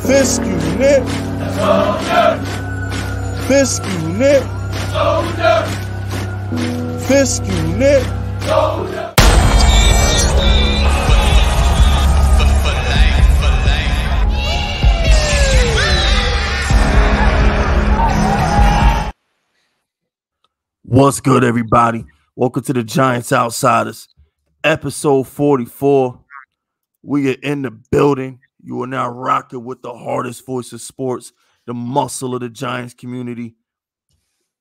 Fisk unit. Fisk unit. Fisk unit. What's good, everybody? Welcome to the Giants Outsiders, episode 44. We are in the building. You are now rocking with the hardest voice of sports, the muscle of the Giants community,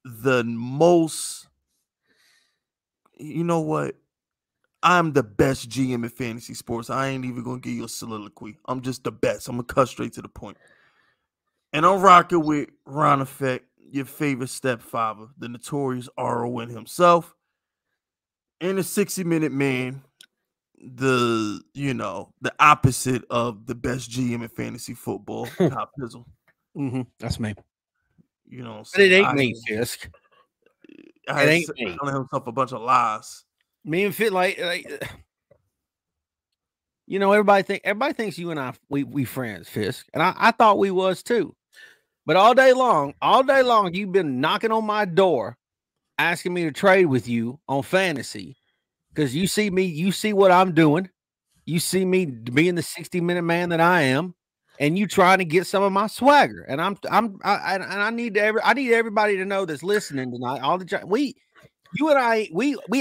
the most, you know what? I'm the best GM in fantasy sports. I ain't even going to give you a soliloquy. I'm just the best. I'm going to cut straight to the point. And I'm rocking with Ron Effect, your favorite stepfather, the notorious RON himself, and the 60-minute man, the opposite of the best GM in fantasy football, Top Pizzle. That's me. You know, but it ain't me, Fisk. It ain't me. Telling himself a bunch of lies. Me and Fit, like everybody thinks you and I we friends, Fisk, and I thought we was too. But all day long, you've been knocking on my door, asking me to trade with you on fantasy. Because you see me, you see what I'm doing. You see me being the 60-minute man that I am, and you trying to get some of my swagger. And I need everybody to know that's listening tonight. You and I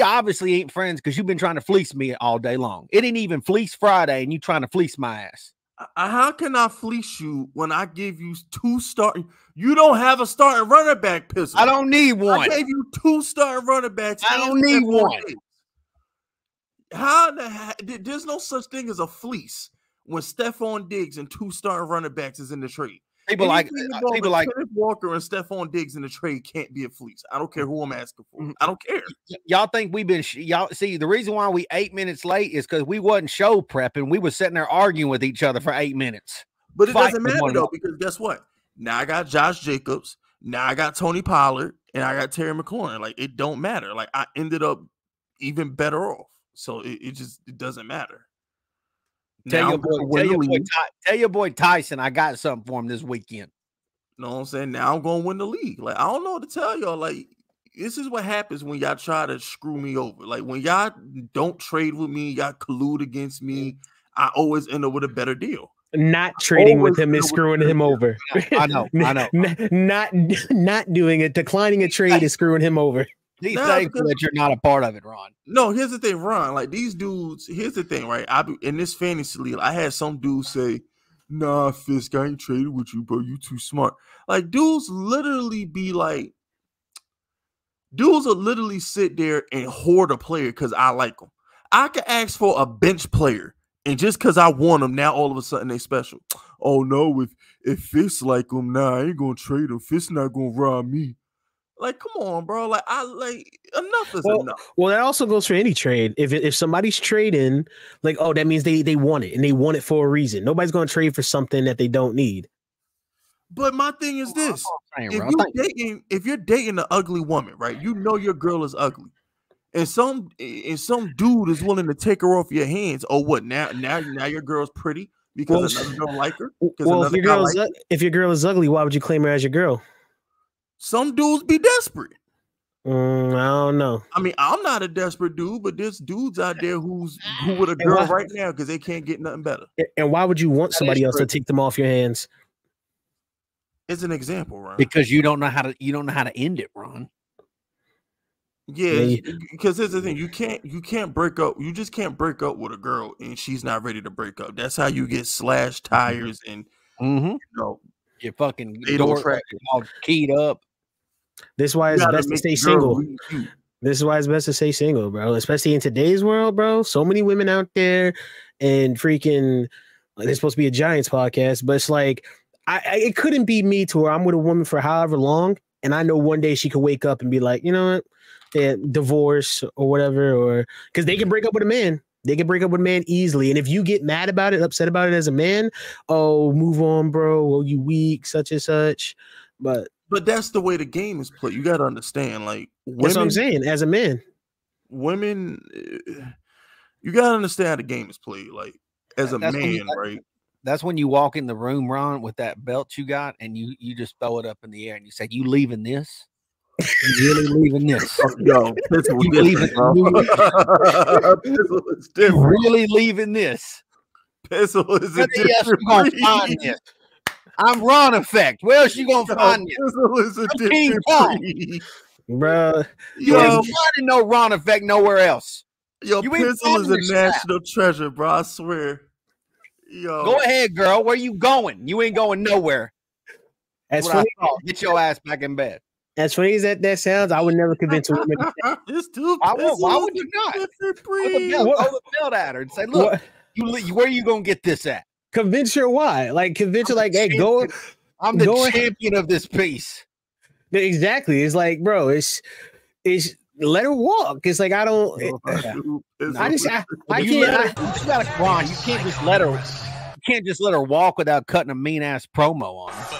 obviously ain't friends because you've been trying to fleece me all day long. It ain't even fleece Friday, and you trying to fleece my ass. How can I fleece you when I give you two starting? You don't have a starting running back, Pistol. I don't need one. I gave you two starting running backs. I don't need one. There's no such thing as a fleece when Stephon Diggs and two starting running backs is in the trade. People like Kenneth Walker and Stephon Diggs in the trade can't be a fleece. I don't care who I'm asking for. I don't care. Y'all think we've been y'all see the reason why we 8 minutes late is because we wasn't show prepping. We was sitting there arguing with each other for 8 minutes. But it doesn't matter though, because guess what? Now I got Josh Jacobs. Now I got Tony Pollard, and I got Terry McLaurin. Like it don't matter. Like I ended up even better off. So it doesn't matter. Tell your boy Tyson I got something for him this weekend. You know what I'm saying? Now I'm going to win the league. Like, I don't know what to tell y'all. Like, this is what happens when y'all try to screw me over. Like, when y'all don't trade with me, y'all collude against me, I always end up with a better deal. Not trading with him is screwing him over. I know. Not doing it. Declining a trade is screwing him over. He's thankful that you're not a part of it, Ron. No, here's the thing, Ron. Like these dudes, here's the thing, right? In this fantasy league, I had some dudes say, "Nah, Fisk, I ain't traded with you, bro. You too smart." Like dudes literally be like, dudes will literally sit there and hoard a player because I like them. I could ask for a bench player, and just because I want them, now all of a sudden they special. Oh no, if Fisk like them, nah, I ain't gonna trade him. Fisk not gonna rob me. Like, come on, bro. Like, enough is enough. Well, that also goes for any trade. If somebody's trading, like, oh, that means they want it, and they want it for a reason. Nobody's going to trade for something that they don't need. But my thing is this: if you're dating an ugly woman, right? You know your girl is ugly, and some dude is willing to take her off your hands. Oh, what now your girl's pretty because another girl like her. Well, if your girl is ugly, why would you claim her as your girl? Some dudes be desperate. I don't know. I mean, I'm not a desperate dude, but there's dudes out there who with a girl right now because they can't get nothing better. And why would you want somebody else to take them off your hands? It's an example, Ron. Because you don't know how to end it, Ron. Yeah, because here's the thing: you can't break up. You just can't break up with a girl and she's not ready to break up. That's how you get slashed tires and you fucking door all keyed up. This is why it's best to stay single. This is why it's best to stay single, bro. Especially in today's world, bro. So many women out there, and freaking, like, it's supposed to be a Giants podcast, but it's like, it couldn't be me to where I'm with a woman for however long, and I know one day she could wake up and be like, you know what, yeah, divorce or whatever, or because they can break up with a man. They can break up with a man easily. And if you get mad about it, upset about it as a man, oh, move on, bro. Oh, you weak, such and such. But that's the way the game is played. You got to understand, like, women, that's what I'm saying. As a man, women, you got to understand how the game is played. Like, as a man, right? That's when you walk in the room, Ron, with that belt you got, and you just throw it up in the air and you say, "You leaving this? You really leaving this? Yo, Pizzle You leaving? Pizzle is different. You really leaving this? Pizzle is a Where else you gonna find this? I'm Ron Effect. Where else you gonna find this? Pizzle is a different breed. Bro, You ain't finding no Ron Effect nowhere else. Yo, You ain't Pizzle is a finding national treasure, bro. I swear. Yo, Go ahead, girl. Where you going? You ain't going nowhere. as funny, Get your ass back in bed. as funny as that sounds, I would never convince a woman. It's too. Why would you not? Throw the belt at her and say, "Look, where you gonna get this at?" Convince her why? Like convince her, like, hey, go. I'm the champion of this piece. Exactly. It's like, bro, it's let her walk. It's like I don't. I can't. You gotta come on. You can't just let her. You can't just let her walk without cutting a mean ass promo on her.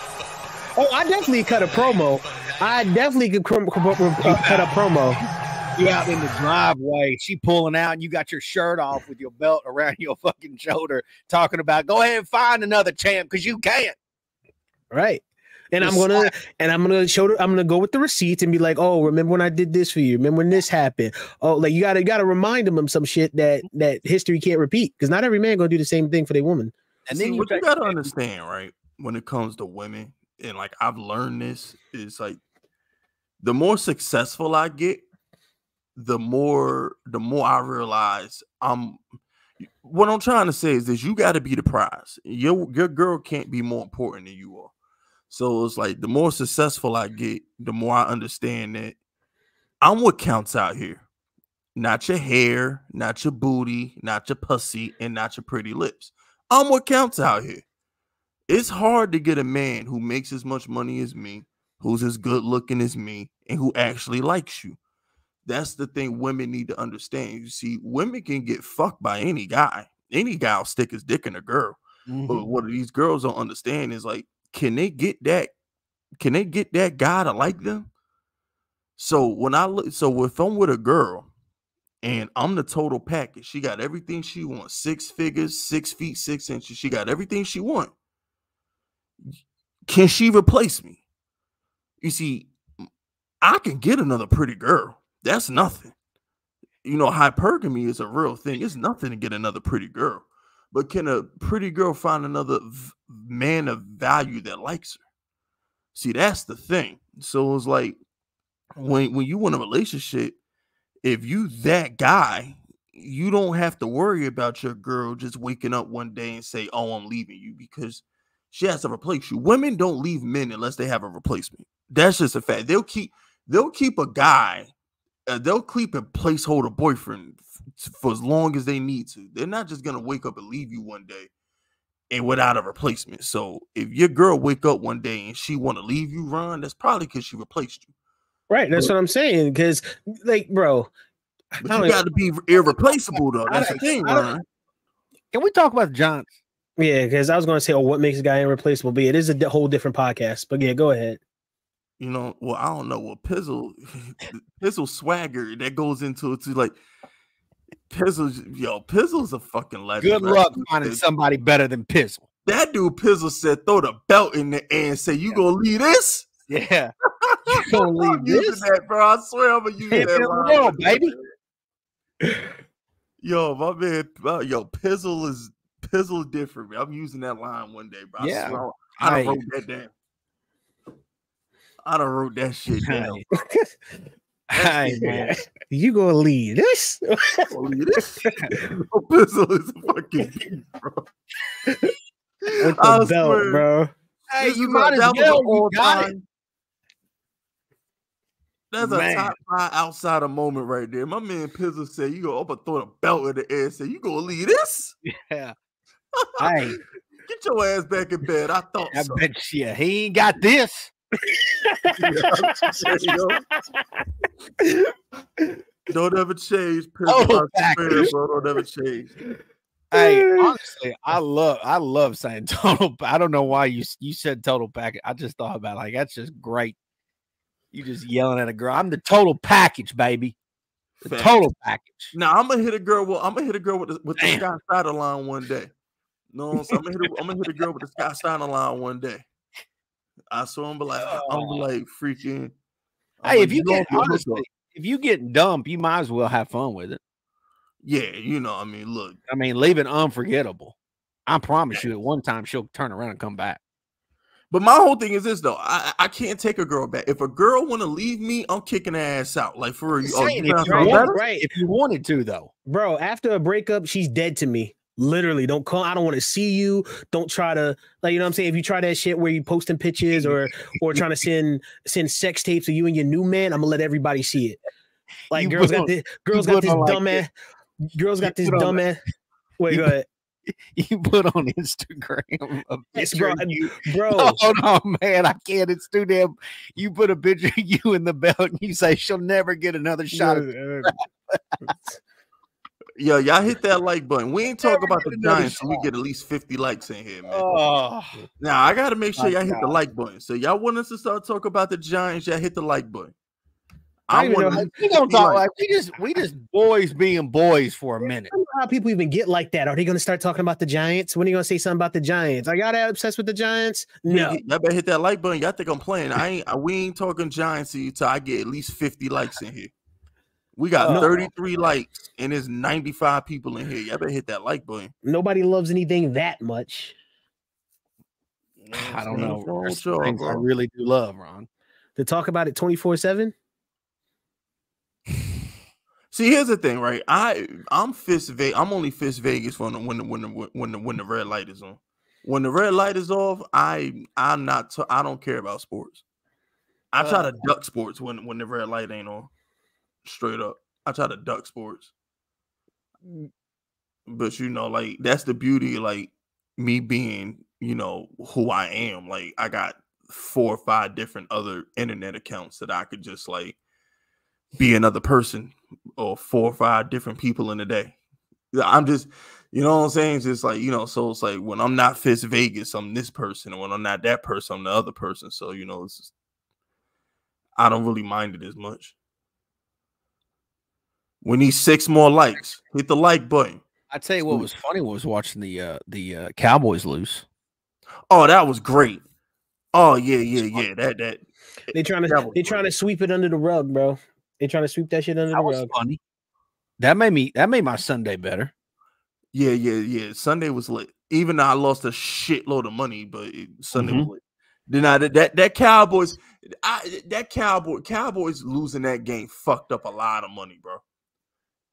Oh, I definitely cut a promo. I definitely could cut a promo. You out in the driveway, she pulling out, and you got your shirt off with your belt around your fucking shoulder, talking about go ahead and find another champ because you can't. Right. And I'm gonna show her, I'm gonna go with the receipts and be like, oh, remember when I did this for you? Remember when this happened? Oh, like you gotta remind them of some shit that history can't repeat, because not every man gonna do the same thing for their woman. And then what you gotta understand, right? When it comes to women, and like I've learned this, is like the more successful I get, the more I realize what I'm trying to say is this: you got to be the prize. Your girl can't be more important than you are. So it's like the more successful I get, the more I understand that I'm what counts out here. Not your hair, not your booty, not your pussy, and not your pretty lips. I'm what counts out here. It's hard to get a man who makes as much money as me, who's as good looking as me, and who actually likes you. That's the thing women need to understand. You see, women can get fucked by any guy. Any guy will stick his dick in a girl. Mm-hmm. But what these girls don't understand is like, can they get that guy to like them? So if I'm with a girl and I'm the total package, she got everything she wants, 6 figures, 6 feet, 6 inches. She got everything she wants. Can she replace me? You see, I can get another pretty girl. That's nothing. You know, hypergamy is a real thing. It's nothing to get another pretty girl. But can a pretty girl find another man of value that likes her? See, that's the thing. So it's like when you want a relationship, if you that guy, you don't have to worry about your girl just waking up one day and say, oh, I'm leaving you, because she has to replace you. Women don't leave men unless they have a replacement. That's just a fact. They'll keep a guy. They'll keep a placeholder boyfriend for as long as they need to. They're not just gonna wake up and leave you one day and without a replacement. So if your girl wake up one day and she want to leave you, Ron, that's probably because she replaced you. Right. That's what I'm saying. Because, like, bro, but you got to be irreplaceable, though. That's the thing, Ron. Can we talk about the Giants? Yeah, because I was going to say, oh, what makes a guy irreplaceable? But it is a whole different podcast. But yeah, go ahead. You know, well, I don't know. Well, Pizzle swagger that goes into it too. Like Pizzle's a fucking legend. Good luck finding somebody better than Pizzle. That dude Pizzle said, throw the belt in the air and say, "You gonna leave this?" Yeah, you gonna leave this, that, bro. I swear I'm gonna use that line, baby. Yo, my man, Pizzle is different, man. I'm using that line one day, bro. Yeah, I wrote that down. I done wrote that shit down. Hey, man. You gonna leave this? Pizzle is a fucking beat, bro. With the belt, bro. Hey, you might as well. You got it. That's a top 5 outsider moment right there. My man Pizzle said, "You go up and throw the belt in the air and say, you gonna leave this?" Yeah. Hey, get your ass back in bed. I thought I bet you he ain't got this. Don't ever change, Pizzle. Bro, don't ever change. Hey, honestly, I love saying total. I don't know why you said total package. I just thought about it, like that's just great. You just yelling at a girl. I'm the total package, baby. The total package. Now I'm gonna hit a girl. Well, I'm gonna hit a girl with the Scott Sider line one day. No, so I'm gonna hit a girl with the Scott Steiner line one day. I saw him, but like I'm like freaking. Hey, if you get honestly, if you get dumb, you might as well have fun with it. Yeah, you know, I mean, look, I mean, leave it unforgettable. I promise you, at one time she'll turn around and come back. But my whole thing is this though: I can't take a girl back. If a girl want to leave me, I'm kicking her ass out. Like for you, if you wanted to, though, bro. After a breakup, she's dead to me. Literally, don't call. I don't want to see you. Don't try to, like, you know what I'm saying? If you try that shit where you posting pictures or trying to send sex tapes of you and your new man, I'm gonna let everybody see it. Like girls got this dumb ass. Girls got this dumb ass. Wait, go ahead. You put on Instagram a picture bro. Oh no, man, I can't. It's too damn. You put a picture of you in the belt and you say she'll never get another shot. Yo, y'all hit that like button. We ain't talking about the Giants, so we get at least 50 likes in here, man. Now I gotta make sure y'all hit the like button. So y'all want us to start talking about the Giants? Y'all hit the like button. I want to. We don't talk like we just boys being boys for a minute. I don't know how people even get like that. Are they going to start talking about the Giants? When are you going to say something about the Giants? Are y'all that obsessed with the Giants? No. Y'all better hit that like button. Y'all think I'm playing? We ain't talking Giants until I get at least 50 likes in here. We got 33 likes and there's 95 people in here. Y'all better hit that like button. Nobody loves anything that much. I don't know. Things I really do love, Ron. To talk about it 24/7. See, here's the thing, right? I'm Fisk Vegas. I'm only Fisk Vegas when the red light is on. When the red light is off, I don't care about sports. I try to duck sports when the red light ain't on. Straight up, I try to duck sports. But you know, like that's the beauty of like me being, you know, who I am. Like I got 4 or 5 different other internet accounts that I could just like be another person or 4 or 5 different people in a day. I'm just, you know what I'm saying? It's just like, you know, so it's like when I'm not Fisk Vegas, I'm this person. And when I'm not that person, I'm the other person. So, you know, it's just, I don't really mind it as much. We need 6 more likes. Hit the like button. I tell you what was funny was watching the Cowboys lose. Oh, that was great. Oh, yeah. That they trying to sweep it under the rug, bro. They trying to sweep that shit under the rug. Funny. That made my Sunday better. Yeah. Sunday was lit. Even though I lost a shitload of money, but Sunday was lit. Then that Cowboys, Cowboys losing that game fucked up a lot of money, bro.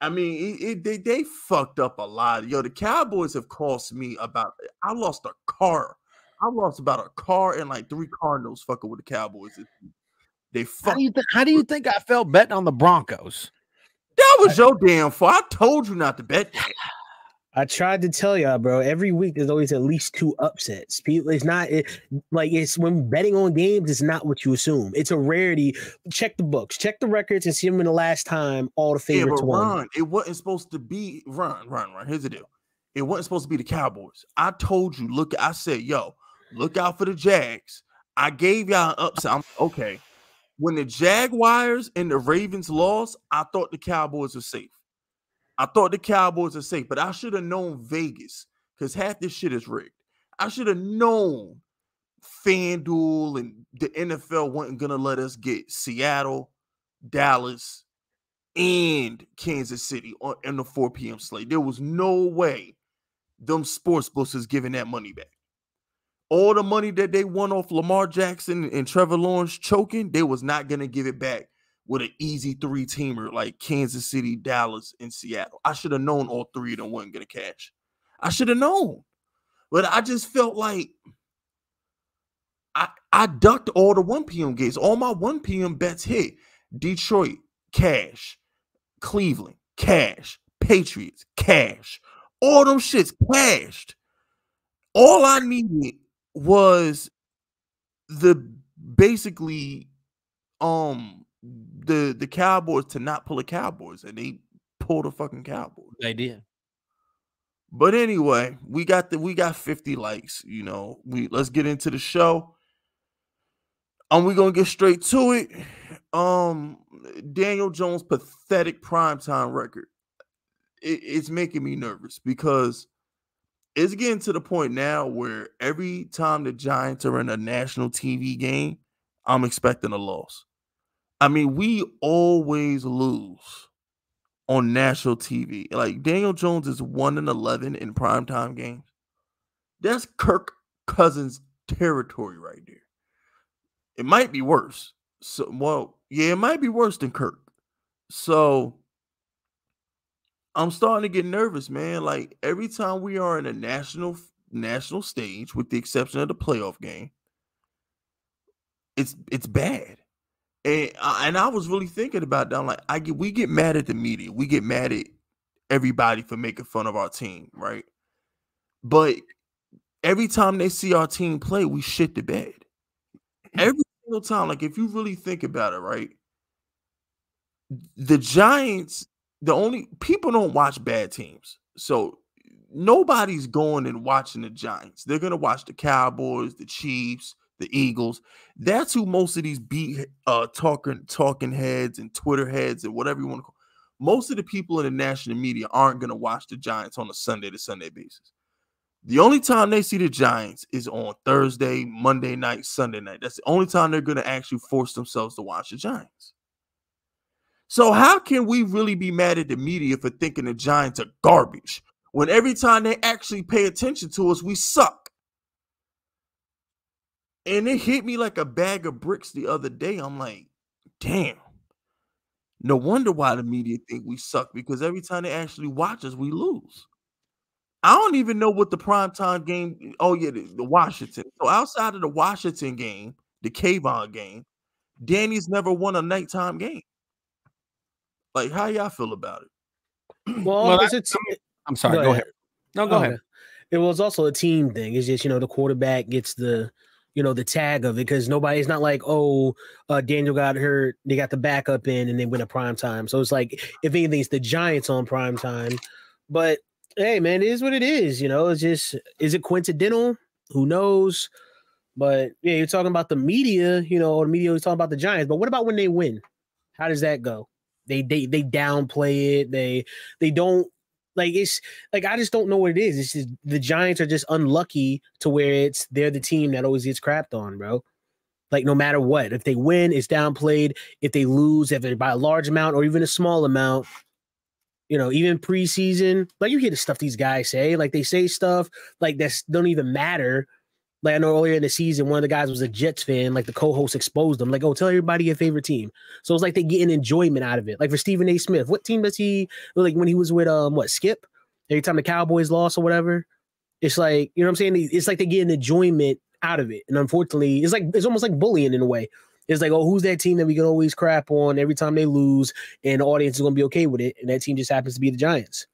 I mean, they fucked up a lot. Yo, the Cowboys have cost me I lost a car. I lost about a car and like 3 Cardinals fucking with the Cowboys. They fucked. How do you think I felt betting on the Broncos? That was your damn fault. I told you not to bet that. I tried to tell y'all, bro. Every week there's always at least 2 upsets. People, it's when betting on games, it's not what you assume. It's a rarity. Check the books, check the records, and see them in the last time all the favorites won. It wasn't supposed to be run. Here's the deal. It wasn't supposed to be the Cowboys. I told you. I said, yo, look out for the Jags. I gave y'all an upset. I'm okay. When the Jaguars and the Ravens lost, I thought the Cowboys were safe. But I should have known Vegas because half this shit is rigged. I should have known FanDuel and the NFL wasn't going to let us get Seattle, Dallas, and Kansas City in the 4 p.m. slate. There was no way them sports books is giving that money back. All the money that they won off Lamar Jackson and Trevor Lawrence choking, they was not going to give it back with an easy 3-teamer like Kansas City, Dallas, and Seattle. I should have known all 3 of them wasn't going to cash. I should have known. But I just felt like I ducked all the 1 p.m. games. All my 1 p.m. bets hit. Detroit, cash. Cleveland, cash. Patriots, cash. All them shits cashed. All I needed was the Cowboys to not pull the Cowboys, and they pulled the fucking Cowboys. They did. But anyway, we got 50 likes. You know, let's get into the show. We're gonna get straight to it. Daniel Jones' pathetic primetime record. It's making me nervous because it's getting to the point now where every time the Giants are in a national TV game, I'm expecting a loss. I mean, we always lose on national TV. Like Daniel Jones is 1-11 in primetime games. That's Kirk Cousins territory right there. It might be worse. It might be worse than Kirk. So I'm starting to get nervous, man. Like every time we are in a national stage, with the exception of the playoff game, it's bad. And I was really thinking about that. I'm like, we get mad at the media. We get mad at everybody for making fun of our team, right? But every time they see our team play, we shit the bed. Every single time. Like, if you really think about it, right? The Giants, people don't watch bad teams. So nobody's going and watching the Giants. They're going to watch the Cowboys, the Chiefs, the Eagles. That's who most of these talking heads and Twitter heads and whatever you want to call. Most of the people in the national media aren't going to watch the Giants on a Sunday to Sunday basis. The only time they see the Giants is on Thursday, Monday night, Sunday night. That's the only time they're going to actually force themselves to watch the Giants. So how can we really be mad at the media for thinking the Giants are garbage when every time they actually pay attention to us, we suck? And it hit me like a bag of bricks the other day. I'm like, damn. No wonder why the media think we suck, because every time they actually watch us, we lose. I don't even know what the primetime game. Oh, yeah, the Washington. So outside of the Washington game, the Kayvon game, Danny's never won a nighttime game. Like, how y'all feel about it? Well, I'm sorry. Go ahead. No, go ahead. It was also a team thing. It's just, the quarterback gets the tag of it, because nobody's not like, Daniel got hurt, they got the backup in, and they win a prime time. So it's like, if anything, it's the Giants on prime time. But hey, man, it is what it is. It's just, is it coincidental? Who knows? But yeah, you're talking about the media. The media was talking about the Giants. But what about when they win? How does that go? They downplay it. They don't. Like, it's like, I just don't know what it is. It's just the Giants are just unlucky to where they're the team that always gets crapped on, bro. Like, no matter what, if they win, it's downplayed. If they lose, if they by a large amount or even a small amount, even preseason, like, you hear the stuff these guys say. Like, they say stuff like that don't even matter. Like, I know earlier in the season, one of the guys was a Jets fan. Like, the co-host exposed them. Like, tell everybody your favorite team. So it's like they getting enjoyment out of it. Like, for Stephen A. Smith, what team does he, like, when he was with, Skip? Every time the Cowboys lost or whatever? It's like, you know what I'm saying? It's like they get enjoyment out of it. And unfortunately, it's almost like bullying in a way. It's like, who's that team that we can always crap on every time they lose, and the audience is going to be okay with it? And that team just happens to be the Giants.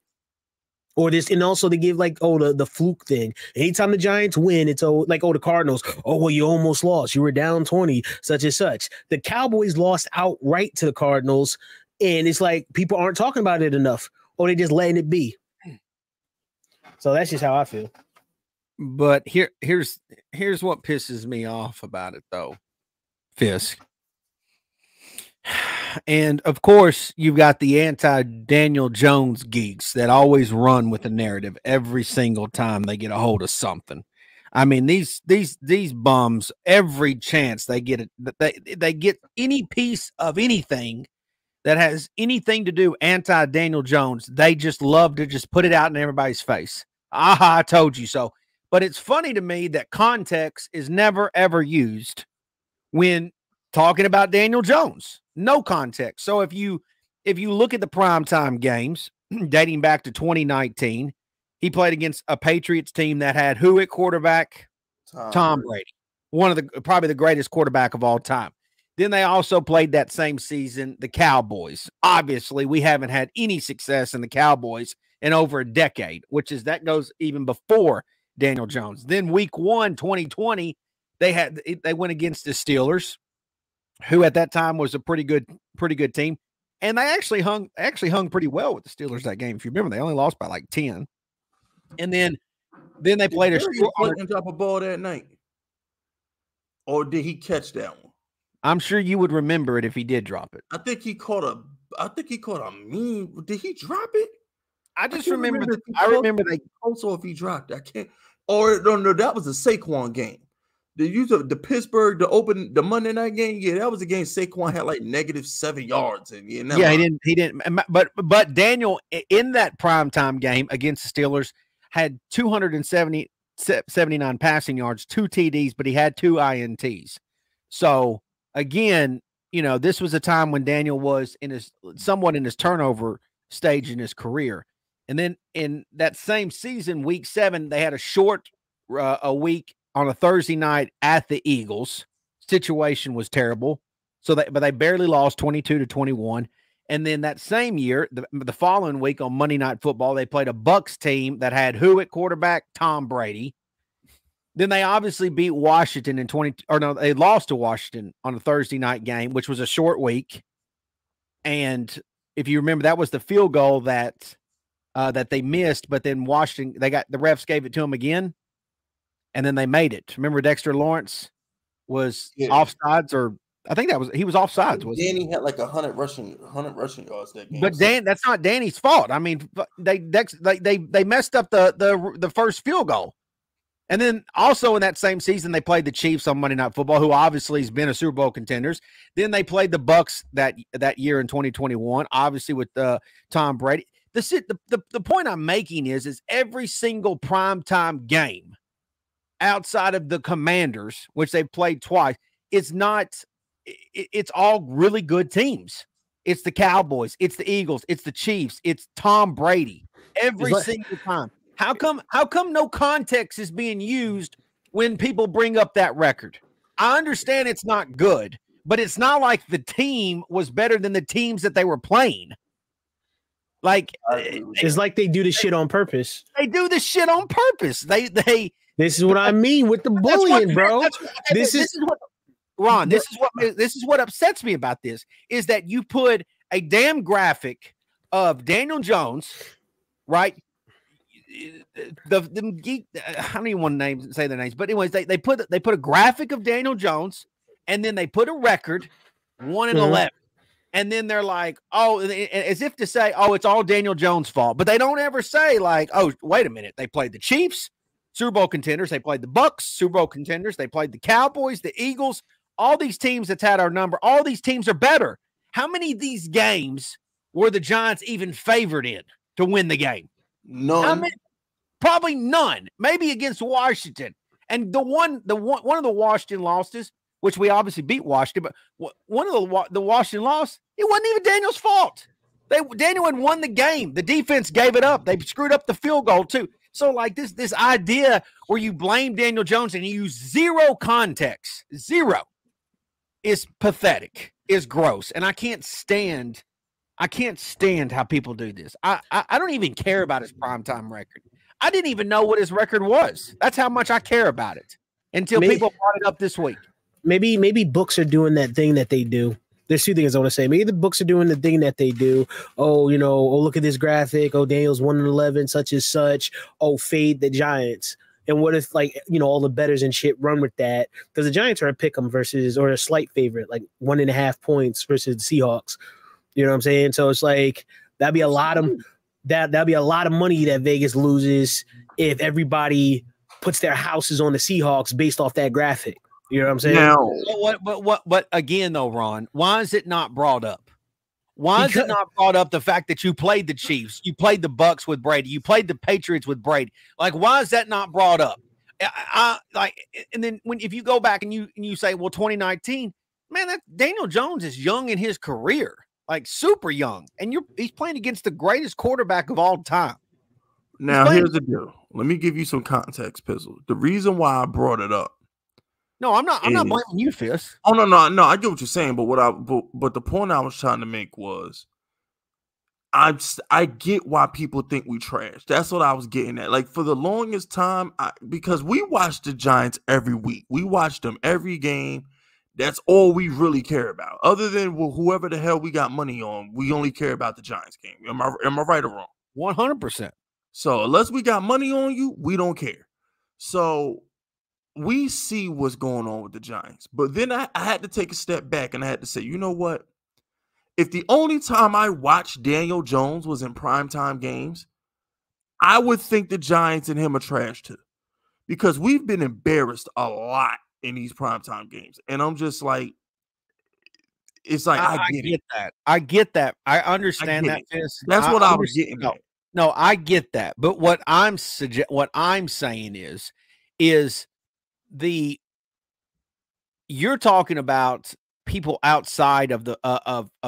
Or this, and also they give like, the fluke thing. Anytime the Giants win, it's like, the Cardinals. Oh, well, you almost lost. You were down 20, such and such. The Cowboys lost outright to the Cardinals, and it's like people aren't talking about it enough, or they just letting it be. So that's just how I feel. But here's what pisses me off about it, though, Fisk. And of course, you've got the anti-Daniel Jones geeks that always run with the narrative every single time they get a hold of something. I mean, these bums, every chance they get it, they get any piece of anything that has anything to do anti-Daniel Jones, they just love to just put it out in everybody's face. Aha, I told you so. But it's funny to me that context is never, ever used when talking about Daniel Jones. No context. So if you look at the primetime games dating back to 2019, he played against a Patriots team that had who at quarterback? Tom Brady. One of probably the greatest quarterback of all time. Then they also played that same season the Cowboys. Obviously, we haven't had any success in the Cowboys in over a decade, that goes even before Daniel Jones. Then week 1, 2020, they went against the Steelers, who at that time was a pretty good team. And they actually hung pretty well with the Steelers that game. If you remember, they only lost by like 10. And then they played on top of ball that night. Or did he catch that one? I'm sure you would remember it if he did drop it. I think he caught a mean. Did he drop it? I just remember. I remember they also if he dropped. I can't. Or no, that was a Saquon game. The Pittsburgh, the Monday night game. Yeah, that was a game Saquon had like -7 yards. And he didn't. But Daniel in that primetime game against the Steelers had 279 passing yards, 2 TDs, but he had 2 INTs. So again, this was a time when Daniel was somewhat in his turnover stage in his career. And then in that same season, week 7, they had a short a week on a Thursday night at the Eagles. Situation was terrible. But they barely lost 22-21. And then that same year, the following week on Monday Night Football, they played a Bucs team that had who at quarterback? Tom Brady. Then they obviously beat Washington they lost to Washington on a Thursday night game, which was a short week. And if you remember, that was the field goal that they missed, but then Washington, the refs gave it to them again, and then they made it. Remember Dexter Lawrence was offsides, or I think he was offsides. Danny had like 100 rushing yards that game. But that's not Danny's fault. I mean, they messed up the first field goal. And then also in that same season, they played the Chiefs on Monday Night Football, who obviously has been a Super Bowl contenders. Then they played the Bucs that year in 2021, obviously with Tom Brady. The point I'm making is every single primetime game outside of the Commanders, which they've played twice, it's all really good teams. It's the Cowboys, it's the Eagles, it's the Chiefs, it's Tom Brady every single time. How come no context is being used when people bring up that record? I understand it's not good, but it's not like the team was better than the teams that they were playing. Like it's like they do this shit on purpose. They do this shit on purpose. This is what I mean with the bullying, bro. This is what upsets me about this is that you put a damn graphic of Daniel Jones, right? The geek, I don't even want to say their names, but anyways, they put a graphic of Daniel Jones, and then they put a record 1-11, and then they're like, oh, as if to say, oh, it's all Daniel Jones' fault, but they don't ever say like, oh, wait a minute, they played the Chiefs, Super Bowl contenders, they played the Bucs, Super Bowl contenders, they played the Cowboys, the Eagles, all these teams that's had our number, all these teams are better. How many of these games were the Giants even favored in to win the game? None. Probably none. Maybe against Washington. And one of the Washington losses, which we obviously beat Washington, but one of the Washington loss, it wasn't even Daniel's fault. Daniel had won the game. The defense gave it up. They screwed up the field goal too. So like this idea where you blame Daniel Jones and you use zero context, zero, is pathetic, is gross, and I can't stand how people do this. I don't even care about his primetime record. I didn't even know what his record was. That's how much I care about it until people brought it up this week. Maybe books are doing that thing that they do. There's 2 things I want to say. Maybe the books are doing the thing that they do. Oh, look at this graphic. Oh, Daniel's 1-11, such as such. Oh, fade the Giants. And what if all the bettors and shit run with that? Because the Giants are a pick 'em or a slight favorite, like 1.5 points versus the Seahawks. You know what I'm saying? So it's like that'd be a lot of money that Vegas loses if everybody puts their houses on the Seahawks based off that graphic. You know what I'm saying? Now, but again though, Ron, why is it not brought up? Why is it not brought up the fact that you played the Chiefs, you played the Bucs with Brady, you played the Patriots with Brady? Like, why is that not brought up? And then if you go back and you say, well, 2019, man, that Daniel Jones is young in his career. Like super young, and he's playing against the greatest quarterback of all time. Now, here's the deal. Let me give you some context, Pizzle. The reason why I brought it up. No, I'm not blaming you, Fisk. Oh no, I get what you're saying, but but the point I was trying to make was, I get why people think we trash. That's what I was getting at. Like for the longest time, because we watch the Giants every week, we watch them every game. That's all we really care about. Other than whoever the hell we got money on, we only care about the Giants game. Am I right or wrong? 100%. So unless we got money on you, we don't care. So we see what's going on with the Giants. But then I had to take a step back and I had to say, you know what? If the only time I watched Daniel Jones was in primetime games, I would think the Giants and him are trash too, because we've been embarrassed a lot in these primetime games, and I'm just like, it's like I get that. I get that. I understand that. That's what I was getting. No, I get that. But what I'm saying is you're talking about people outside of the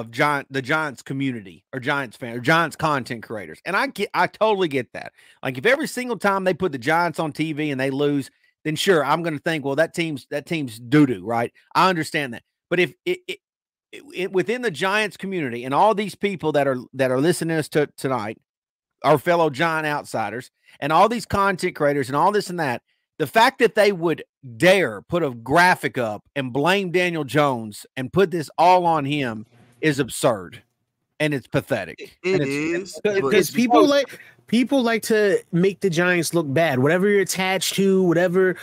Giants community or Giants fan or Giants content creators. And I totally get that. Like, if every single time they put the Giants on TV and they lose, then sure, I'm going to think, well, that team's doo-doo, right? I understand that. But if within the Giants community and all these people that are listening to us tonight, our fellow Giant outsiders and all these content creators and all this and that, the fact that they would dare put a graphic up and blame Daniel Jones and put this all on him is absurd, and it's pathetic. It is, because people like to make the Giants look bad. Whatever you're attached to, whatever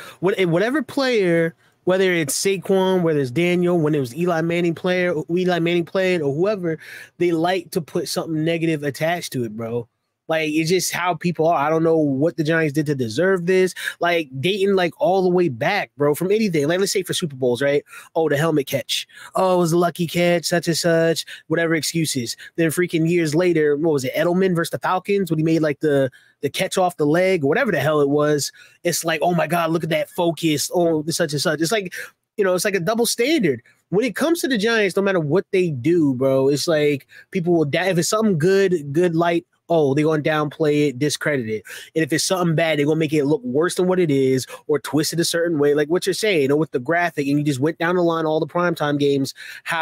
player, whether it's Saquon, whether it's Daniel, when it was Eli Manning played, or whoever, they like to put something negative attached to it, bro. Like, it's just how people are. I don't know what the Giants did to deserve this. Like, dating like all the way back, bro, from anything. Like, let's say for Super Bowls, right? Oh, the helmet catch. Oh, it was a lucky catch, such and such, whatever excuses. Then freaking years later, what was it, Edelman versus the Falcons, when he made like the catch off the leg or whatever the hell it was. It's like, oh my God, look at that focus. Oh, such and such. It's like, it's like a double standard. When it comes to the Giants, no matter what they do, bro, it's like people will if it's something good light, oh, they're going to downplay it, discredit it. And if it's something bad, they're going to make it look worse than what it is or twist it a certain way, like what you're saying, with the graphic, and you just went down the line all the primetime games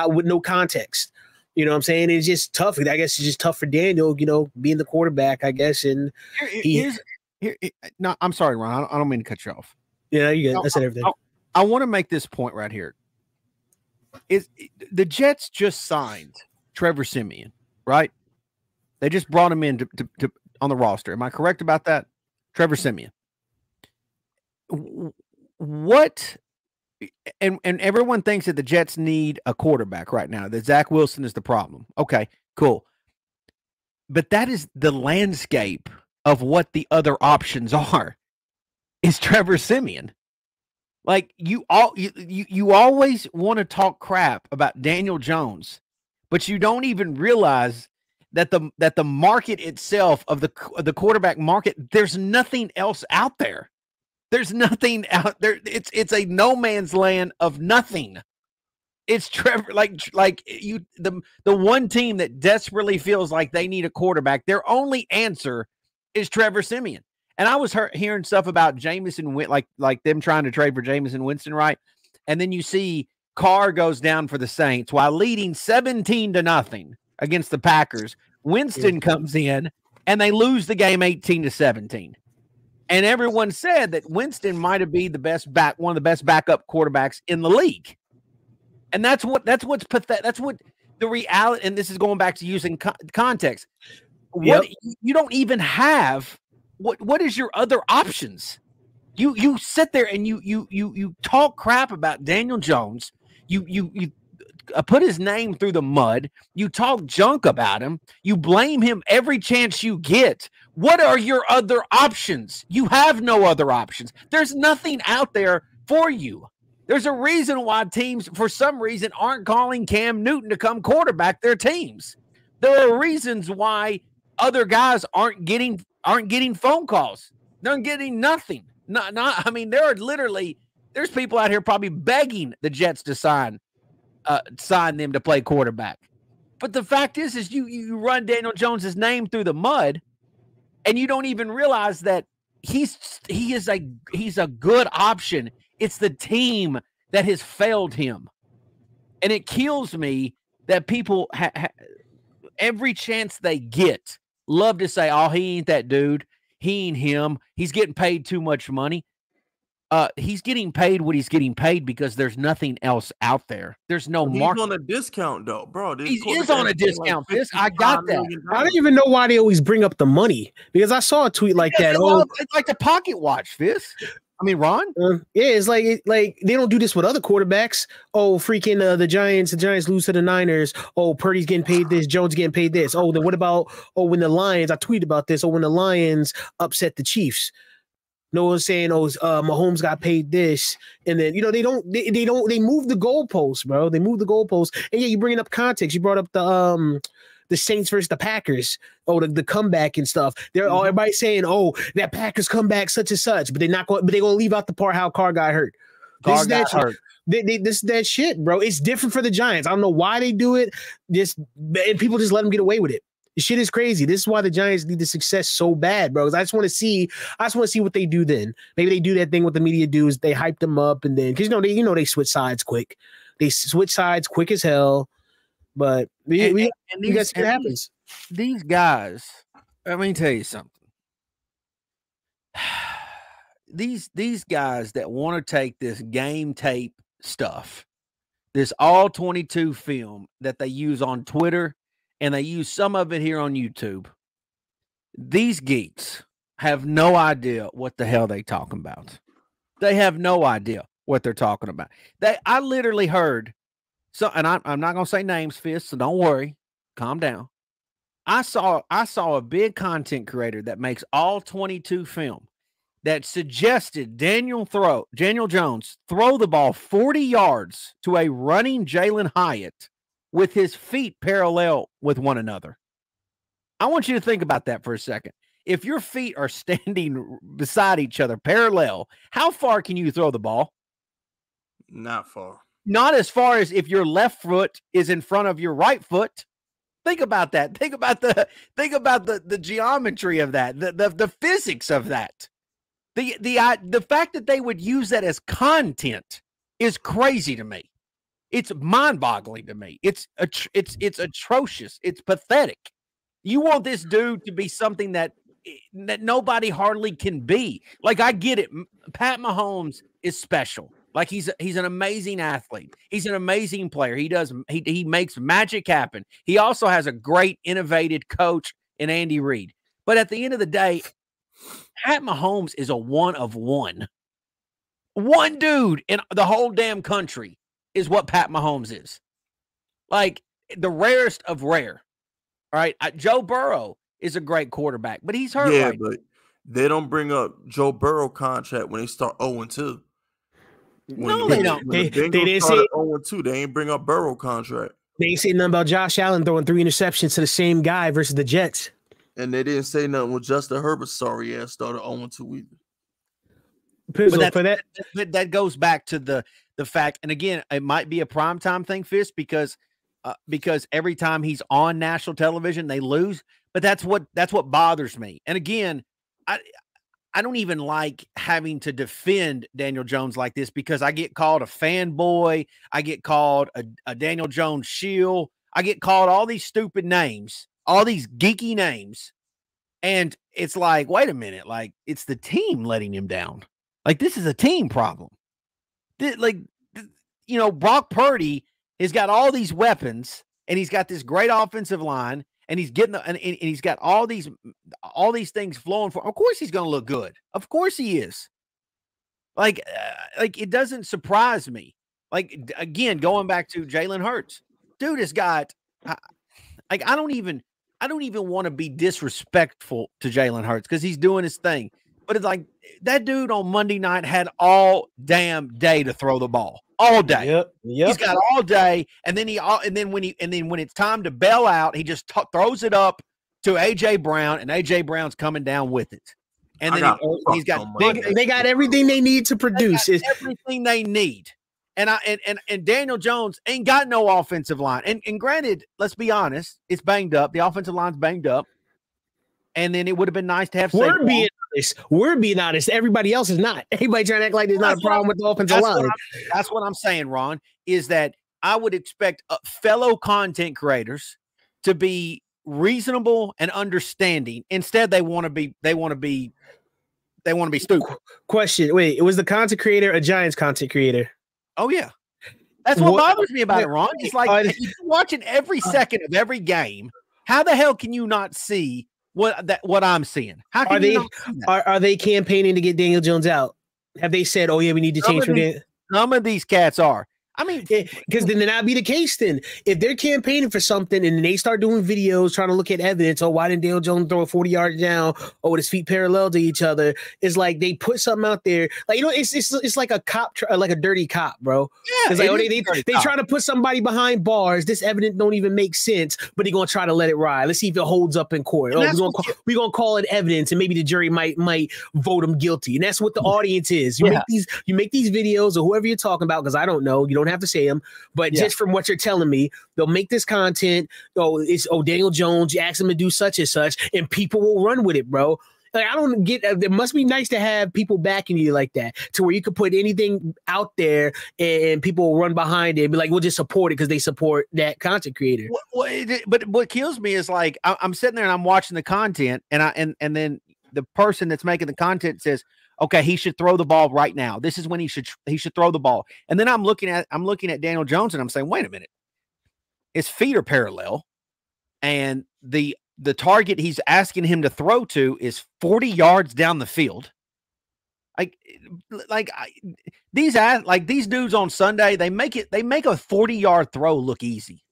with no context. You know what I'm saying? It's just tough. I guess it's just tough for Daniel, being the quarterback, I guess. And no, I'm sorry, Ron. I don't mean to cut you off. Yeah, you good. I said everything. I want to make this point right here. The Jets just signed Trevor Siemian, right? They just brought him in to on the roster. Am I correct about that? Trevor Siemian. What? And everyone thinks that the Jets need a quarterback right now, that Zach Wilson is the problem. Okay, cool. But that is the landscape of what the other options are, is Trevor Siemian. Like, you always want to talk crap about Daniel Jones, but you don't even realize that the market itself of the quarterback market, there's nothing else out there. There's nothing out there. It's a no man's land of nothing. It's Trevor, the one team that desperately feels like they need a quarterback. Their only answer is Trevor Siemian. And I was hearing stuff about Jameson, like them trying to trade for Jameson Winston, right? And then you see Carr goes down for the Saints while leading 17-0 against the Packers. Winston comes in and they lose the game 18-17. And everyone said that Winston might have been one of the best backup quarterbacks in the league. And that's what's pathetic. That's what the reality. And this is going back to using context. What you don't even have. What is your other options? You sit there and you talk crap about Daniel Jones. You put his name through the mud. You talk junk about him. You blame him every chance you get. What are your other options? You have no other options. There's nothing out there for you. There's a reason why teams, for some reason, aren't calling Cam Newton to come quarterback their teams. There are reasons why other guys aren't getting phone calls. They're getting nothing. I mean, there's people out here probably begging the Jets to sign them to play quarterback. But the fact is you run Daniel Jones's name through the mud, and you don't even realize that he's a good option. It's the team that has failed him, and it kills me that people every chance they get love to say, "Oh, he ain't that dude. He ain't him. He's getting paid too much money." He's getting paid what he's getting paid because there's nothing else out there. There's no market. He's on a discount, though, bro. He is on a discount. I got that. I don't even know why they always bring up the money, because I saw a tweet like that. It's like the pocket watch, Fisk. I mean, Ron. Yeah, it's like they don't do this with other quarterbacks. Oh, freaking the Giants lose to the Niners. Oh, Purdy's getting paid this. Jones getting paid this. Oh, then what about when the Lions? I tweeted about this. Oh, when the Lions upset the Chiefs. No one's saying, Mahomes got paid this, and then they move the goalposts, bro. They move the goalposts, and yeah, you bringing up context. You brought up the Saints versus the Packers. Oh, the comeback and stuff. They're all everybody saying, oh, that Packers comeback such and such, but they're not going. But they're gonna leave out the part how Carr got hurt. This is that shit, bro. It's different for the Giants. I don't know why they do it. And people just let them get away with it. The shit is crazy. This is why the Giants need the success so bad, bro. I just want to see what they do then. Maybe they do that thing what the media do is they hype them up and then because they switch sides quick. They switch sides quick as hell. But we guess what happens. These guys, let me tell you something. These guys that want to take this game tape stuff, this all 22 film that they use on Twitter. And they use some of it here on YouTube. These geeks have no idea what the hell they talking about. They have no idea what they're talking about. I literally heard, and I'm not going to say names, Fisk, so don't worry. Calm down. I saw a big content creator that makes all 22 film that suggested Daniel Jones throw the ball 40 yards to a running Jalen Hyatt with his feet parallel with one another. I want you to think about that for a second. If your feet are standing beside each other parallel, how far can you throw the ball? Not far. Not as far as if your left foot is in front of your right foot. Think about that. Think about the geometry of that, the physics of that. The fact that they would use that as content is crazy to me. It's mind-boggling to me. It's atrocious. It's pathetic. You want this dude to be something that nobody hardly can be. Like, I get it. Pat Mahomes is special. Like, he's an amazing athlete. He's an amazing player. He makes magic happen. He also has a great, innovative coach in Andy Reid. But at the end of the day, Pat Mahomes is a one of one. One dude in the whole damn country is what Pat Mahomes is. Like, the rarest of rare. All right. Joe Burrow is a great quarterback, but he's hurt. Yeah, but they don't bring up Joe Burrow contract when they start 0-2. No, they don't. They didn't say 0-2. They ain't bring up Burrow contract. They ain't say nothing about Josh Allen throwing 3 interceptions to the same guy versus the Jets. And they didn't say nothing with Justin Herbert. Sorry ass started 0-2 either. But that goes back to the fact, and again, it might be a primetime thing, Fisk, because every time he's on national television, they lose. But that's what bothers me. And again, I don't even like having to defend Daniel Jones like this because I get called a fanboy. I get called a Daniel Jones shield. I get called all these stupid names, all these geeky names. And it's like, wait a minute, like, it's the team letting him down. Like, this is a team problem. Brock Purdy has got all these weapons and he's got this great offensive line and he's getting and he's got all these things flowing for. Of course he's going to look good. Of course he is. Like it doesn't surprise me. Like, again, going back to Jalen Hurts, dude has got I don't even want to be disrespectful to Jalen Hurts because he's doing his thing. But it's like that dude on Monday night had all damn day to throw the ball. All day. Yep. He's got all day, and then when it's time to bail out, he just throws it up to AJ Brown, and AJ Brown's coming down with it. And then he's got they got everything they need to produce. Everything they need. And Daniel Jones ain't got no offensive line. And granted, let's be honest, it's banged up. The offensive line's banged up. And then it would have been nice to have. We're being honest. Everybody else is not. Everybody trying to act like there's not a problem with the offensive line. That's what I'm saying, Ron. Is that I would expect fellow content creators to be reasonable and understanding. Instead, they want to be stupid. Question: wait, was the content creator a Giants content creator? Oh yeah, that's what bothers me about it, Ron. It's like if you're watching every second of every game. How the hell can you not see what I'm seeing? How can are they campaigning to get Daniel Jones out? Have they said, "Oh yeah, we need to change for Some of these cats are. I mean, because then that be the case. Then if they're campaigning for something and then they start doing videos trying to look at evidence, oh, why didn't Daniel Jones throw a 40 yards down? Oh, with his feet parallel to each other. It's like they put something out there, like it's like a cop, like a dirty cop, bro. Yeah, it's like they try to put somebody behind bars. This evidence don't even make sense, but they're gonna try to let it ride. Let's see if it holds up in court. Oh, we're gonna call it evidence, and maybe the jury might vote him guilty. And that's what the audience is. You make these videos or whoever you're talking about, because I don't know. You don't have to say them, but just from what you're telling me, they'll make this content. Daniel Jones, you ask him to do such and such, and people will run with it, bro. Like, I don't get. It must be nice to have people backing you like that, to where you could put anything out there and people will run behind it and be like, "We'll just support it because they support that content creator." But what kills me is like I'm sitting there and I'm watching the content, and then the person that's making the content says, okay, he should throw the ball right now. This is when he should throw the ball. And then I'm looking at Daniel Jones and I'm saying, wait a minute. His feet are parallel, and the target he's asking him to throw to is 40 yards down the field. These dudes on Sunday, they make a 40-yard throw look easy.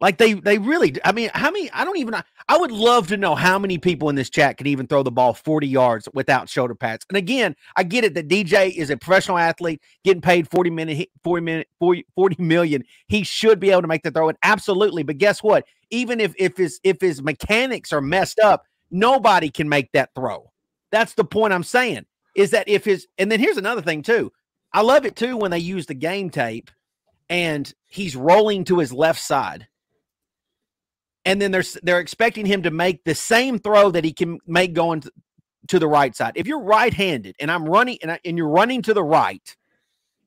Like they really, I mean, how many? I don't even know. I would love to know how many people in this chat can even throw the ball 40 yards without shoulder pads. And again, I get it that DJ is a professional athlete getting paid $40 million. He should be able to make the throw. And absolutely. But guess what? Even if his mechanics are messed up, nobody can make that throw. That's the point I'm saying, is that and then here's another thing too. I love it too when they use the game tape and he's rolling to his left side. And then they're expecting him to make the same throw that he can make going to the right side. If you're right-handed and I'm running and you're running to the right,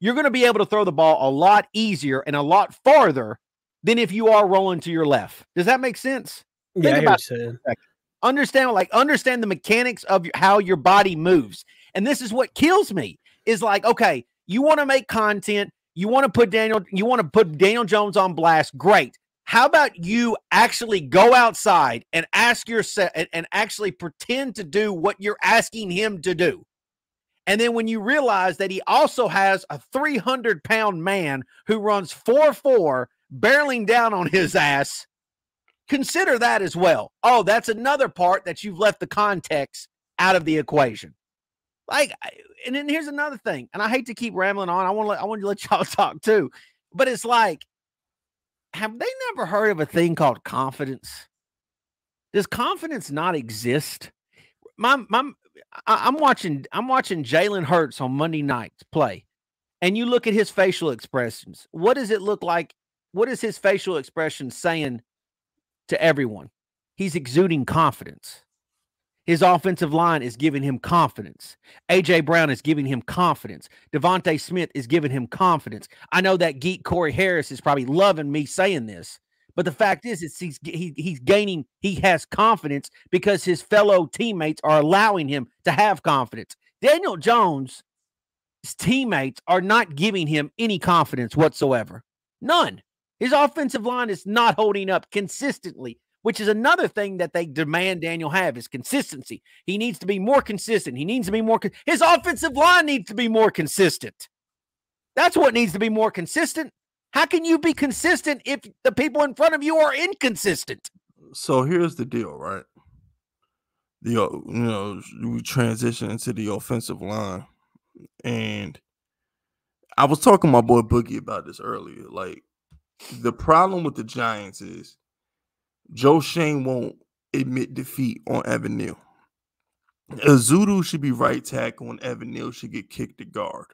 you're going to be able to throw the ball a lot easier and a lot farther than if you are rolling to your left. Does that make sense? Yeah, think about it. Understand the mechanics of how your body moves. And this is what kills me is like, okay, you want to make content, you want to put Daniel Jones on blast. Great. How about you actually go outside and ask yourself and actually pretend to do what you're asking him to do? And then when you realize that he also has a 300-pound man who runs 4.4 barreling down on his ass, consider that as well. Oh, that's another part that you've left the context out of the equation. Like, and then here's another thing, and I hate to keep rambling on. I want to let y'all talk too, but it's like, have they never heard of a thing called confidence? Does confidence not exist? I'm watching Jalen Hurts on Monday nights play, and you look at his facial expressions. What does it look like? What is his facial expression saying to everyone? He's exuding confidence. His offensive line is giving him confidence. A.J. Brown is giving him confidence. Devontae Smith is giving him confidence. I know that geek Corey Harris is probably loving me saying this, but the fact is he has confidence because his fellow teammates are allowing him to have confidence. Daniel Jones' teammates are not giving him any confidence whatsoever. None. His offensive line is not holding up consistently, which is another thing that they demand Daniel have is consistency. He needs to be more consistent. His offensive line needs to be more consistent. That's what needs to be more consistent. How can you be consistent if the people in front of you are inconsistent? So here's the deal, right? We transition into the offensive line, and I was talking to my boy Boogie about this earlier. Like, the problem with the Giants is Joe Shane won't admit defeat on Evan Neal. Azudu should be right tackle and Evan Neal should get kicked to guard.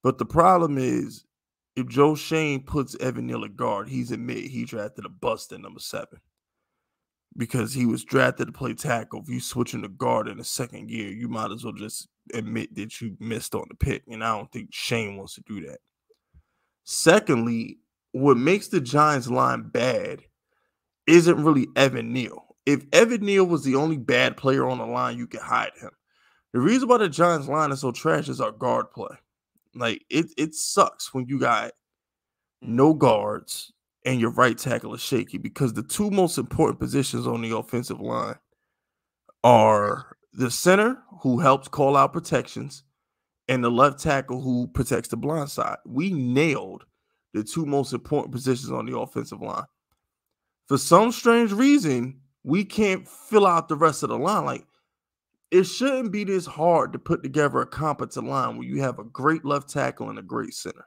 But the problem is, if Joe Shane puts Evan Neal at guard, he's admit he drafted a bust at number 7. Because he was drafted to play tackle. If you switching to guard in the second year, you might as well just admit that you missed on the pick. And I don't think Shane wants to do that. Secondly, what makes the Giants line bad isn't really Evan Neal. If Evan Neal was the only bad player on the line, you could hide him. The reason why the Giants line is so trash is our guard play. Like, it sucks when you got no guards and your right tackle is shaky, because the two most important positions on the offensive line are the center, who helps call out protections, and the left tackle who protects the blind side. We nailed the two most important positions on the offensive line. For some strange reason, we can't fill out the rest of the line. Like, it shouldn't be this hard to put together a competent line where you have a great left tackle and a great center.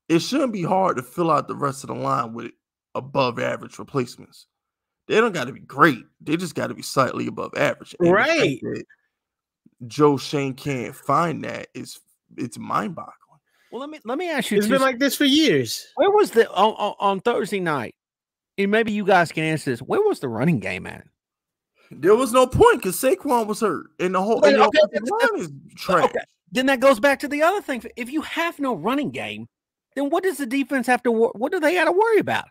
It shouldn't be hard to fill out the rest of the line with above average replacements. They don't got to be great. They just got to be slightly above average. And right. Joe Shane can't find that. It's mind-boggling. Well, let me ask you. It's been like this for years. Where was the on Thursday night? And maybe you guys can answer this. Where was the running game at? There was no point because Saquon was hurt, and the whole line is trash. Okay. Then that goes back to the other thing. If you have no running game, then what does the defense have to? What do they got to worry about?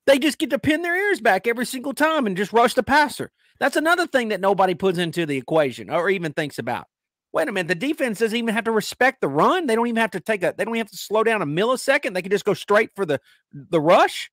They just get to pin their ears back every single time and just rush the passer. That's another thing that nobody puts into the equation or even thinks about. Wait a minute, the defense doesn't even have to respect the run. They don't even have to they don't even have to slow down a millisecond. They can just go straight for the rush.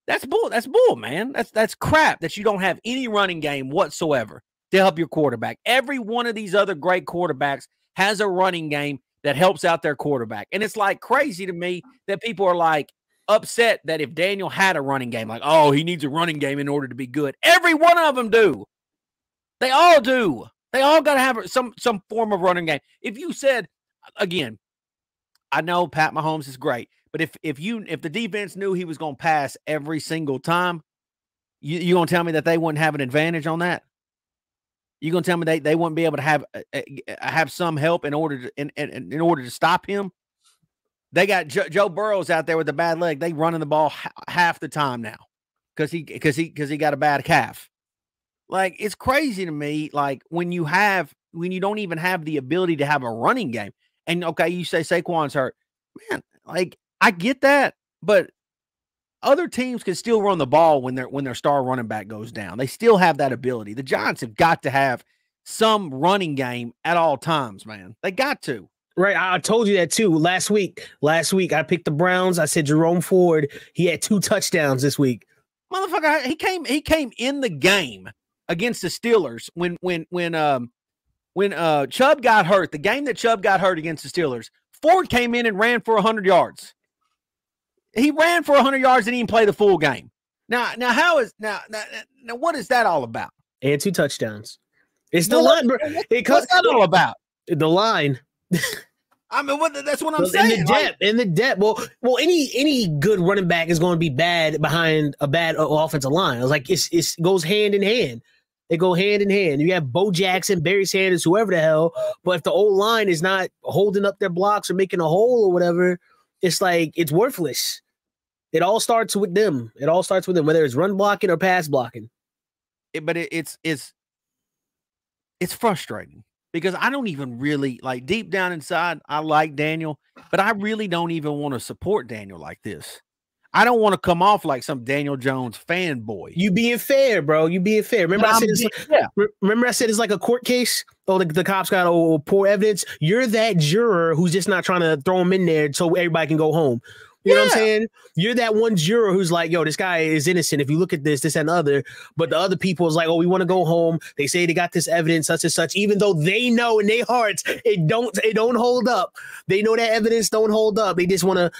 That's bull. That's bull, man. That's crap that you don't have any running game whatsoever to help your quarterback. Every one of these other great quarterbacks has a running game that helps out their quarterback. And it's like crazy to me that people are like upset that if Daniel had a running game, like, oh, he needs a running game in order to be good. Every one of them do. They all do. They all got to have some form of running game. If you said, again, I know Pat Mahomes is great, but if the defense knew he was going to pass every single time, you going to tell me that they wouldn't have an advantage on that? You going to tell me they wouldn't be able to have some help in order to stop him? They got Joe Burrows out there with a bad leg. They running the ball half the time now because he got a bad calf. Like, it's crazy to me. Like, when you don't even have the ability to have a running game, and okay, you say Saquon's hurt, man. Like, I get that, but other teams can still run the ball when their star running back goes down. They still have that ability. The Giants have got to have some running game at all times, man. They got to. Right, I told you that too last week. I picked the Browns. I said Jerome Ford. He had 2 touchdowns this week. Motherfucker, he came in the game against the Steelers when Chubb got hurt. The game that Chubb got hurt against the Steelers, Ford came in and ran for 100 yards. He ran for 100 yards and he didn't play the full game. Now what is that all about? And 2 touchdowns. It's the line, bro. What's that all about? The line. I mean, that's what I'm saying. In the depth. Well, any good running back is going to be bad behind a bad offensive line. It's like it goes hand in hand. They go hand in hand. You have Bo Jackson, Barry Sanders, whoever the hell. But if the old line is not holding up their blocks or making a hole or whatever, it's like it's worthless. It all starts with them. Whether it's run blocking or pass blocking. But it's frustrating. Because I don't even really, like, deep down inside, I like Daniel, but I really don't even want to support Daniel like this. I don't want to come off like some Daniel Jones fanboy. You being fair, bro. You being fair. Remember I said it's like a court case? Oh, the cops got poor evidence. You're that juror who's just not trying to throw him in there so everybody can go home. You know what I'm saying? You're that one juror who's like, yo, this guy is innocent. If you look at this, and other, but the other people is like, oh, we want to go home. They say they got this evidence, such and such, even though they know in their hearts it don't hold up. They know that evidence don't hold up. They just want to,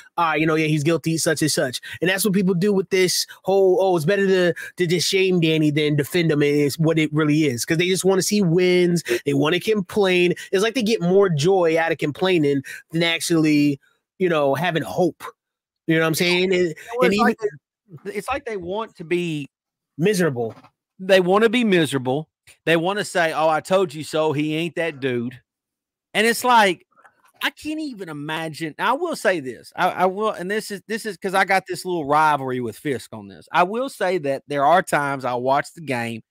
he's guilty, such and such. And that's what people do with this whole, it's better to just shame Danny than defend him. Is what it really is. Because they just want to see wins. They want to complain. It's like they get more joy out of complaining than actually, having hope. You know what I'm saying? It's like they want to be miserable. They want to be miserable. They want to say, oh, I told you so. He ain't that dude. And it's like, I can't even imagine. I will say this. I will, and this is because I got this little rivalry with Fisk on this. I will say that there are times I'll watch the game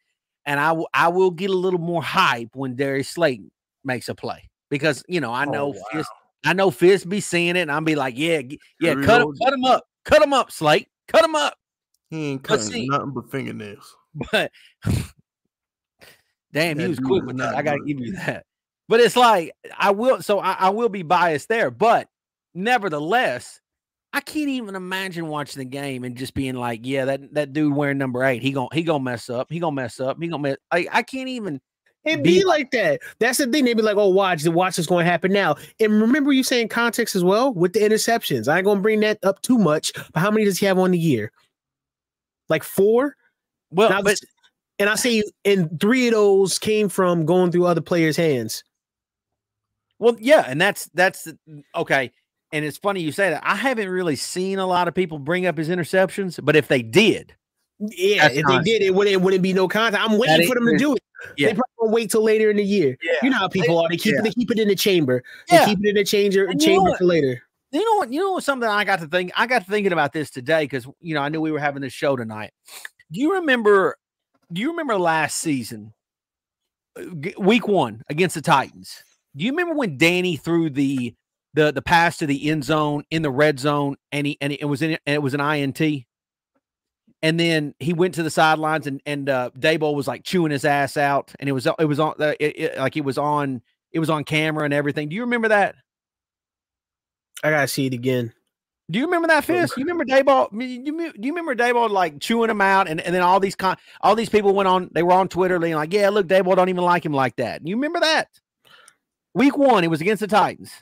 and I will get a little more hype when Darius Slayton makes a play. Because, I know Fisk. I know Fisk be seeing it, and I'll be like, yeah, cut him up, Slate. Cut him up. He ain't cutting nothing but fingernails. But, damn, he was quick with that. I got to give you that. But it's like, I will be biased there. But, nevertheless, I can't even imagine watching the game and just being like, yeah, that dude wearing number 8, he gonna mess up. I can't even It be like that. That's the thing. They be like, oh, watch what's going to happen now. And remember you saying context as well with the interceptions. I ain't going to bring that up too much, but how many does he have on the year? Like 4? Well, and I say, and 3 of those came from going through other players' hands. Well, yeah, and that's okay. And it's funny you say that. I haven't really seen a lot of people bring up his interceptions, but if they did, if they did, it wouldn't be no content. I'm waiting for them to do it. Yeah. They probably won't wait till later in the year. Yeah. You know how people are. They keep it in the chamber. They keep it in the chamber for later. You know what? Something I got to thinking about this today because I knew we were having this show tonight. Do you remember last season, week 1 against the Titans? Do you remember when Danny threw the pass to the end zone in the red zone and it was an INT? And then he went to the sidelines and Daboll was like chewing his ass out, and it was on camera and everything. Do you remember that? I gotta see it again. Do you remember that, Fisk? You remember Daboll? Do you remember Daboll like chewing him out, and then all these people were on Twitter being like, yeah, look, Daboll don't even like him like that. You remember that? Week 1, it was against the Titans.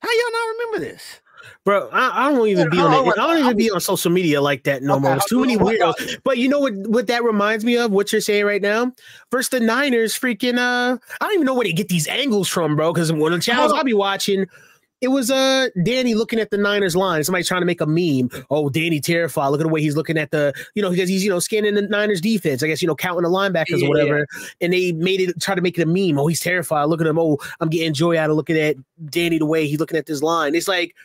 How y'all not remember this? Bro, I don't even be on it. I don't even be on social media like that no more. It's too many weirdos. But you know what that reminds me of? What you're saying right now? Versus the Niners, freaking I don't even know where they get these angles from, bro. Because one of the channels I'll be watching, it was Danny looking at the Niners line. Somebody trying to make a meme. Oh, Danny terrified. Look at the way he's looking at the, because he's scanning the Niners defense. I guess counting the linebackers or whatever. And they try to make it a meme. Oh, he's terrified. Look at him. Oh, I'm getting joy out of looking at Danny the way he's looking at this line. It's like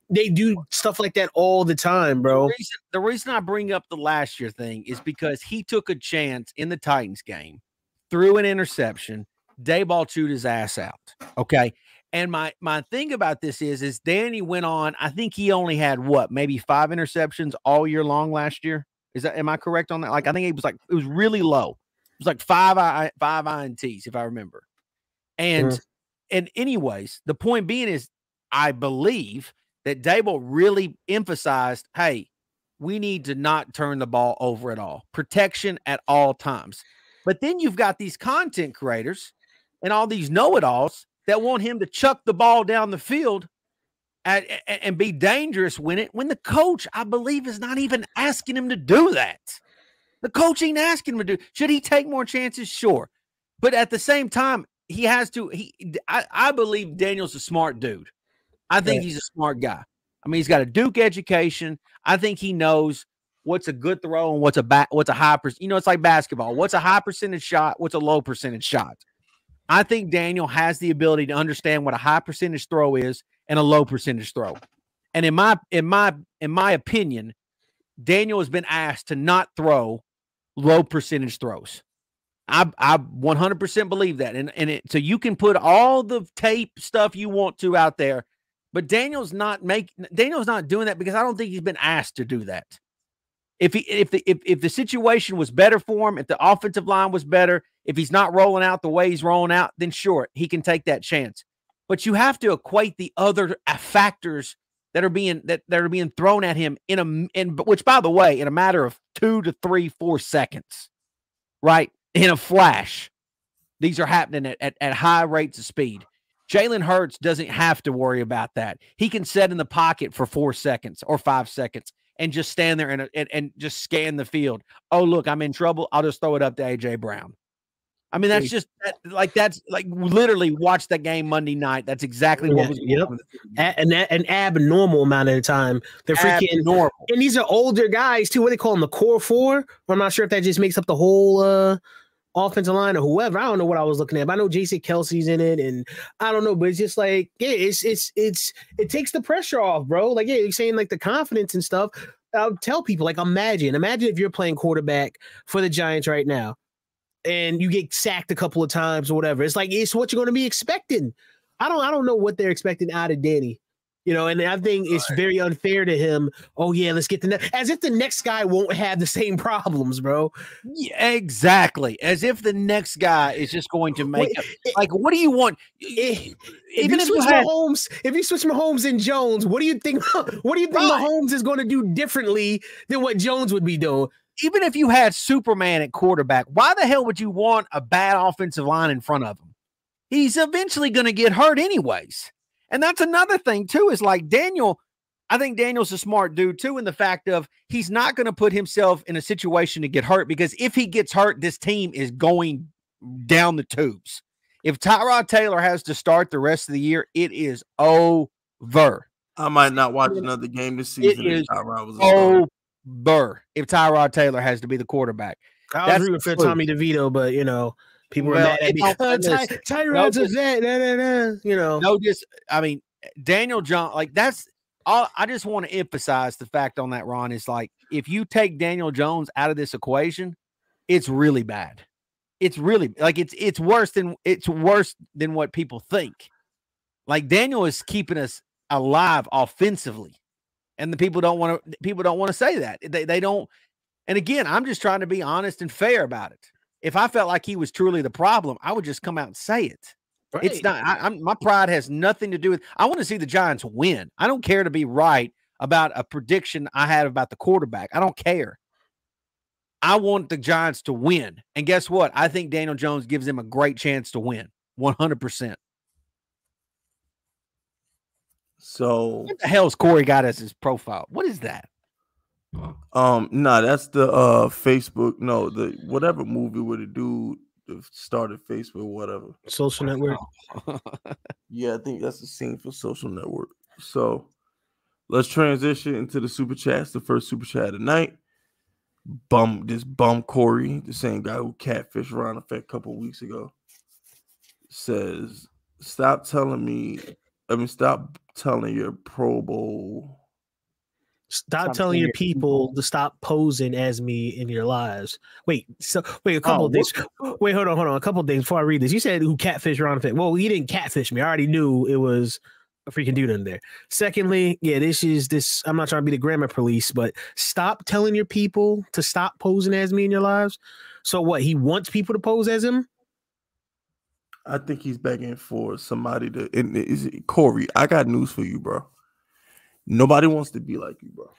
they do stuff like that all the time, bro. The reason I bring up the last year thing is because he took a chance in the Titans game, threw an interception. Daboll chewed his ass out. Okay. And my thing about this is Danny went on. I think he only had maybe 5 interceptions all year long last year. Am I correct on that? Like, I think it was really low. It was like 5 INTs, if I remember. And anyways, the point being is, I believe that Daboll really emphasized, hey, we need to not turn the ball over at all. Protection at all times. But then you've got these content creators and all these know-it-alls that want him to chuck the ball down the field and be dangerous when the coach, I believe, is not even asking him to do that. The coach ain't asking him to do. Should he take more chances? Sure. But at the same time, he has to. I believe Daniel's a smart dude. I think he's a smart guy. I mean, he's got a Duke education. I think he knows what's a good throw and what's a high percent. It's like basketball. What's a high percentage shot? What's a low percentage shot? I think Daniel has the ability to understand what a high percentage throw is and a low percentage throw. And in my opinion, Daniel has been asked to not throw low percentage throws. I 100% believe that. So you can put all the tape stuff you want to out there, but Daniel's not doing that because I don't think he's been asked to do that. If the situation was better for him, if the offensive line was better, if he's not rolling out the way he's rolling out, then sure, he can take that chance. But you have to equate the other factors that are being thrown at him which, by the way, in a matter of 2 to 3, 4 seconds, right? In a flash, these are happening at high rates of speed. Jalen Hurts doesn't have to worry about that. He can sit in the pocket for 4 seconds or 5 seconds and just stand there and just scan the field. Oh, look, I'm in trouble. I'll just throw it up to A.J. Brown. I mean, that's literally watch that game Monday night. That's exactly what was going on. An abnormal amount of the time. They're freaking normal. And these are older guys too. What do they call them? The core 4? I'm not sure if that just makes up the whole offensive line or whoever. I don't know what I was looking at. But I know Jason Kelsey's in it, and I don't know, but it's just like, it takes the pressure off, bro. Like, you're saying like the confidence and stuff. I'll tell people, like, imagine if you're playing quarterback for the Giants right now, and you get sacked a couple of times or whatever. It's like, it's what you're going to be expecting. I don't know what they're expecting out of Danny. And I think it's very unfair to him. Oh, yeah, let's get the next. As if the next guy won't have the same problems, bro. Yeah, exactly. As if the next guy is just going to make what do you want? If you switch Mahomes and Jones, what do you think? What do you think Mahomes is going to do differently than what Jones would be doing? even if you had Superman at quarterback, why the hell would you want a bad offensive line in front of him? He's eventually going to get hurt anyways. And that's another thing too, is like Daniel, I think Daniel's a smart dude too, in the fact of he's not going to put himself in a situation to get hurt, because if he gets hurt, this team is going down the tubes. If Tyrod Taylor has to start the rest of the year, it is over. I might not watch another game this season. It is over if Tyrod Taylor has to be the quarterback. I was rooting for Tommy DeVito, but you know, people were mad at me. Tyrod's a vet, you know. No, just I mean, Daniel Jones, like that's all. I just want to emphasize the fact on that, Ron, is like if you take Daniel Jones out of this equation, it's really bad. It's really like it's worse than what people think. Like Daniel is keeping us alive offensively, and the people don't want to say that. They don't. And again, I'm just trying to be honest and fair about it. If I felt like he was truly the problem, I would just come out and say it. Right. It's not. My pride has nothing to do with. I want to see the Giants win. I don't care to be right about a prediction I had about the quarterback. I don't care. I want the Giants to win. And guess what? I think Daniel Jones gives them a great chance to win. 100%. So what the hell's Corey got as his profile? What is that? No, that's the Facebook. No, the whatever movie with a dude that started Facebook, whatever. Social Network. Yeah, I think that's the scene for Social Network. So let's transition into the super chats. The first super chat of the night. This bum Corey, the same guy who catfished Ron a couple of weeks ago, says, stop telling your Pro Bowl. Stop telling your people to stop posing as me in your lives. Wait, a couple of things. Wait, hold on. A couple of things before I read this. You said who catfished Ron? Well, he didn't catfish me. I already knew it was a freaking dude in there. Secondly, yeah, this. I'm not trying to be the grammar police, but stop telling your people to stop posing as me in your lives. So what? He wants people to pose as him? I think he's begging for somebody to. Corey, I got news for you, bro. Nobody wants to be like you, bro.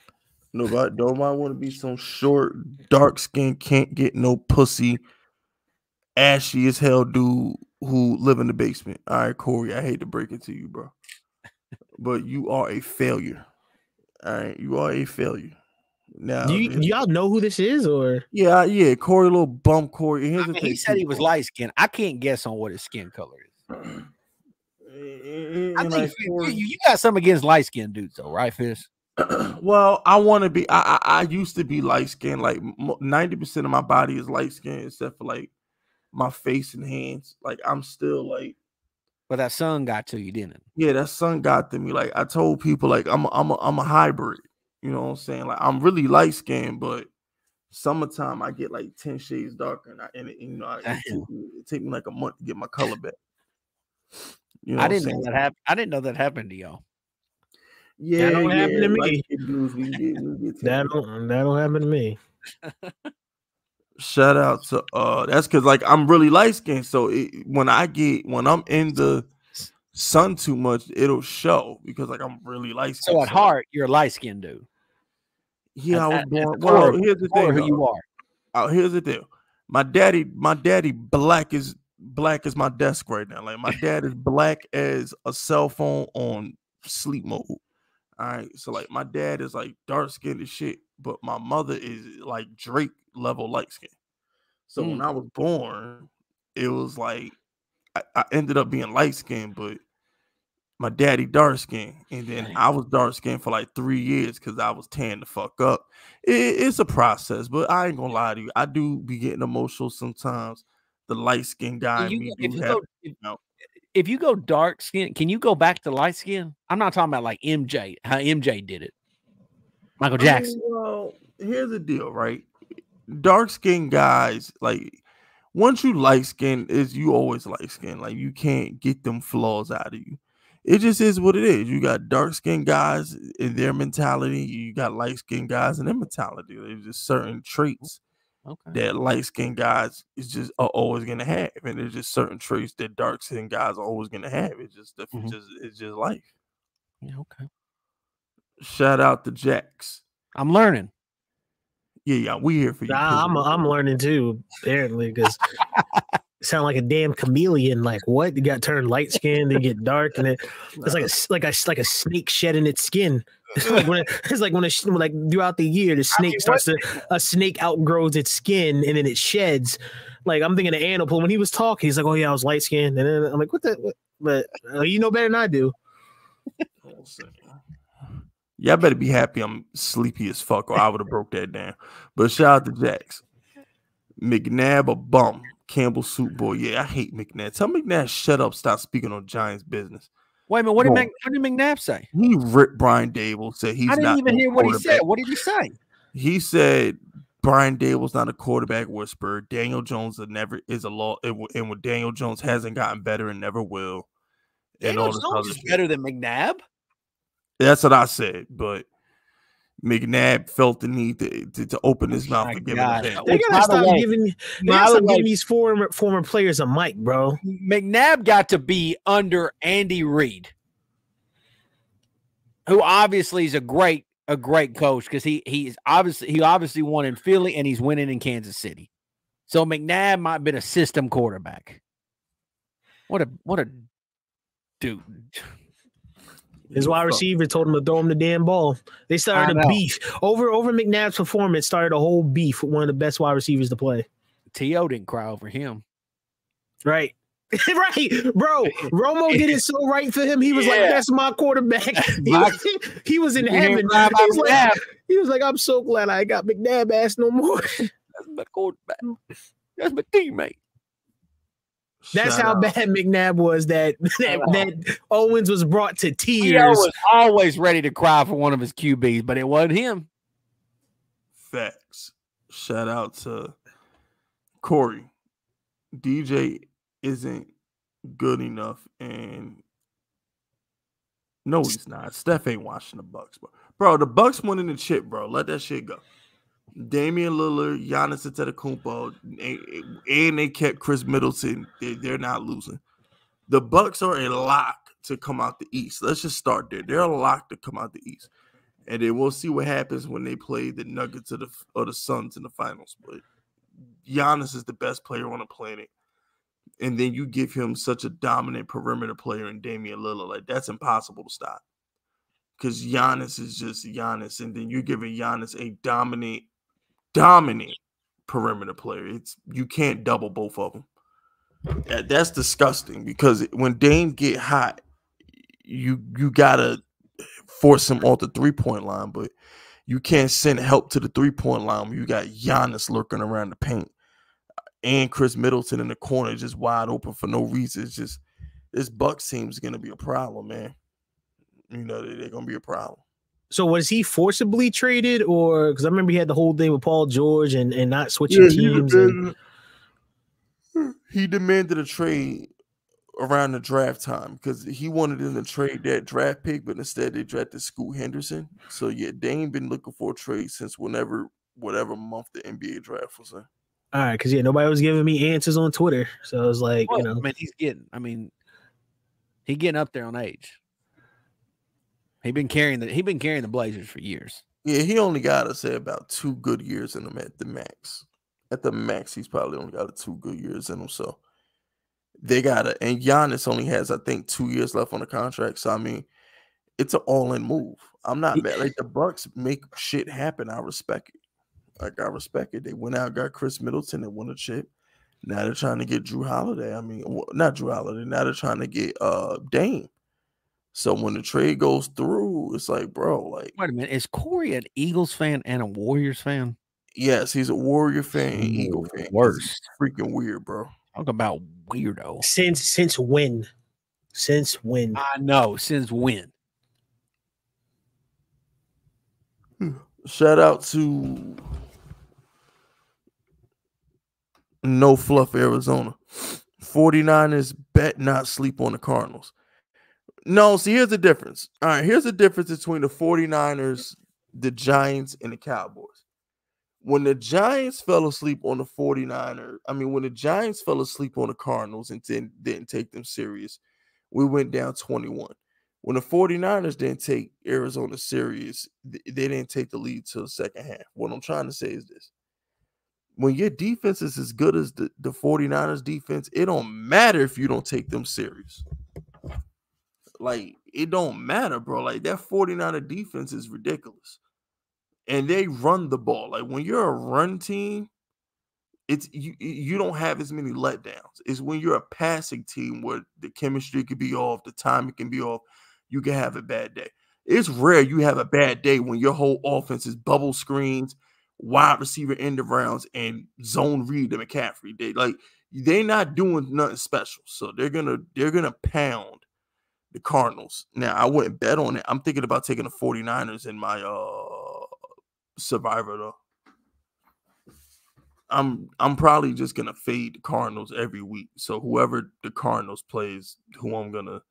Nobody want to be some short, dark skin, can't get no pussy, ashy as hell dude who live in the basement. All right, Corey, I hate to break it to you, bro, but you are a failure. All right, you are a failure. Now, do y'all know who this is, or yeah, Corey, little bum Corey. He said he was light skinned. I can't guess on what his skin color is. I think you got something against light skinned dudes, though, right, Fisk? Well, I want to be. I used to be light skinned. Like 90% of my body is light skinned, except for like my face and hands. Like I'm still like. But that sun got to you, didn't it? Yeah, that sun got to me. Like I told people, like I'm a hybrid. You know what I'm saying? Like I'm really light skinned, but summertime I get like 10 shades darker, it take me like a month to get my color back. You know I didn't know that happened. I didn't know that happened to y'all. Yeah, that don't happen to me. That don't happen to me. Shout out to that's because like I'm really light skinned, so when I'm in the sun too much, it'll show because like I'm really light skinned. So at heart, you're a light skinned dude. Yeah, I was born. Well, here's the thing. Who you are? Oh, here's the deal. My daddy, black as my desk right now. Like my dad is black as a cell phone on sleep mode. All right, so like my dad is like dark skinned as shit, but my mother is like Drake level light skin. So when I was born, it was like I ended up being light skinned, but my daddy dark skin, and then I was dark skinned for like 3 years because I was tan the fuck up. It's a process, but I ain't gonna lie to you. I do be getting emotional sometimes. The light skin guy. If you go dark skin, can you go back to light skin? I'm not talking about like MJ, how MJ did it. Michael Jackson. Well, here's the deal, right? Dark skin guys, like once you light skin, you always light skin. Like you can't get them flaws out of you. It just is what it is. You got dark skinned guys in their mentality. You got light skinned guys in their mentality. There's just certain traits that light skinned guys are always gonna have, and there's just certain traits that dark skinned guys are always gonna have. It's just it's just life. Yeah, okay. Shout out to Jax. I'm learning. Yeah, we here for you. Nah, I'm learning too, apparently, because sound like a damn chameleon. Like what? You got turned light skinned, then get dark, and it's like a snake shedding its skin. It's like when throughout the year the snake a snake outgrows its skin and then it sheds. Like I'm thinking of Animal when he was talking, he's like, "Oh yeah, I was light skinned," and then I'm like, "What the?" What? But you know better than I do. Y'all better be happy I'm sleepy as fuck, or I would have broke that down. But shout out to Jax. McNabb a bum. Campbell Soup Boy. Yeah, I hate McNabb. Tell McNabb shut up. Stop speaking on Giants business. Wait a minute. What did McNabb say? He ripped Brian Dable. Said he's not. I didn't even hear what he said. What did he say? He said Brian Dable's not a quarterback whisperer. Daniel Jones is a law, and when Daniel Jones hasn't gotten better and never will. Daniel Jones is better than McNabb. That's what I said, but McNabb felt the need to open his mouth and give it a bit. They gotta stop giving these former players a mic, bro. McNabb got to be under Andy Reid, who obviously is a great coach because he obviously won in Philly and he's winning in Kansas City. So McNabb might have been a system quarterback. What a dude. His wide receiver told him to throw him the damn ball. They started a beef. Over McNabb's performance started a whole beef with one of the best wide receivers to play. T.O. didn't cry over him. Right. Right, bro. Romo did it so right for him. He was like, that's my quarterback. He was in heaven. He was like, I'm so glad I got McNabb ass no more. That's my quarterback. That's my teammate. That's how bad McNabb was that Owens was brought to tears. He was always ready to cry for one of his QBs, but it wasn't him. Facts. Shout out to Corey. DJ isn't good enough, and no, he's not. Steph ain't watching the Bucks, bro. The Bucks winning the chip, bro. Let that shit go. Damian Lillard, Giannis Antetokounmpo, and they kept Chris Middleton. They're not losing. The Bucks are a lock to come out the East. Let's just start there. They're a lock to come out the East, and then we'll see what happens when they play the Nuggets or the Suns in the finals. But Giannis is the best player on the planet, and then you give him such a dominant perimeter player in Damian Lillard. Like that's impossible to stop because Giannis is just Giannis, and then you're giving Giannis a dominant perimeter player. You can't double both of them. That's disgusting because when Dame get hot, you gotta force him off the 3-point line, but you can't send help to the 3-point line when you got Giannis lurking around the paint and Chris Middleton in the corner just wide open for no reason. It's just this Bucks team is gonna be a problem, man. You know they're gonna be a problem. So was he forcibly traded, or because I remember he had the whole thing with Paul George and not switching teams? He demanded a trade around the draft time because he wanted them to trade that draft pick, but instead they drafted Scoot Henderson. So yeah, they ain't been looking for a trade since whatever month the NBA draft was in. All right, because nobody was giving me answers on Twitter, so I was like, I mean, he's getting up there on age. He's been carrying the Blazers for years. Yeah, he only got to say about 2 good years in him at the max. At the max, he's probably only got 2 good years in him. So they and Giannis only has, I think, 2 years left on the contract. So I mean, it's an all-in move. I'm not mad. Like the Bucks make shit happen. I respect it. Like I respect it. They went out, got Chris Middleton, and won a chip. Now they're trying to get Drew Holiday. I mean, not Drew Holiday. Now they're trying to get Dame. So when the trade goes through, it's like, bro, like, wait a minute, is Corey an Eagles fan and a Warriors fan? Yes, he's a Warrior fan and Eagle fan. Worst. It's freaking weird, bro. Talk about weirdo. Since when? Since when? I know. Since when? Shout out to No Fluff Arizona. 49ers bet not sleep on the Cardinals. No, see, here's the difference. All right, here's the difference between the 49ers, the Giants, and the Cowboys. When the Giants fell asleep on the 49ers, when the Giants fell asleep on the Cardinals and didn't take them serious, we went down 21. When the 49ers didn't take Arizona serious, they didn't take the lead till the second half. What I'm trying to say is this. When your defense is as good as the 49ers defense, it don't matter if you don't take them serious. Like, it don't matter, bro. Like, that 49er defense is ridiculous. And they run the ball. Like, when you're a run team, it's you don't have as many letdowns. It's when you're a passing team where the chemistry could be off, the timing can be off, you can have a bad day. It's rare you have a bad day when your whole offense is bubble screens, wide receiver end of rounds, and zone read to McCaffrey. They're not doing nothing special. So they're gonna pound the Cardinals. Now, I wouldn't bet on it. I'm thinking about taking the 49ers in my Survivor though. I'm probably just gonna fade the Cardinals every week. So whoever the Cardinals plays, who I'm gonna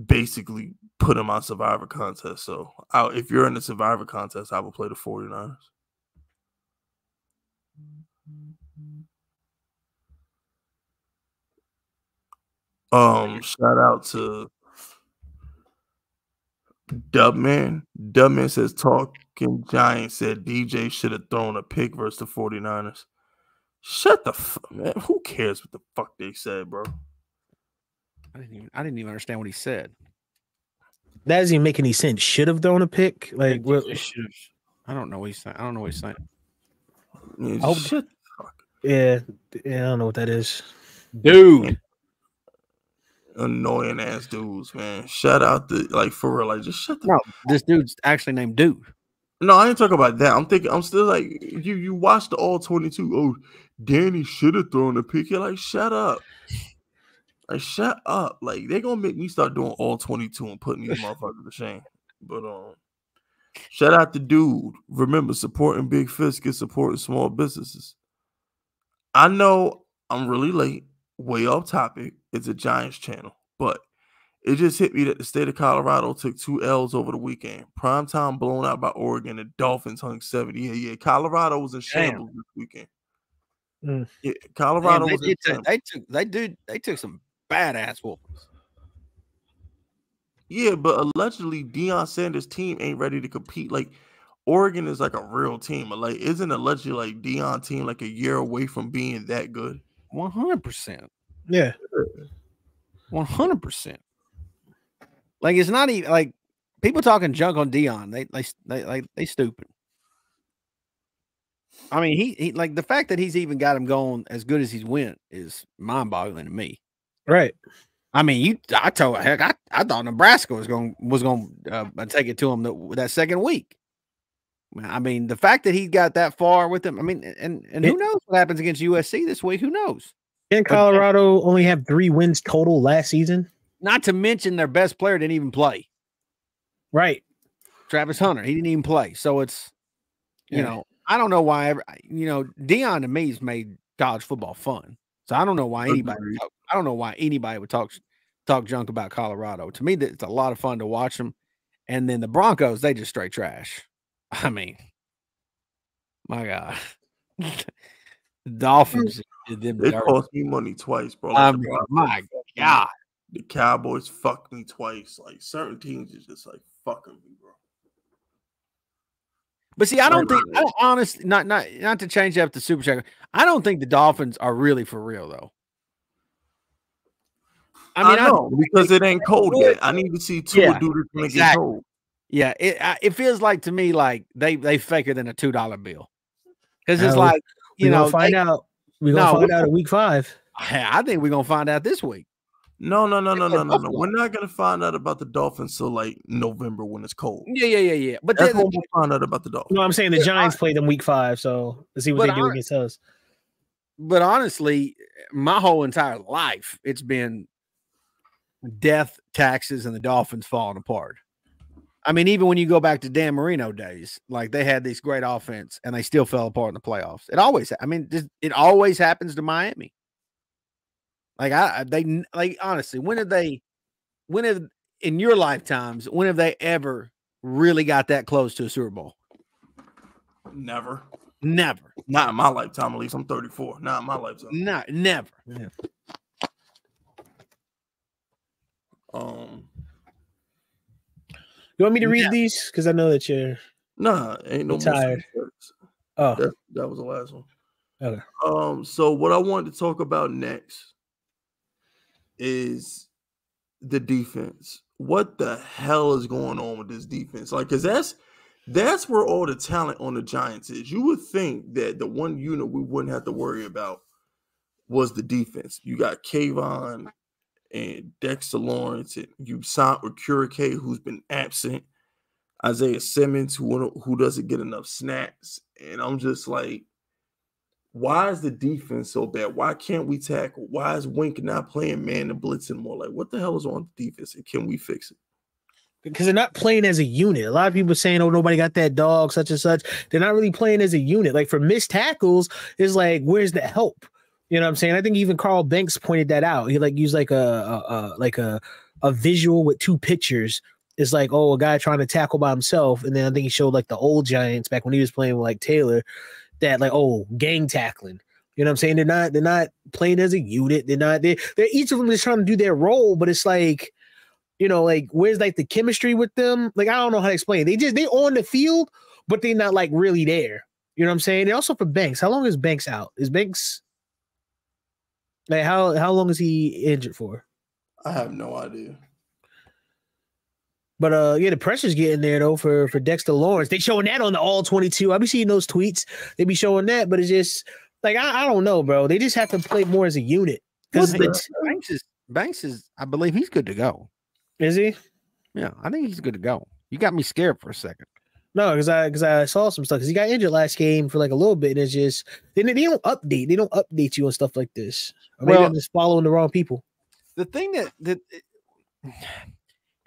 basically put in my Survivor contest. So if you're in the Survivor contest, I will play the 49ers. Shout out to Dubman. Dubman says Talking Giants said DJ should have thrown a pick versus the 49ers. Shut the fuck, man. Who cares what the fuck they said, bro? I didn't even understand what he said. That doesn't even make any sense. Should have thrown a pick. Like, I don't know what he's saying. I don't know what he's saying. Yeah, shit. Yeah, I don't know what that is. Dude. Annoying ass dudes, man. Shout out to for real, just shut the. No, this dude's actually named Dude. No, I ain't talking about that. I'm still like you watched the all 22. Oh, Danny should have thrown a pick. You're like, shut up. Like, shut up. Like, they're gonna make me start doing all 22 and putting these motherfuckers to shame. But shout out to Dude. Remember, supporting Big Fisk is supporting small businesses. I know I'm really late, way off topic. It's a Giants channel, but it just hit me that the state of Colorado took 2 L's over the weekend. Primetime blown out by Oregon. The Dolphins hung 70. Yeah. Colorado was in shambles this weekend. Yeah, Colorado was in shambles. They took some badass whoopings. Yeah, but allegedly Deion Sanders' team ain't ready to compete. Like, Oregon is like a real team. But like, isn't allegedly like Deion team like a year away from being that good? 100%. Yeah. 100%. Like, it's not even like people talking junk on Deion. They stupid. I mean, he like the fact that he's even got him going as good as he's went is mind-boggling to me. Right. I mean, I thought Nebraska was going to take it to him that second week. I mean, the fact that he got that far with him. I mean, and who knows what happens against USC this week? Who knows? Didn't Colorado only have 3 wins total last season? Not to mention their best player didn't even play. Right. Travis Hunter, he didn't even play. So it's, you know, I don't know why. Deion to me has made college football fun. So I don't know why anybody would talk junk about Colorado. To me, it's a lot of fun to watch them. And then the Broncos, they just straight trash. I mean, my God. Dolphins. It cost me money twice, bro. My God. The Cowboys fucked me twice. Like, certain teams is just like fucking me, bro. But see, I don't think, honestly, not to change up the Super Checker, I don't think the Dolphins are really for real, though. I know, because it ain't cold yet. I need to see Tua do this when it gets cold. Yeah, it feels like to me like they faker than a $2 bill. Because it's like, we're gonna find out in week 5. I think we're gonna find out this week. No. We're not gonna find out about the Dolphins till like November when it's cold. Yeah. But that's when we'll find out about the Dolphins. No, I'm saying the Giants play them week 5, so let's see what they do against us. But honestly, my whole entire life, it's been death, taxes, and the Dolphins falling apart. I mean, even when you go back to Dan Marino days, like they had this great offense and they still fell apart in the playoffs. It always happens to Miami. Like honestly, when have in your lifetimes, when have they ever really got that close to a Super Bowl? Never. Not in my lifetime, at least. I'm 34. Not in my lifetime. Never. Yeah. You want me to read these? Because I know that you're ain't no tired. Oh, that was the last one. Okay. So what I wanted to talk about next is the defense. What the hell is going on with this defense? Like, because that's where all the talent on the Giants is. You would think that the one unit we wouldn't have to worry about was the defense. You got Kayvon and Dexter Lawrence, and you signed with Curate, who's been absent. Isaiah Simmons, who doesn't get enough snaps. And I'm just like, why is the defense so bad? Why can't we tackle? Why is Wink not playing man and blitz anymore? Like, what the hell is on the defense? And can we fix it? Because they're not playing as a unit. A lot of people saying, oh, nobody got that dog, such and such. They're not really playing as a unit. Like, for missed tackles, it's like, where's the help? You know what I'm saying? I think even Carl Banks pointed that out. He used a visual with two pictures. It's like, oh, a guy trying to tackle by himself. And then I think he showed like the old Giants back when he was playing with like Taylor, that like, oh, gang tackling. You know what I'm saying? They're not playing as a unit. They're each of them is trying to do their role, but it's like, you know, like, where's like the chemistry with them? Like, I don't know how to explain it. They on the field, but they're not like really there. You know what I'm saying? And also for Banks, how long is Banks out? Is Banks like how long is he injured for? I have no idea. But the pressure's getting there though for Dexter Lawrence. They showing that on the all 22. I be seeing those tweets. They be showing that, but it's just like I don't know, bro. They just have to play more as a unit. Because Banks is, I believe he's good to go. Is he? Yeah, I think he's good to go. You got me scared for a second. No, because I saw some stuff because he got injured last game for like a little bit, and it's just they don't update. They don't update you on stuff like this. Or maybe I'm just following the wrong people. The thing that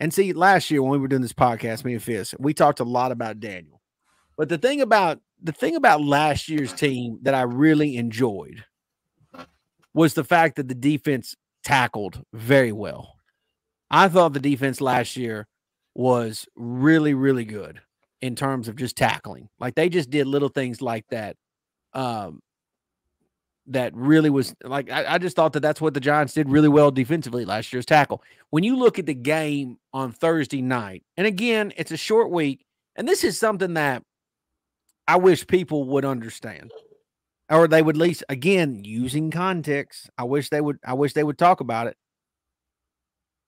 and see, last year when we were doing this podcast, me and Fisk, we talked a lot about Daniel. But the thing about last year's team that I really enjoyed was the fact that the defense tackled very well. I thought the defense last year was really, really good in terms of just tackling. Like, they just did little things like that. That really was like, I just thought that's what the Giants did really well defensively last year's tackle. When you look at the game on Thursday night, and again, it's a short week, and this is something that I wish people would understand, or they would at least, again, using context. I wish they would talk about it.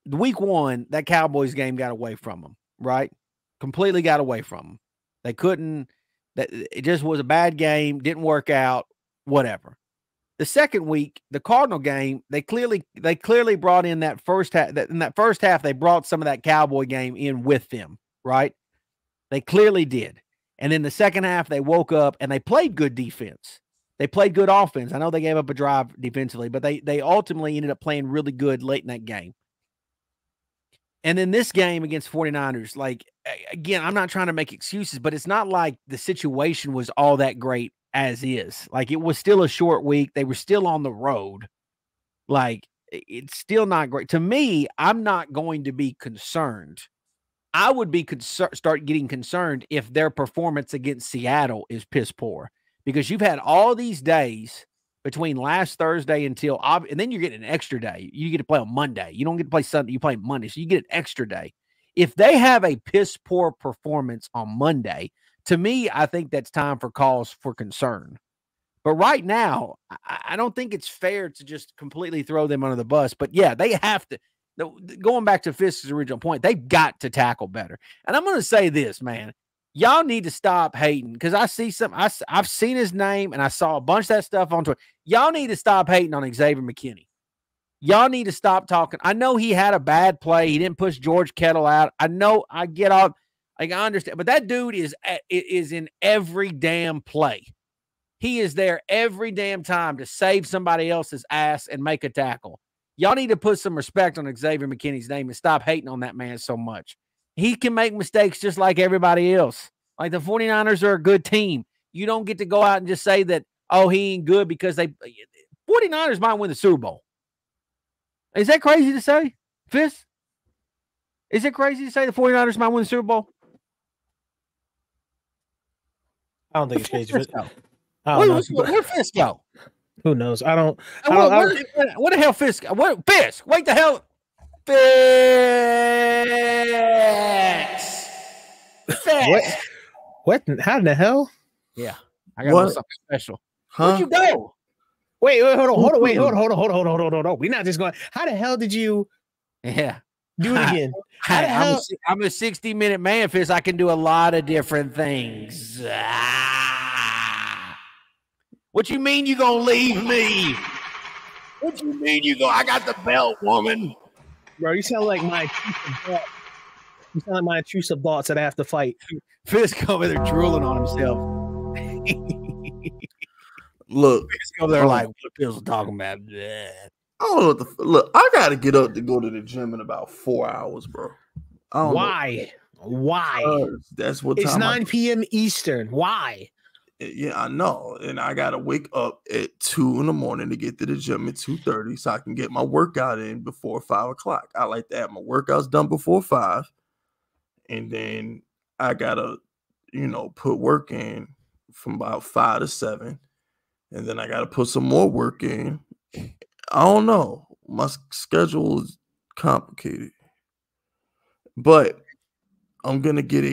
The week one, that Cowboys game got away from them, right? Completely got away from them. They couldn't, it just was a bad game, didn't work out, whatever. The second week, the Cardinal game, they clearly brought in that first half. In that first half, they brought some of that Cowboy game in with them, right? They clearly did. And then the second half, they woke up and they played good defense. They played good offense. I know they gave up a drive defensively, but they ultimately ended up playing really good late in that game. And then this game against 49ers, like, again, I'm not trying to make excuses, but it's not like the situation was all that great as is. Like, it was still a short week. They were still on the road. Like, it's still not great. To me, I'm not going to be concerned. I would be start getting concerned if their performance against Seattle is piss poor, because you've had all these days between last Thursday until, and then you're getting an extra day. You get to play on Monday. You don't get to play Sunday. You play Monday, so you get an extra day. If they have a piss poor performance on Monday, to me, I think that's time for cause for concern. But right now, I don't think it's fair to just completely throw them under the bus. But yeah, they have to. Going back to Fisk's original point, they've got to tackle better. And I'm going to say this, man. Y'all need to stop hating, because I see I've seen his name, and I saw a bunch of that stuff on Twitter. Y'all need to stop hating on Xavier McKinney. Y'all need to stop talking. I know he had a bad play. He didn't push George Kittle out. I know. I get all. Like, I understand, but that dude is in every damn play. He is there every damn time to save somebody else's ass and make a tackle. Y'all need to put some respect on Xavier McKinney's name and stop hating on that man so much. He can make mistakes just like everybody else. Like, the 49ers are a good team. You don't get to go out and just say that, oh, he ain't good because 49ers might win the Super Bowl. Is that crazy to say, Fisk? Is it crazy to say the 49ers might win the Super Bowl? I don't think it's crazy. Where'd Fisk go? Who knows? I don't. What the hell, Fisk? Fisk? Wait the hell. Fisk. What? How in the hell? Yeah, I got something special. Where'd you go? Wait, hold on. We're not just going. How the hell did you? Yeah. Do it again. How the hell? I'm a 60-minute man, Fist. I can do a lot of different things. What you mean you gonna leave me? What you mean you go? I got the belt, woman. Bro, you sound like my intrusive thoughts that I have to fight. Fisk over there drooling on himself. Look, Fisk over there like, what Phil's talking about? I don't know what look. I gotta get up to go to the gym in about 4 hours, bro. Why? Why? That's what it's 9 p.m. Eastern. Why? Yeah, I know. And I gotta wake up at 2 in the morning to get to the gym at 2:30 so I can get my workout in before 5 o'clock. I like to have my workouts done before 5. And then I gotta, put work in from about 5 to 7. And then I gotta put some more work in. I don't know. My schedule is complicated. But I'm gonna get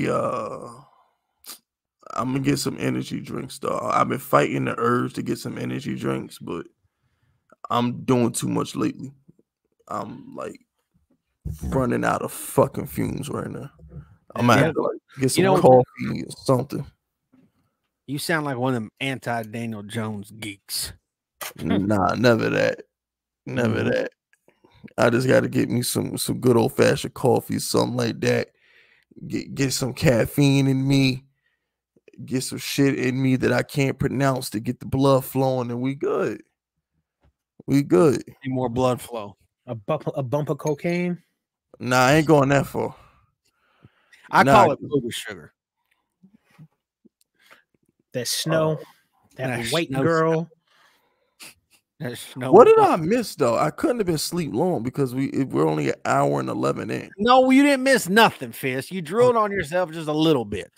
some energy drinks, though. I've been fighting the urge to get some energy drinks, but I'm doing too much lately. I'm like running out of fucking fumes right now. I'm gonna have to get some coffee or something. You sound like one of them anti-Daniel Jones geeks. Nah, never that. Never that. I just got to get me some good old-fashioned coffee, something like that. Get some caffeine in me. Get some shit in me that I can't pronounce to get the blood flowing, and we good. We good. Need more blood flow. A bump of cocaine? Nah, I ain't going that far. I call it booger sugar. That snow. That white girl. What did I miss, though? I couldn't have been sleep long because we're only an hour and 11 in. No, you didn't miss nothing, Fist. You drilled on yourself just a little bit.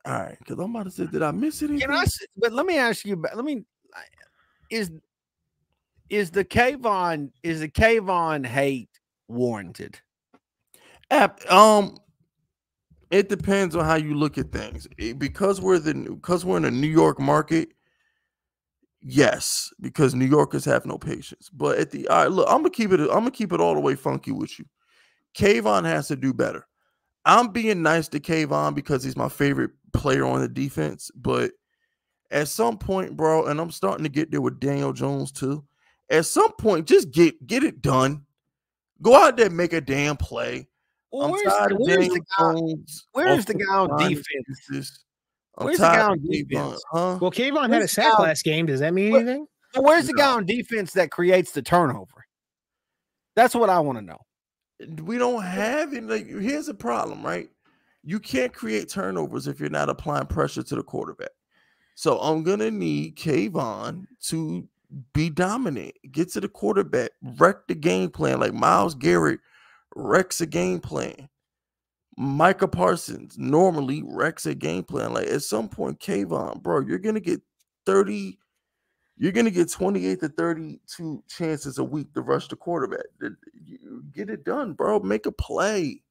All right, because I'm about to say, did I miss anything? But let me ask you. Is the Kayvon hate warranted? It depends on how you look at things. Because we're in a New York market. Yes, because New Yorkers have no patience. But all right, look, I'm gonna keep it all the way funky with you. Kayvon has to do better. I'm being nice to Kayvon because he's my favorite player on the defense. But at some point, bro, and I'm starting to get there with Daniel Jones too. At some point, just get it done. Go out there and make a damn play. Well, where's the guy on defense? Where's the guy on defense? Well, Kayvon had a sack last game. Does that mean anything? Where's the guy on defense that creates the turnover? That's what I want to know. We don't have it. Like, here's the problem, right? You can't create turnovers if you're not applying pressure to the quarterback. So I'm gonna need Kayvon to be dominant, get to the quarterback, wreck the game plan like Myles Garrett wrecks a game plan. Micah Parsons normally wrecks a game plan. Like at some point, Kayvon, bro, you're gonna get 28 to 32 chances a week to rush the quarterback. Get it done, bro. Make a play.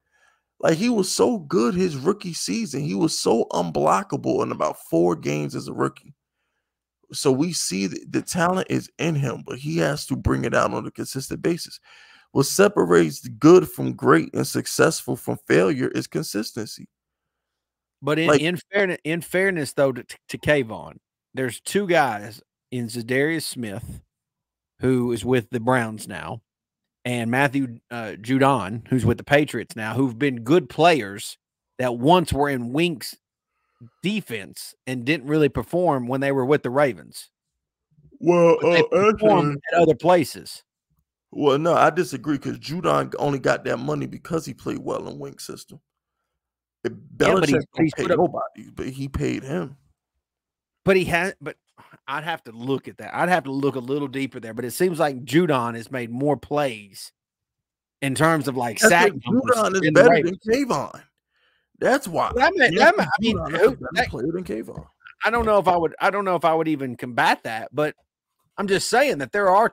Like he was so good his rookie season. He was so unblockable in about 4 games as a rookie. So we see the talent is in him, but he has to bring it out on a consistent basis. What separates good from great and successful from failure is consistency. But in fairness, though, to Kayvon, there's 2 guys in Zadarius Smith, who is with the Browns now, and Matthew Judon, who's with the Patriots now, who've been good players that once were in Wink's defense and didn't really perform when they were with the Ravens. Well, actually, at other places. Well, no, I disagree because Judon only got that money because he played well in Wink's system. Belichick don't pay nobody, but he paid him. But I'd have to look at that. I'd have to look a little deeper there. But it seems like Judon has made more plays in terms of like sack numbers. Judon is better than Kayvon. That's why. I mean, better than Kayvon. I don't know if I would even combat that, but I'm just saying that there are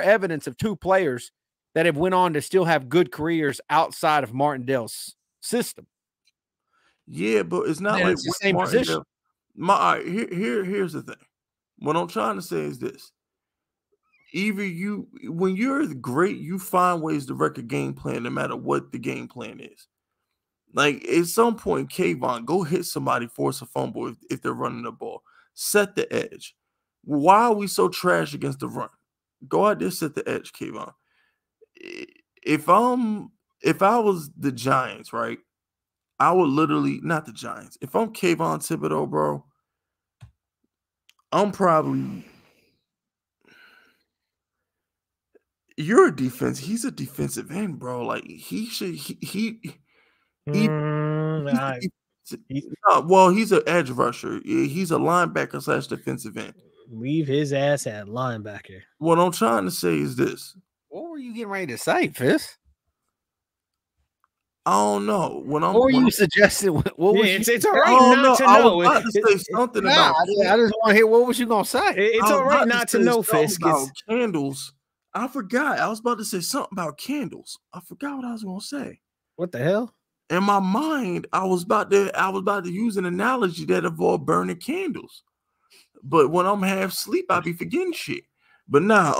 evidence of 2 players that have went on to still have good careers outside of Martindale's system. Yeah, but it's not like it's the same position. Here's the thing. What I'm trying to say is this. Either when you're great, you find ways to wreck a game plan no matter what the game plan is. Like at some point, Kayvon, go hit somebody, force a fumble if they're running the ball. Set the edge. Why are we so trash against the run? Go out there, set the edge, Kayvon. If I was the Giants, right? I would literally not the Giants. If I'm Kayvon Thibodeau, bro, I'm probably you're a defense. He's a defensive end, bro. Like he should well, he's an edge rusher. He's a linebacker / defensive end. Leave his ass at linebacker. What I'm trying to say is this. What were you getting ready to say, Fisk? I don't know. What were you suggesting? What was it's all right not to know. I was about to say something about. I just want to hear what was you gonna say. It's all right not to know, Fisk. About candles. I forgot. I was about to say something about candles. I forgot what I was gonna say. What the hell? In my mind, I was about to use an analogy that involved burning candles. But when I'm half asleep, I be forgetting shit. But nah,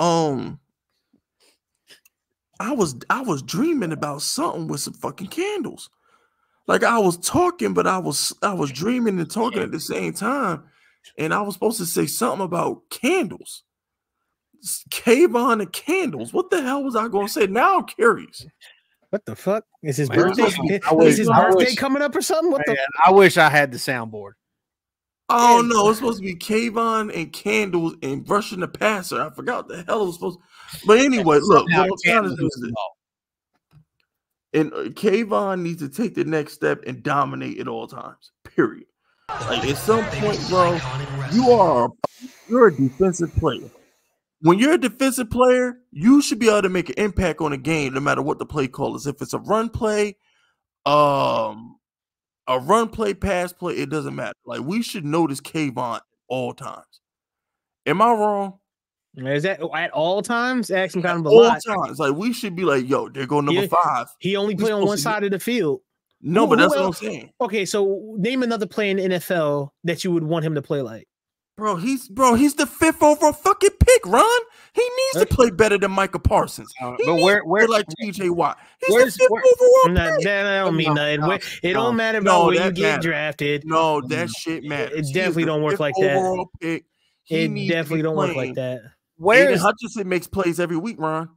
I was dreaming about something with some fucking candles. Like I was talking, but I was dreaming and talking at the same time. And I was supposed to say something about candles. Kayvon and candles. What the hell was I going to say? Now I'm curious. What the fuck? Is his birthday? Is his birthday coming up or something? What the? I wish I had the soundboard. Oh no, it's supposed to be Kayvon and candles and rushing the passer. I forgot what the hell it was supposed to. But anyway, look, what I'm trying to do is this. And Kayvon needs to take the next step and dominate at all times. Period. Like at some point, bro, you're a defensive player. When you're a defensive player, you should be able to make an impact on a game, no matter what the play call is. If it's a run play, pass play, it doesn't matter. Like we should notice Kayvon all times. Am I wrong? Is that at all times? Ask him kind of a all lot. Times. Like we should be like, yo, there go number 5. He only played on one side of the field. No, but that's what I'm saying. Okay, so name another player in the NFL that you would want him to play like. Bro, he's the 5th overall fucking pick, Ron. He needs to play better than Micah Parsons. But where like TJ Watt? He's the 5th overall pick. That don't mean nothing. It don't matter about where you get drafted. No, that shit matters. It definitely don't work like that. Pick. It definitely don't work like that. Aiden Hutchinson makes plays every week, Ron.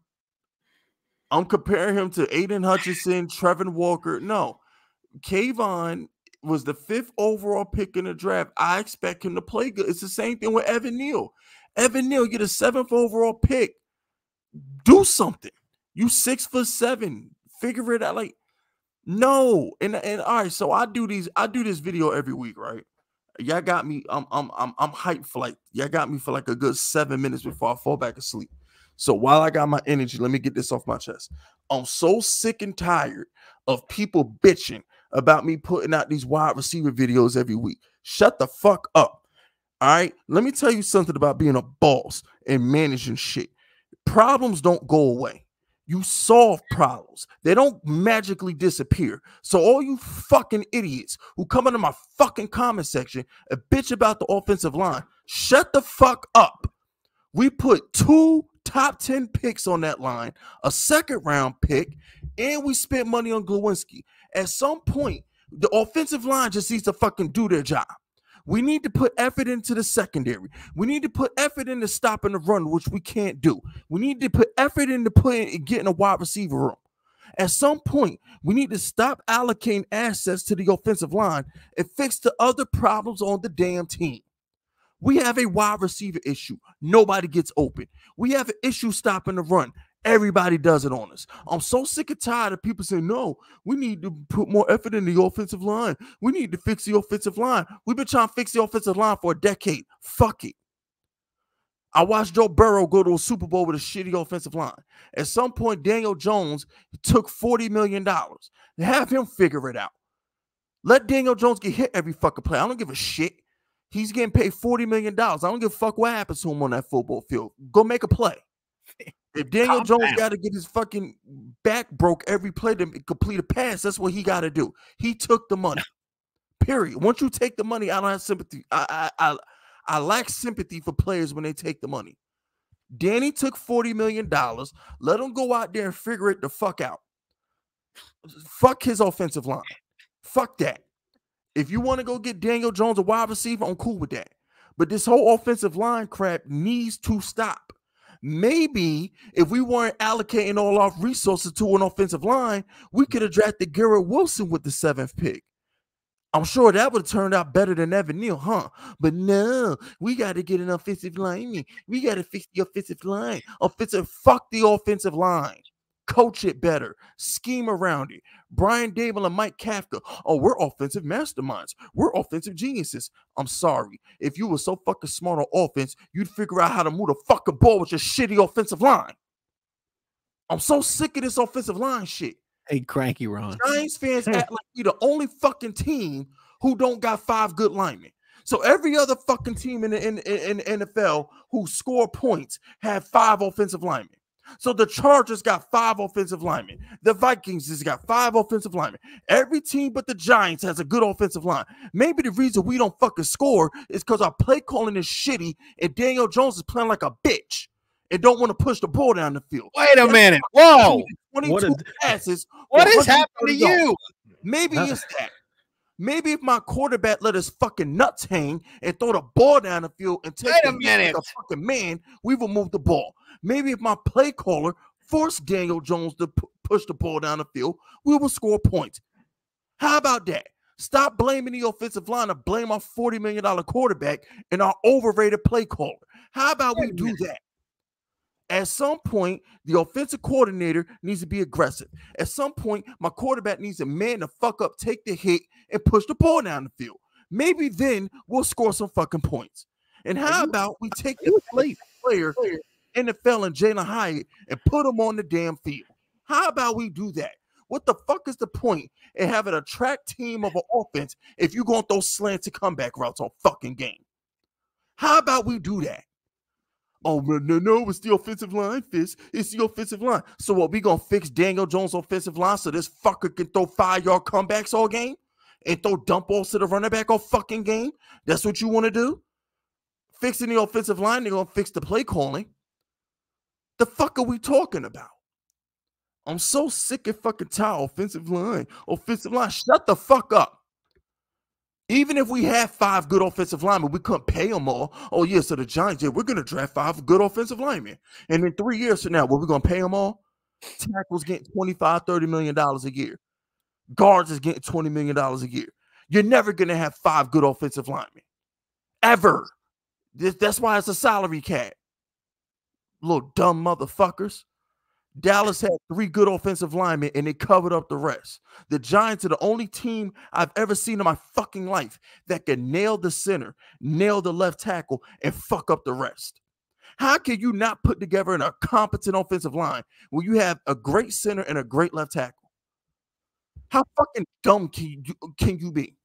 I'm comparing him to Aiden Hutchinson, Trevin Walker. No, Kayvon was the 5th overall pick in the draft. I expect him to play good. It's the same thing with Evan Neal. Evan Neal get a 7th overall pick. Do something. You 6'7". Figure it out. Like, no. And all right, so I do this video every week, right? Y'all got me. I'm hyped for like y'all got me for like a good 7 minutes before I fall back asleep. So while I got my energy, let me get this off my chest. I'm so sick and tired of people bitching about me putting out these wide receiver videos every week. Shut the fuck up. All right. Let me tell you something about being a boss and managing shit. Problems don't go away. You solve problems. They don't magically disappear. So all you fucking idiots who come into my fucking comment section and bitch about the offensive line, shut the fuck up. We put 2 top 10 picks on that line, a 2nd round pick, and we spent money on Glowinski. At some point, the offensive line just needs to fucking do their job. We need to put effort into the secondary. We need to put effort into stopping the run, which we can't do. We need to put effort into getting a wide receiver room. At some point, we need to stop allocating assets to the offensive line and fix the other problems on the damn team. We have a wide receiver issue. Nobody gets open. We have an issue stopping the run. Everybody does it on us. I'm so sick and tired of people saying, no, we need to put more effort in the offensive line. We need to fix the offensive line. We've been trying to fix the offensive line for a decade. Fuck it. I watched Joe Burrow go to a Super Bowl with a shitty offensive line. At some point, Daniel Jones took $40 million. Have him figure it out. Let Daniel Jones get hit every fucking play. I don't give a shit. He's getting paid $40 million. I don't give a fuck what happens to him on that football field. Go make a play. If Daniel Jones got to get his fucking back broke every play to complete a pass, that's what he got to do. He took the money. Period. Once you take the money, I don't have sympathy. I lack sympathy for players when they take the money. Danny took $40 million. Let him go out there and figure it the fuck out. Fuck his offensive line. Fuck that. If you want to go get Daniel Jones a wide receiver, I'm cool with that. But this whole offensive line crap needs to stop. Maybe if we weren't allocating all our resources to an offensive line, we could have drafted Garrett Wilson with the 7th pick. I'm sure that would have turned out better than Evan Neal, huh? But no, we got to get an offensive lineman. We got to fix the offensive line. Fuck the offensive line. Coach it better. Scheme around it. Brian Dable and Mike Kafka. Oh, we're offensive masterminds. We're offensive geniuses. I'm sorry. If you were so fucking smart on offense, you'd figure out how to move the fucking ball with your shitty offensive line. I'm so sick of this offensive line shit. Hey, cranky Ron. Giants fans act like we the only fucking team who don't got 5 good linemen. So every other fucking team in the NFL who score points have 5 offensive linemen. So the Chargers got 5 offensive linemen. The Vikings has got 5 offensive linemen. Every team but the Giants has a good offensive line. Maybe the reason we don't fucking score is because our play calling is shitty and Daniel Jones is playing like a bitch and don't want to push the ball down the field. Wait a minute. Whoa. 22 passes. What is happening to you? Maybe it's that. Maybe if my quarterback let his fucking nuts hang and throw the ball down the field and take the hit like a fucking man, we will move the ball. Maybe if my play caller forced Daniel Jones to push the ball down the field, we will score points. How about that? Stop blaming the offensive line and blame our $40 million quarterback and our overrated play caller. How about we do that? At some point, the offensive coordinator needs to be aggressive. At some point, my quarterback needs a man to fuck up, take the hit, and push the ball down the field. Maybe then we'll score some fucking points. And how about we take the player, NFL and Jalen Hyatt, and put them on the damn field? How about we do that? What the fuck is the point in having a track team of an offense if you're going to throw slanted comeback routes on fucking game? How about we do that? Oh, no, it's the offensive line, Fisk. It's the offensive line. So what, we going to fix Daniel Jones' offensive line so this fucker can throw 5-yard comebacks all game and throw dump balls to the running back all fucking game? That's what you want to do? Fixing the offensive line, they're going to fix the play calling. The fuck are we talking about? I'm so sick and fucking tired. Offensive line. Shut the fuck up. Even if we have 5 good offensive linemen, we couldn't pay them all. Oh, yeah, so the Giants, we're going to draft 5 good offensive linemen. And in 3 years from now, we're going to pay them all? Tackles getting $25, $30 million a year. Guards is getting $20 million a year. You're never going to have 5 good offensive linemen. Ever. That's why it's a salary cap. Little dumb motherfuckers. Dallas had 3 good offensive linemen, and they covered up the rest. The Giants are the only team I've ever seen in my fucking life that can nail the center, nail the left tackle, and fuck up the rest. How can you not put together a competent offensive line when you have a great center and a great left tackle? How fucking dumb can you be?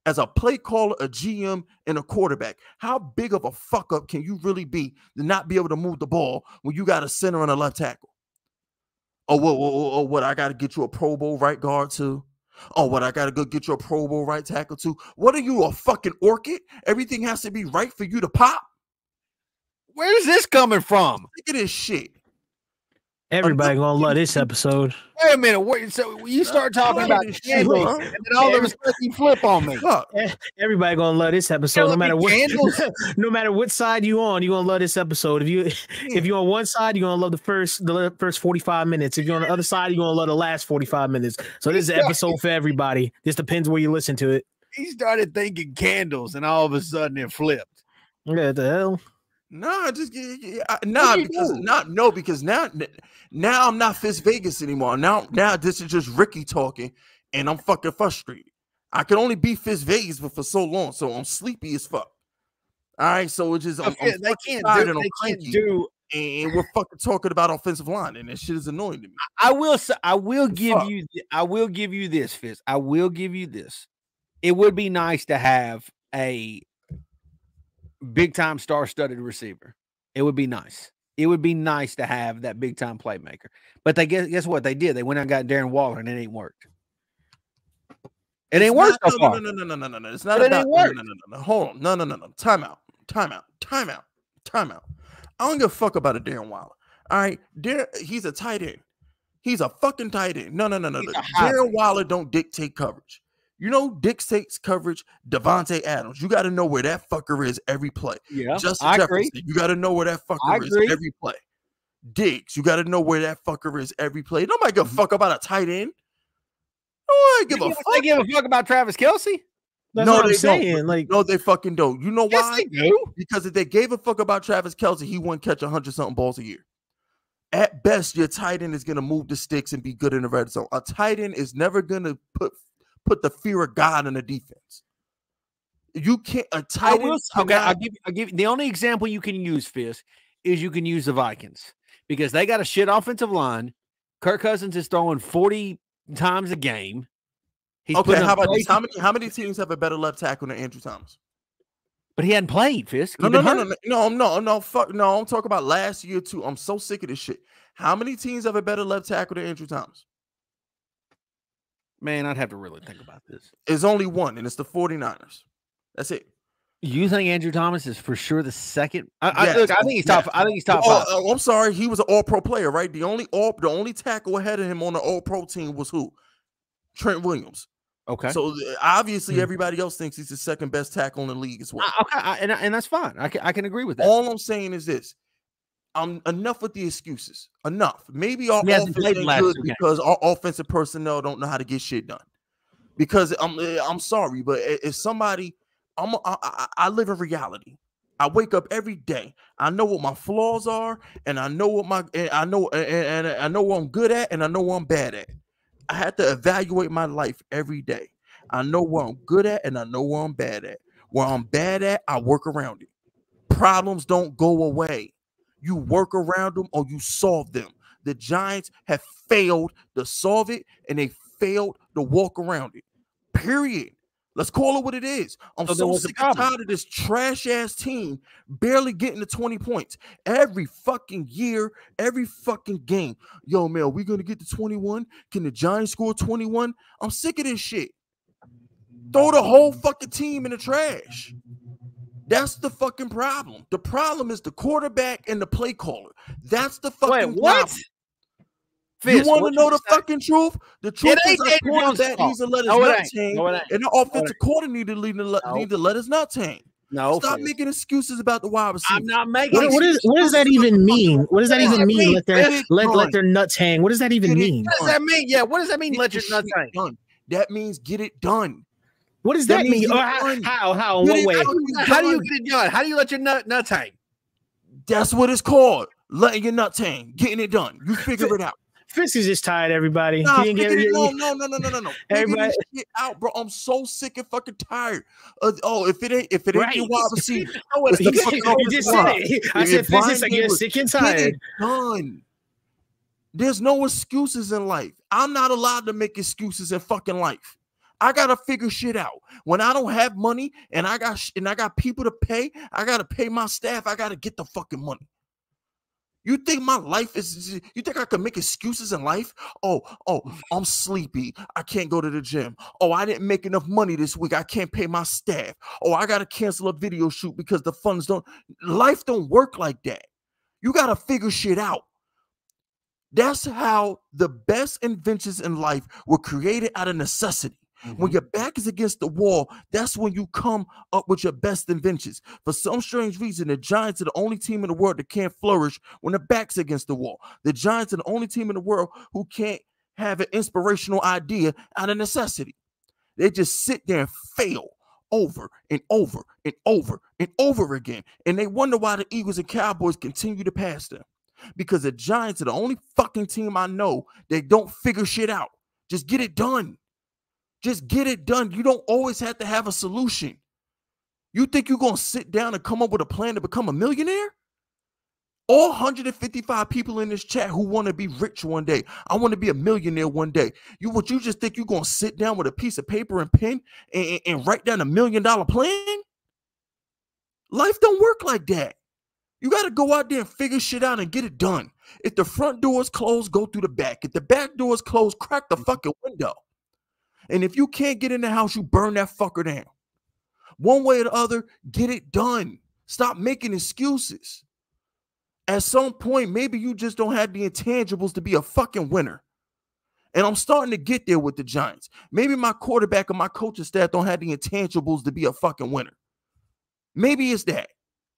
As a play caller, a GM, and a quarterback, how big of a fuck up can you really be to not be able to move the ball when you got a center and a left tackle? Oh, what? I got to get you a Pro Bowl right guard too? Oh, what? I got to go get you a Pro Bowl right tackle too? What are you, a fucking orchid? Everything has to be right for you to pop? Where is this coming from? Look at this shit. Everybody gonna love this episode. Wait a minute. So you start talking about candles, and then all of a sudden you flip on me. Everybody gonna love this episode, no matter what. No matter what side you on, you gonna love this episode. If you're on one side, you're gonna love the first 45 minutes. If you're on the other side, you're gonna love the last 45 minutes. So this is an episode for everybody. This depends where you listen to it. He started thinking candles, and all of a sudden it flipped. What the hell? No, because now I'm not Fisk Vegas anymore. Now this is just Ricky talking, and I'm fucking frustrated. I can only be Fisk Vegas for so long, so I'm sleepy as fuck. All right, so it's just they can't do, and we're fucking talking about offensive line, and that shit is annoying to me. I will give you this, Fisk. I will give you this. It would be nice to have a big time star-studded receiver. It would be nice. It would be nice to have that big time playmaker. But they guess what they did? They went out and got Darren Waller, and it ain't worked. It ain't worked so far. No. It's not about no. Hold on. No. Time out. I don't give a fuck about a Darren Waller. All right, he's a tight end. He's a fucking tight end. No. Darren Waller don't dictate coverage. You know, dictates coverage. Devontae Adams. You got to know where that fucker is every play. Yeah, Justin Jefferson. You got to know where that fucker is every play. Diggs. You got to know where that fucker is every play. Nobody give a fuck about a tight end. I give a fuck. They give a fuck about Travis Kelce? That's what I'm saying. Like, no, they fucking don't. You know why? Yes, they do. Because if they gave a fuck about Travis Kelce, he wouldn't catch 100-something balls a year. At best, your tight end is going to move the sticks and be good in the red zone. A tight end is never going to put the fear of God in the defense. You can't. A tight end. Okay, I'll give you the only example you can use, Fisk, is you can use the Vikings because they got a shit offensive line. Kirk Cousins is throwing 40 times a game. Okay, how about this? How many teams have a better left tackle than Andrew Thomas? But he hadn't played, Fisk. No. Fuck no. I'm talking about last year too. I'm so sick of this shit. How many teams have a better left tackle than Andrew Thomas? Man, I'd have to really think about this. It's only one, and it's the 49ers. That's it. You think Andrew Thomas is for sure the second? I think he's top. I think he's top 5. I'm sorry, he was an All-Pro player, right? The only tackle ahead of him on the All-Pro team was who? Trent Williams. Okay. So obviously everybody else thinks he's the second best tackle in the league as well. Okay, and that's fine. I can agree with that. All I'm saying is this: enough with the excuses. Enough. Maybe our offense ain't good because our offensive personnel don't know how to get shit done. Because I'm sorry, but if somebody, I live in reality. I wake up every day. I know what my flaws are, and I know what I know what I'm good at, and I know what I'm bad at. I had to evaluate my life every day. I know what I'm good at and I know what I'm bad at. Where I'm bad at, I work around it. Problems don't go away. You work around them or you solve them. The Giants have failed to solve it and they failed to walk around it. Period. Let's call it what it is. I'm so sick and tired of this trash ass team barely getting to 20 points every fucking year, every fucking game. Yo, man, we gonna get to 21? Can the Giants score 21? I'm sick of this shit. Throw the whole fucking team in the trash. That's the fucking problem. The problem is the quarterback and the play caller. That's the fucking problem. Fisk, you want to know the fucking truth? The truth is our quarterback needs to let his nuts hang, and the offensive coordinator need to let his nuts hang. No, stop making excuses about the wide receiver. I'm not making. What does that even mean? What does that even mean? Let their nuts hang. What does that even mean? What does that mean? Yeah, what does that mean? Let your nuts hang. Done. That means get it done. What does that mean? How? What way? How do you get it done? How do you let your nuts hang? That's what it's called. Letting your nuts hang. Getting it done. You figure it out. Fisk is just tired, everybody. No. Everybody, shit out, bro. I'm so sick and fucking tired. If it ain't your wide receiver, you just said it. I said Fisk is again sick and tired. Done. There's no excuses in life. I'm not allowed to make excuses in fucking life. I gotta figure shit out. When I don't have money and I got people to pay, I gotta pay my staff. I gotta get the fucking money. You think my life is, you think I can make excuses in life? Oh, I'm sleepy. I can't go to the gym. Oh, I didn't make enough money this week. I can't pay my staff. Oh, I got to cancel a video shoot because the funds don't. Life don't work like that. You got to figure shit out. That's how the best inventions in life were created out of necessity. When your back is against the wall, that's when you come up with your best inventions. For some strange reason, the Giants are the only team in the world that can't flourish when the back's against the wall. The Giants are the only team in the world who can't have an inspirational idea out of necessity. They just sit there and fail over and over and over and over again. And they wonder why the Eagles and Cowboys continue to pass them. Because the Giants are the only fucking team I know that don't figure shit out. Just get it done. Just get it done. You don't always have to have a solution. You think you're going to sit down and come up with a plan to become a millionaire? All 155 people in this chat who want to be rich one day. I want to be a millionaire one day. You just think you're going to sit down with a piece of paper and pen and write down $1 million plan? Life don't work like that. You got to go out there and figure shit out and get it done. If the front door is closed, go through the back. If the back door is closed, crack the fucking window. And if you can't get in the house, you burn that fucker down. One way or the other, get it done. Stop making excuses. At some point, maybe you just don't have the intangibles to be a fucking winner. And I'm starting to get there with the Giants. Maybe my quarterback and my coaching staff don't have the intangibles to be a fucking winner. Maybe it's that.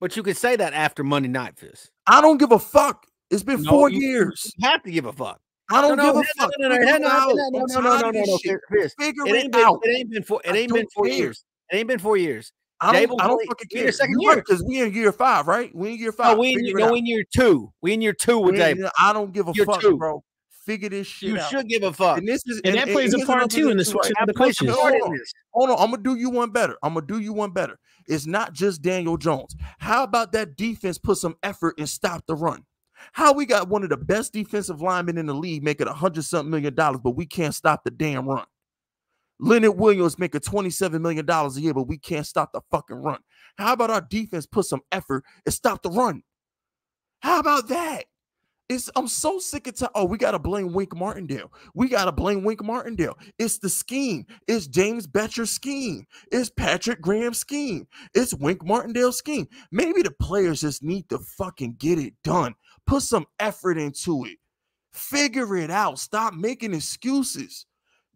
But you could say that after Monday night, Fisk. I don't give a fuck. It's been 4 years. You have to give a fuck. I don't give a fuck. No. Figure it out. It ain't been 4 years. It ain't been 4 years. I don't fucking care. Second year because we in year 5, right? We in year 5. No, we in year 2. We in year 2 with Dable. I don't give a fuck, bro. Figure this shit out. You should give a fuck. And that plays a part too in the switching of the coaches. Hold on. I'm gonna do you one better. It's not just Daniel Jones. How about that defense put some effort and stop the run? How we got one of the best defensive linemen in the league making $100-something million, but we can't stop the damn run. Leonard Williams making $27 million a year, but we can't stop the fucking run. How about our defense put some effort and stop the run? How about that? I'm so sick of we got to blame Wink Martindale. It's the scheme. It's James Betcher's scheme. It's Patrick Graham's scheme. It's Wink Martindale's scheme. Maybe the players just need to fucking get it done. Put some effort into it. Figure it out. Stop making excuses.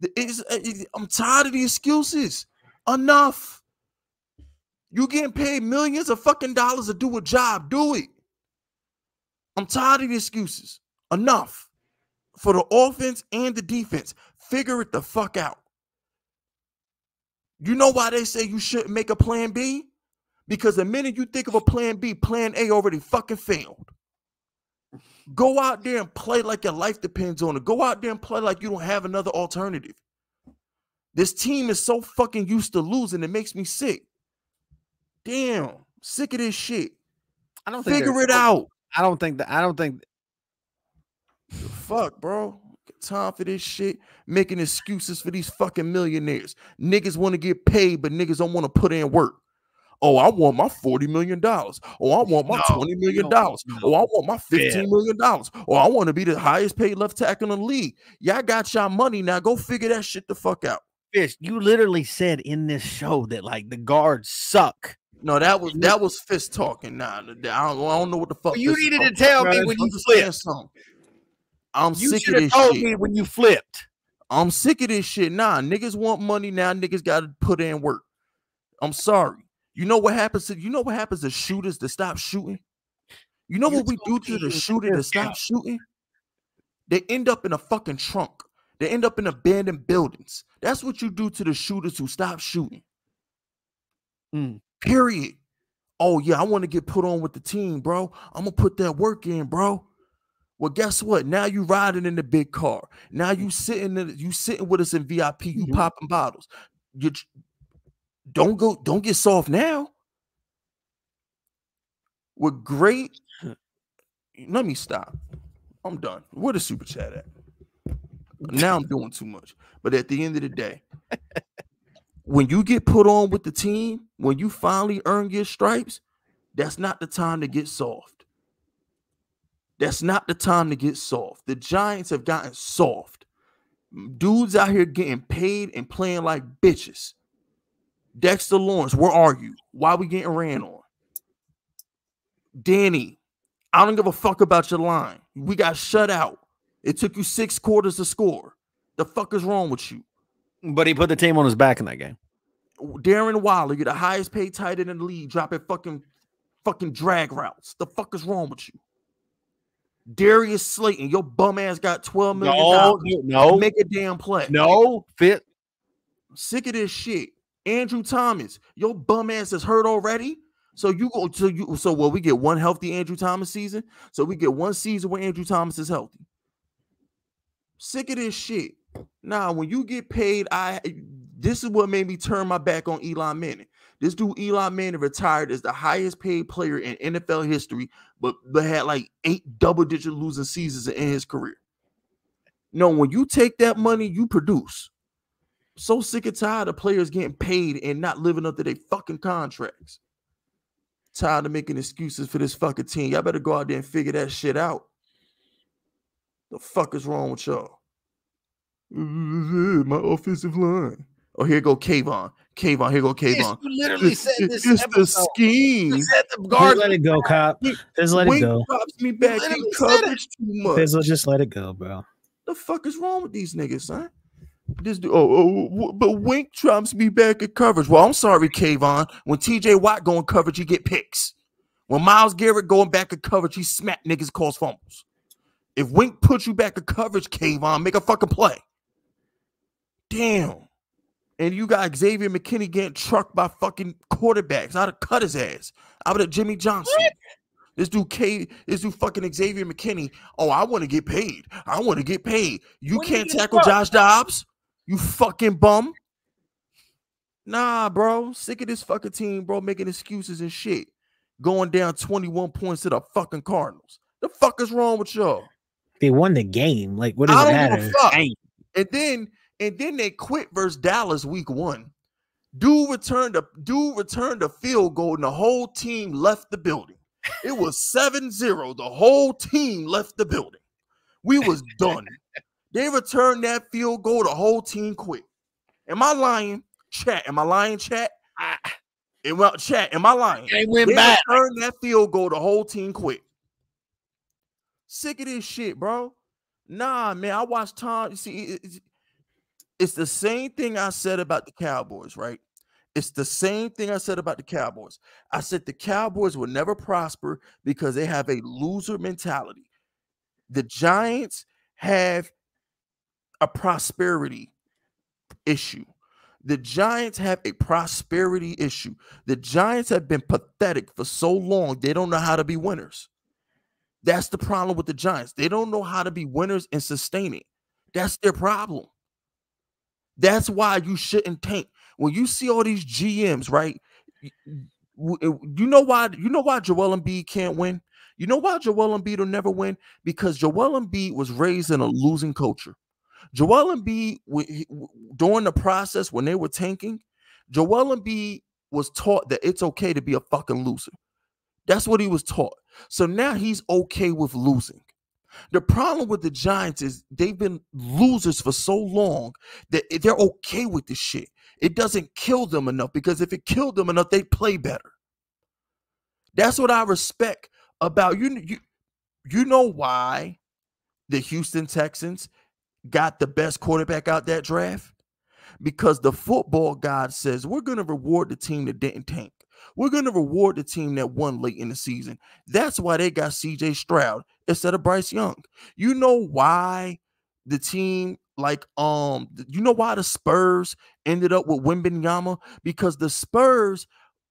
I'm tired of the excuses. Enough. You getting paid millions of fucking dollars to do a job. Do it. I'm tired of the excuses. Enough. For the offense and the defense. Figure it the fuck out. You know why they say you shouldn't make a plan B? Because the minute you think of a plan B, plan A already fucking failed. Go out there and play like your life depends on it. Go out there and play like you don't have another alternative. This team is so fucking used to losing, it makes me sick. Damn, sick of this shit. I don't think figure it out. I don't think. Fuck, bro. Get time for this shit. Making excuses for these fucking millionaires. Niggas want to get paid, but niggas don't want to put in work. Oh, I want my $40 million. Oh, I want my $20 million. Oh, I want my $15 million. Oh, I want to be the highest paid left tackle in the league. Y'all got y'all money now. Go figure that shit the fuck out. Fisk, you literally said in this show that like the guards suck. No, that was Fisk talking. Nah, I don't know what the fuck. Well, you needed to tell me when you flipped. I'm sick of this shit. You should have told me when you flipped. I'm sick of this shit. Nah, niggas want money now. Niggas got to put in work. I'm sorry. You know what happens to shooters that stop shooting? You know what we do to the shooter that stop shooting? They end up in a fucking trunk. They end up in abandoned buildings. That's what you do to the shooters who stop shooting. Period. Oh, yeah, I want to get put on with the team, bro. I'm going to put that work in, bro. Well, guess what? Now you riding in the big car. Now you sitting with us in VIP. You popping bottles. Don't get soft now. We're great. Let me stop. I'm done. Where the super chat at? Now I'm doing too much. But at the end of the day, when you get put on with the team, when you finally earn your stripes, that's not the time to get soft. That's not the time to get soft. The Giants have gotten soft. Dudes out here getting paid and playing like bitches. Dexter Lawrence, where are you? Why are we getting ran on? Danny, I don't give a fuck about your line. We got shut out. It took you 6 quarters to score. The fuck is wrong with you? But he put the team on his back in that game. Darren Waller, you're the highest paid tight end in the league, dropping fucking drag routes. The fuck is wrong with you? Darius Slayton, your bum ass got $12 million. No, make a damn play. No, fit. I'm sick of this shit. Andrew Thomas, your bum ass is hurt already. So we get one healthy Andrew Thomas season. So we get one season where Andrew Thomas is healthy. Sick of this shit. Nah, when you get paid, this is what made me turn my back on Eli Manning. This dude, Eli Manning, retired as the highest paid player in NFL history, but had like 8 double-digit losing seasons in his career. No, when you take that money, you produce. So sick and tired of players getting paid and not living up to their fucking contracts. Tired of making excuses for this fucking team. Y'all better go out there and figure that shit out. The fuck is wrong with y'all? My offensive line. Oh, here go Kayvon. Kayvon, here go Kayvon. You literally said this. It's the scheme. You said the guard. Just let it go, Cop. Just let it go. Drops me back in coverage too much. Fizzle, just let it go, bro. The fuck is wrong with these niggas, son? This dude, but Wink drops me back in coverage. Well, I'm sorry, Kayvon. When TJ Watt go in coverage, he get picks. When Myles Garrett going back in coverage, he smack niggas, calls fumbles. If Wink puts you back in coverage, Kayvon, make a fucking play. Damn. And you got Xavier McKinney getting trucked by fucking quarterbacks. I'd have cut his ass. I would have Jimmy Johnson. What? This dude fucking Xavier McKinney. Oh, I want to get paid. I want to get paid. You can't tackle Josh Dobbs? You fucking bum. Nah, bro. Sick of this fucking team, bro, making excuses and shit. Going down 21 points to the fucking Cardinals. The fuck is wrong with y'all? They won the game. Like, what does it matter? Give a fuck. And then they quit versus Dallas week 1. Dude returned a field goal and the whole team left the building. It was 7-0. The whole team left the building. We was done. They returned that field goal. The whole team quit. Am I lying? Chat. Am I lying, chat? Chat. Am I lying? They went back. Returned that field goal. The whole team quit. Sick of this shit, bro. Nah, man. I watched Tom. You see, it's the same thing I said about the Cowboys, right? It's the same thing I said about the Cowboys. I said the Cowboys will never prosper because they have a loser mentality. The Giants have a prosperity issue. The Giants have a prosperity issue. The Giants have been pathetic for so long, they don't know how to be winners. That's the problem with the Giants. They don't know how to be winners and sustain it. That's their problem. That's why you shouldn't tank. When you see all these GMs, right? You know why Joel Embiid can't win? You know why Joel Embiid will never win? Because Joel Embiid was raised in a losing culture. Joel Embiid, during the process when they were tanking, Joel Embiid was taught that it's okay to be a fucking loser. That's what he was taught. So now he's okay with losing. The problem with the Giants is they've been losers for so long that they're okay with this shit. It doesn't kill them enough, because if it killed them enough, they'd play better. That's what I respect about you. You know why the Houston Texans got the best quarterback out that draft? Because the football god says, we're going to reward the team that didn't tank. We're going to reward the team that won late in the season. That's why they got CJ Stroud instead of Bryce Young. You know why the team, you know why the Spurs ended up with Wembanyama? Because the Spurs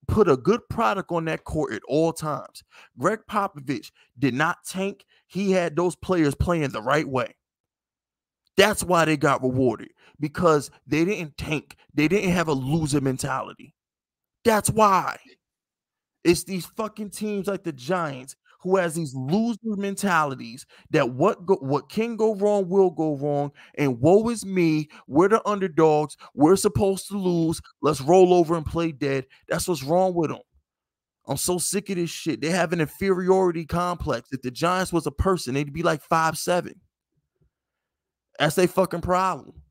put a good product on that court at all times. Greg Popovich did not tank. He had those players playing the right way. That's why they got rewarded, because they didn't tank. They didn't have a loser mentality. That's why. It's these fucking teams like the Giants who has these loser mentalities that what can go wrong will go wrong, and woe is me. We're the underdogs. We're supposed to lose. Let's roll over and play dead. That's what's wrong with them. I'm so sick of this shit. They have an inferiority complex. If the Giants was a person, they'd be like 5'7". That's their fucking problem.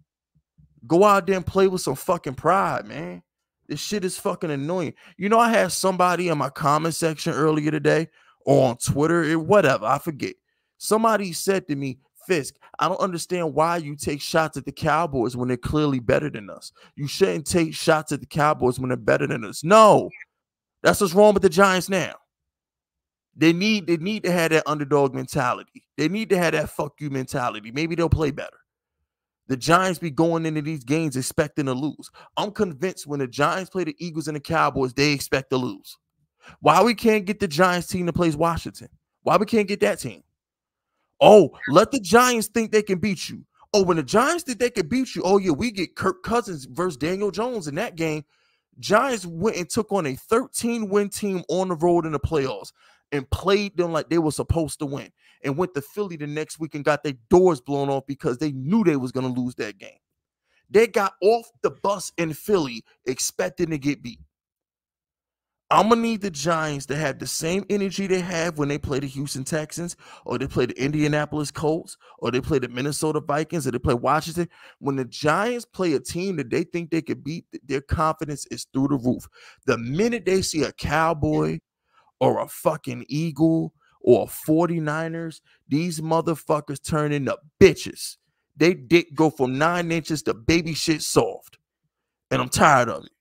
Go out there and play with some fucking pride, man. This shit is fucking annoying. You know, I had somebody in my comment section earlier today, or on Twitter, whatever, I forget. Somebody said to me, Fisk, I don't understand why you take shots at the Cowboys when they're clearly better than us. You shouldn't take shots at the Cowboys when they're better than us. No, that's what's wrong with the Giants now. They need to have that underdog mentality. They need to have that fuck you mentality. Maybe they'll play better. The Giants be going into these games expecting to lose. I'm convinced when the Giants play the Eagles and the Cowboys, they expect to lose. Why we can't get the Giants team that plays Washington? Why we can't get that team? Oh, let the Giants think they can beat you. Oh, when the Giants think they can beat you, oh yeah, we get Kirk Cousins versus Daniel Jones in that game. Giants went and took on a 13-win team on the road in the playoffs and played them like they were supposed to win, and went to Philly the next week and got their doors blown off because they knew they was going to lose that game. They got off the bus in Philly expecting to get beat. I'm gonna need the Giants to have the same energy they have when they play the Houston Texans, or they play the Indianapolis Colts, or they play the Minnesota Vikings, or they play Washington. When the Giants play a team that they think they could beat, their confidence is through the roof. The minute they see a Cowboy or a fucking Eagle or 49ers, these motherfuckers turn into bitches. They dick go from 9 inches to baby shit soft. And I'm tired of it.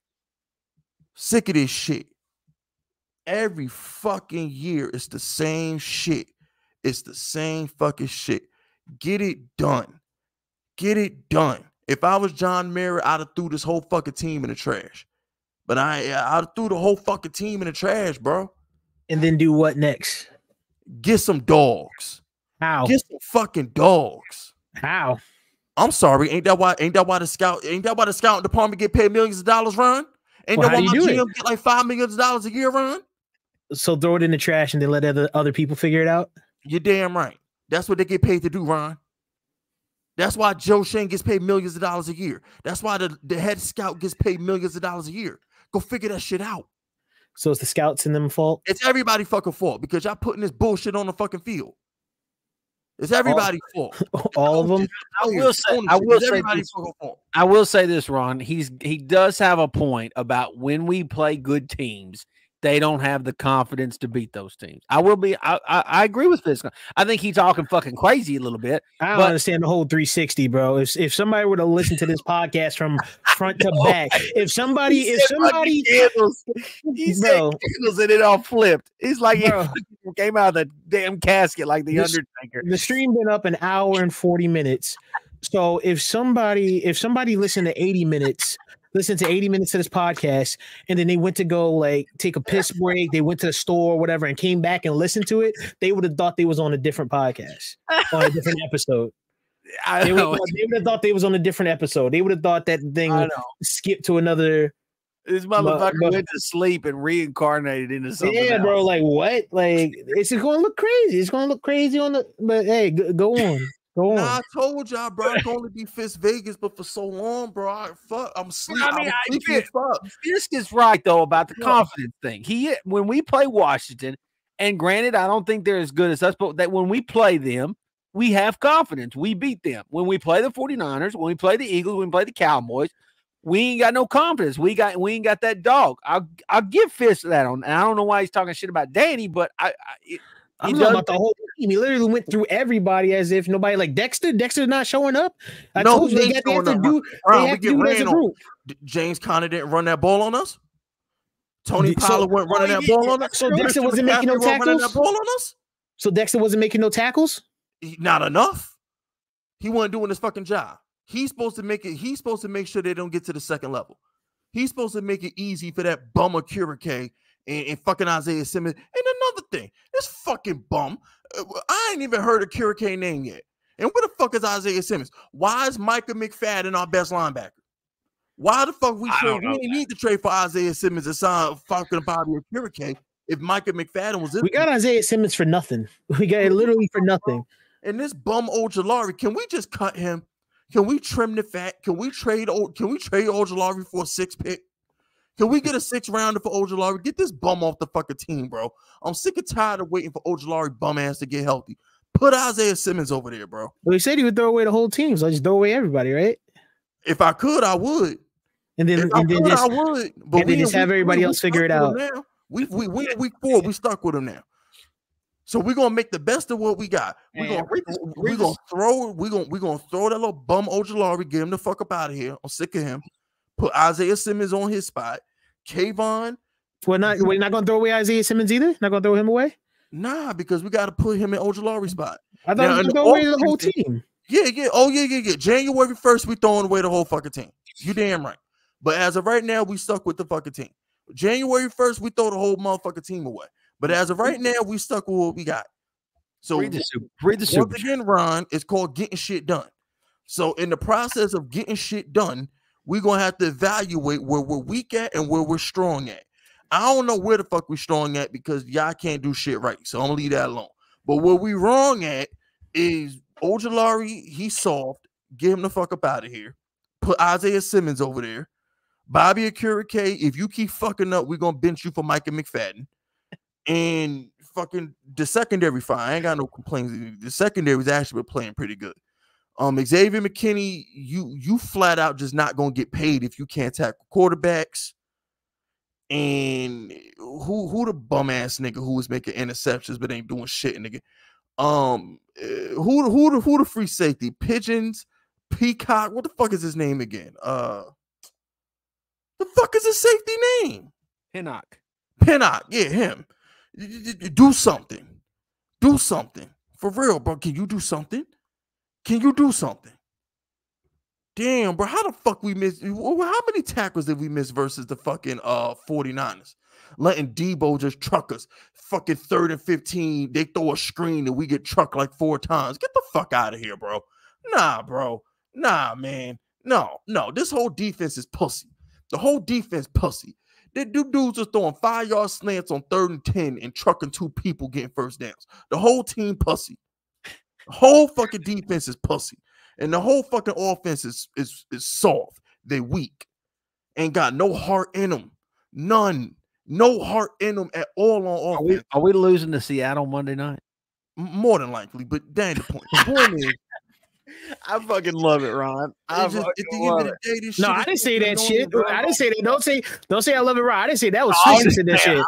Sick of this shit. Every fucking year, it's the same shit. It's the same fucking shit. Get it done. Get it done. If I was John Mara, I'd have threw this whole fucking team in the trash. But I'd have threw the whole fucking team in the trash, bro. And then do what next? Get some dogs. How? Get some fucking dogs. How? I'm sorry. Ain't that why the scouting department get paid millions of dollars, Ron? Ain't that why my GM get like $5 million a year, Ron? So throw it in the trash and then let other people figure it out? You're damn right. That's what they get paid to do, Ron. That's why Joe Shane gets paid millions of dollars a year. That's why the head scout gets paid millions of dollars a year. Go figure that shit out. So it's the scouts and them fault? It's everybody's fucking fault because y'all putting this bullshit on the fucking field. It's everybody's fault. All of them? I will say this, Ron. He does have a point about when we play good teams, they don't have the confidence to beat those teams. I agree with Fisk. I think he's talking fucking crazy a little bit. I don't understand the whole 360, bro. If somebody were to listen to this podcast from front to back, if somebody he said candles and it all flipped. It's like it came out of the damn casket like the Undertaker. The stream been up an hour and 40 minutes. So if somebody listened to 80 minutes. Listen to 80 minutes of this podcast, and then they went to go like take a piss break. They went to the store or whatever and came back and listened to it. They would have thought they was on a different podcast, on a different episode. They would have thought they was on a different episode. They would have thought that thing skipped to another. This motherfucker went to sleep and reincarnated into something. Yeah, else. Bro. Like what? Like it's going to look crazy. It's going to look crazy on the. But hey, go on. I told y'all, bro, I can only be Fisk Vegas, but for so long, bro, I'm sleeping. Fisk is right though about the confidence thing. When we play Washington, and granted, I don't think they're as good as us, but that when we play them, we have confidence. We beat them. When we play the 49ers, when we play the Eagles, when we play the Cowboys, we ain't got no confidence. We ain't got that dog. I'll give Fisk that on. And I don't know why he's talking shit about Danny, but I'm talking about the whole team. He literally went through everybody as if nobody like Dexter. Dexter's not showing up. I told you they have to do it as a group. James Conner didn't run that ball on us. Tony Pollard wasn't running that ball on us. So Dexter wasn't making no tackles. So Dexter wasn't making no tackles. Not enough. He wasn't doing his fucking job. He's supposed to make it. He's supposed to make sure they don't get to the second level. He's supposed to make it easy for that bummer Curricane and fucking Isaiah Simmons. And another thing, this fucking bum, I ain't even heard of Curricane name yet. And where the fuck is Isaiah Simmons? Why is Micah McFadden our best linebacker? Why the fuck we didn't need to trade for Isaiah Simmons and sign fucking Bobby Curricane if Micah McFadden was in? We got Isaiah Simmons for nothing. We got it literally for nothing. And this bum Ojulari, can we just cut him? Can we trim the fat? Can we trade Ojulari for a 6th pick? Can we get a 6th rounder for Ojulari? Get this bum off the fucking team, bro. I'm sick and tired of waiting for Ojulari bum ass to get healthy. Put Isaiah Simmons over there, bro. Well, he said he would throw away the whole team, so I just throw away everybody, right? If I could, I would. And then I would. But we just have everybody else figure it out. We week 4. We stuck with him now. So we're gonna make the best of what we got. We're gonna throw that little bum Ojulari, get him the fuck up out of here. I'm sick of him. Put Isaiah Simmons on his spot. Kayvon. We're not gonna throw away Isaiah Simmons either. Not gonna throw him away. Nah, because we got to put him in Ojulari's spot. I thought we were gonna throw away the whole team. Yeah. Oh yeah. January 1st, we throwing away the whole fucking team. You damn right. But as of right now, we stuck with the fucking team. January 1st, we throw the whole motherfucking team away. But as of right now, we stuck with what we got. So read the super. Once again, Ron, it's called getting shit done. So in the process of getting shit done, we're gonna have to evaluate where we're weak at and where we're strong at. I don't know where the fuck we're strong at because y'all can't do shit right. So I'm gonna leave that alone. But where we wrong at is Ojulari, he's soft. Get him the fuck up out of here. Put Isaiah Simmons over there. Bobby Akurike, if you keep fucking up, we're gonna bench you for Micah McFadden. And fucking the secondary fine. I ain't got no complaints. The secondary was actually playing pretty good. Xavier McKinney, you flat out just not gonna get paid if you can't tackle quarterbacks. And who the bum ass nigga who was making interceptions but ain't doing shit, nigga? Who the free safety? Pigeons, Peacock. What the fuck is his name again? The fuck is his safety name? Pinnock. Yeah, him. Do something. Do something. For real, bro. Can you do something? Damn, bro. How the fuck we miss? How many tackles did we miss versus the fucking 49ers? Letting Debo just truck us. Fucking 3rd and 15. They throw a screen and we get trucked like 4 times. Get the fuck out of here, bro. Nah, bro. Nah, man. No. This whole defense is pussy. The whole defense pussy. The dudes are throwing 5-yard slants on 3rd and 10 and trucking 2 people getting first downs. The whole team pussy. The whole fucking defense is pussy. And the whole fucking offense is soft. They weak. Ain't got no heart in them. None. No heart in them at all on offense. Are we losing to Seattle Monday night? More than likely, but that ain't the point. The point is, I fucking love it, Ron. I didn't say that shit. I didn't say that. Don't say I love it, Ron. I didn't say that was Fisk said that shit.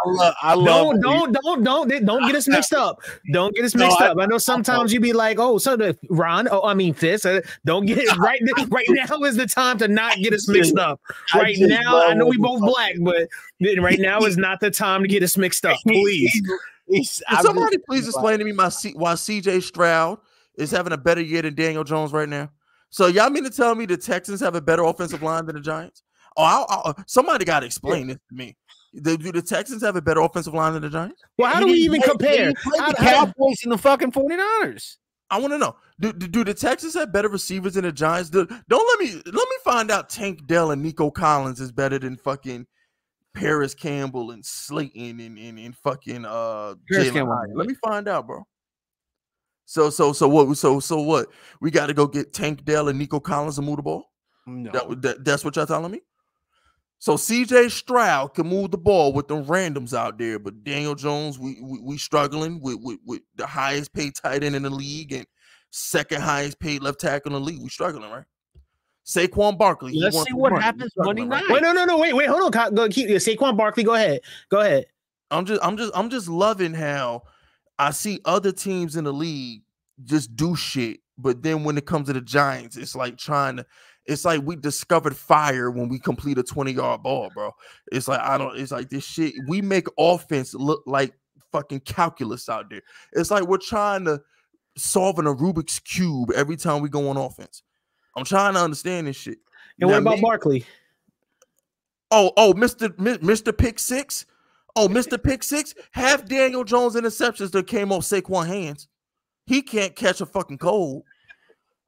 Don't get us mixed up. Don't get us mixed up. I know sometimes you be like, oh, so Ron. Oh, I mean Fisk. Don't get it right. Right now is the time to not get us mixed up. Right now, I know we both black, but right now is not the time to get us mixed up. Please. Can somebody please explain to me why CJ Stroud is having a better year than Daniel Jones right now? So y'all mean to tell me the Texans have a better offensive line than the Giants? Somebody got to explain this to me. Do the Texans have a better offensive line than the Giants? Well, how do we even compare? The Cowboys and the fucking 49ers. I want to know. Do the Texans have better receivers than the Giants? Don't let me find out Tank Dell and Nico Collins is better than fucking Paris Campbell and Slayton and fucking Jalen. Let me find out, bro. So what? We got to go get Tank Dell and Nico Collins and move the ball? No. That's what y'all telling me? So CJ Stroud can move the ball with the randoms out there, but Daniel Jones, we struggling with the highest paid tight end in the league and second highest paid left tackle in the league. We struggling, right? Saquon Barkley. Let's see what happens Monday night. Wait, no. Wait, hold on. Go keep Saquon Barkley. Go ahead. I'm just loving how I see other teams in the league just do shit, but then when it comes to the Giants, it's like we discovered fire when we complete a 20-yard ball, bro. It's like this shit. We make offense look like fucking calculus out there. It's like we're trying to solving a Rubik's Cube every time we go on offense. I'm trying to understand this shit. And what about Barkley? Mr. Pick Six. Oh, Mr. Pick Six. Half Daniel Jones interceptions that came off Saquon's hands. He can't catch a fucking cold.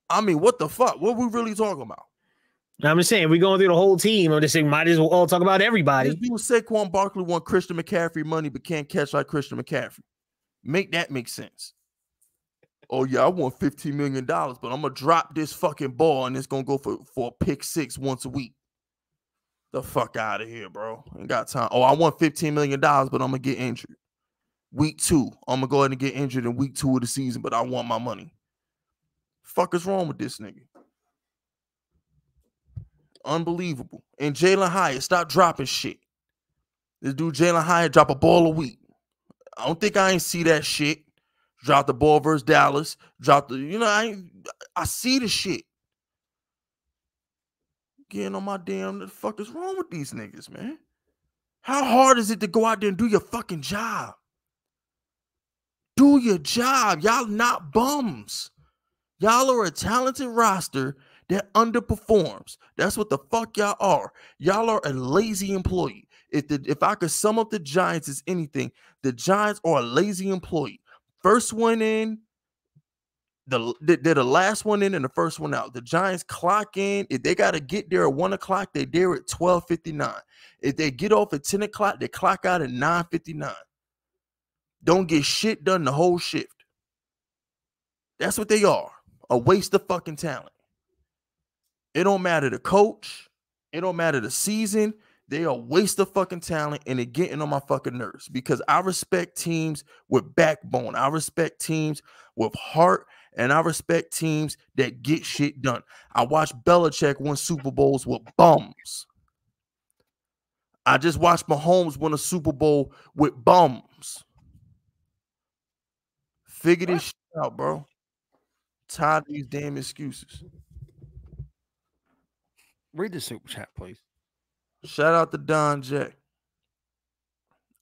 I mean, what the fuck? What we really talking about? I'm just saying, we're going through the whole team. I'm just saying, might as well all talk about everybody. This dude Saquon Barkley want Christian McCaffrey money, but can't catch like Christian McCaffrey. Make that make sense. Oh, yeah, I want $15 million, but I'm going to drop this fucking ball and it's going to go for a pick six once a week. The fuck out of here, bro. Ain't got time. Oh, I want $15 million, but I'm going to get injured. Week 2, I'm going to go ahead and get injured in week 2 of the season, but I want my money. Fuck is wrong with this nigga? Unbelievable. And Jalen Hyatt, stop dropping shit. This dude Jalen Hyatt drop a ball a week. I don't think I ain't see that shit. Drop the ball versus Dallas. I see the shit. Getting on my damn, the fuck is wrong with these niggas, man? How hard is it to go out there and do your fucking job? Do your job. Y'all not bums. Y'all are a talented roster that underperforms. That's what the fuck y'all are. Y'all are a lazy employee. If I could sum up the Giants as anything, the Giants are a lazy employee. First one in, they're the last one in and the first one out. The Giants clock in. If they got to get there at 1 o'clock, they're there at 12:59. If they get off at 10 o'clock, they clock out at 9:59. Don't get shit done the whole shift. That's what they are. A waste of fucking talent. It don't matter the coach. It don't matter the season. They are waste of fucking talent, and they're getting on my fucking nerves because I respect teams with backbone. I respect teams with heart, and I respect teams that get shit done. I watched Belichick win Super Bowls with bums. I just watched Mahomes win a Super Bowl with bums. Figure this shit out, bro. Tired of these damn excuses. Read the super chat, please. Shout out to Don J.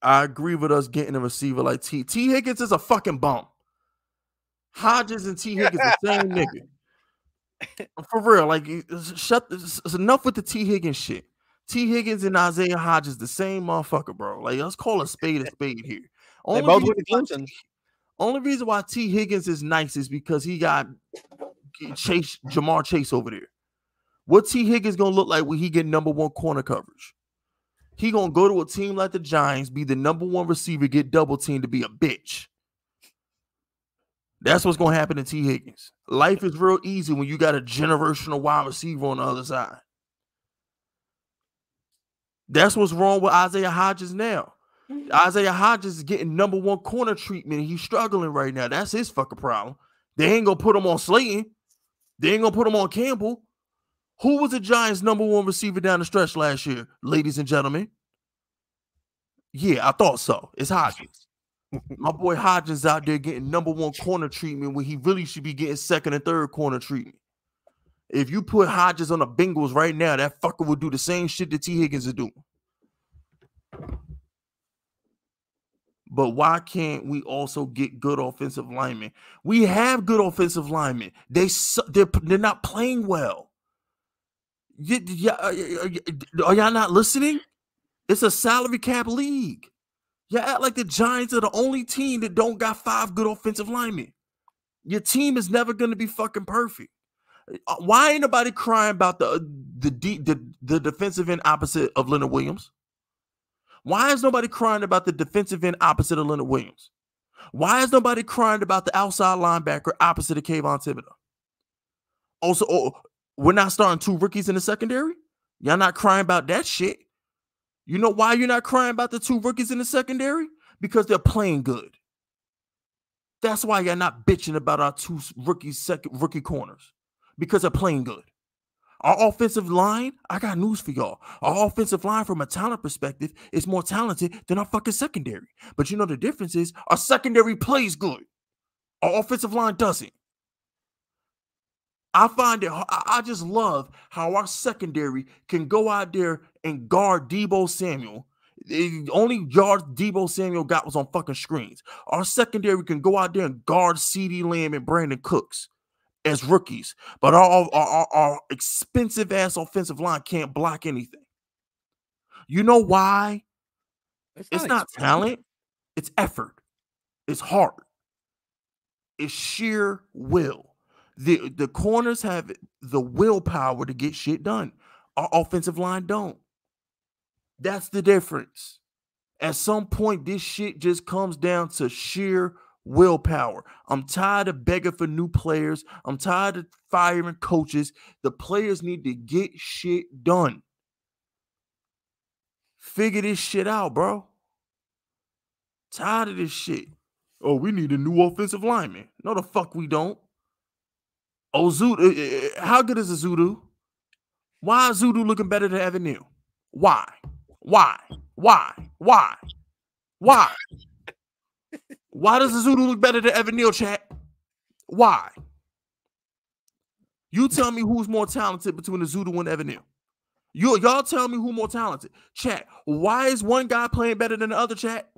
I agree with us getting a receiver like T. T. Higgins is a fucking bum. Hodges and T. Higgins the same nigga. For real, like it's enough with the T. Higgins shit. T. Higgins and Isaiah Hodges the same motherfucker, bro. Like let's call a spade here. They both went to Clemson. Only reason why T. Higgins is nice is because he got Jamar Chase over there. What T. Higgins gonna look like when he get number one corner coverage? He gonna go to a team like the Giants, be the number one receiver, get double teamed to be a bitch. That's what's gonna happen to T. Higgins. Life is real easy when you got a generational wide receiver on the other side. That's what's wrong with Isaiah Hodges now. Isaiah Hodges is getting number one corner treatment, and he's struggling right now. That's his fucking problem. They ain't gonna put him on Slayton. They ain't gonna put him on Campbell. Who was the Giants' number one receiver down the stretch last year, ladies and gentlemen? Yeah, I thought so. It's Hodges. My boy Hodges out there getting number one corner treatment when he really should be getting second and third corner treatment. If you put Hodges on the Bengals right now, that fucker will do the same shit that T. Higgins is doing. But why can't we also get good offensive linemen? We have good offensive linemen. They're not playing well. Are y'all not listening? It's a salary cap league. You act like the Giants are the only team that don't got 5 good offensive linemen. Your team is never going to be fucking perfect. Why ain't nobody crying about the defensive end opposite of Leonard Williams? Why is nobody crying about the defensive end opposite of Leonard Williams? Why is nobody crying about the outside linebacker opposite of Kayvon Thibodeau? Also, we're not starting 2 rookies in the secondary? Y'all not crying about that shit? You know why you're not crying about the 2 rookies in the secondary? Because they're playing good. That's why you're not bitching about our 2 rookie corners. Because they're playing good. Our offensive line, I got news for y'all. Our offensive line from a talent perspective is more talented than our fucking secondary. But you know the difference is our secondary plays good. Our offensive line doesn't. I find it, I just love how our secondary can go out there and guard Deebo Samuel. The only yards Deebo Samuel got was on fucking screens. Our secondary can go out there and guard CeeDee Lamb and Brandon Cooks as rookies. But our expensive-ass offensive line can't block anything. You know why? It's not talent. It's effort. It's heart. It's sheer will. The corners have the willpower to get shit done. Our offensive line don't. That's the difference. At some point, this shit just comes down to sheer willpower. I'm tired of begging for new players. I'm tired of firing coaches. The players need to get shit done. Figure this shit out, bro. Tired of this shit. Oh, we need a new offensive lineman. No, the fuck we don't. Oh, Zudu, how good is a Zudu? Why is Zudu looking better than Evan Neal? Why? Why does the Zudu look better than Evan Neal, chat? Why? You tell me who's more talented between the Zudu and Evan Neal. Y'all tell me who's more talented. Chat, why is one guy playing better than the other, chat?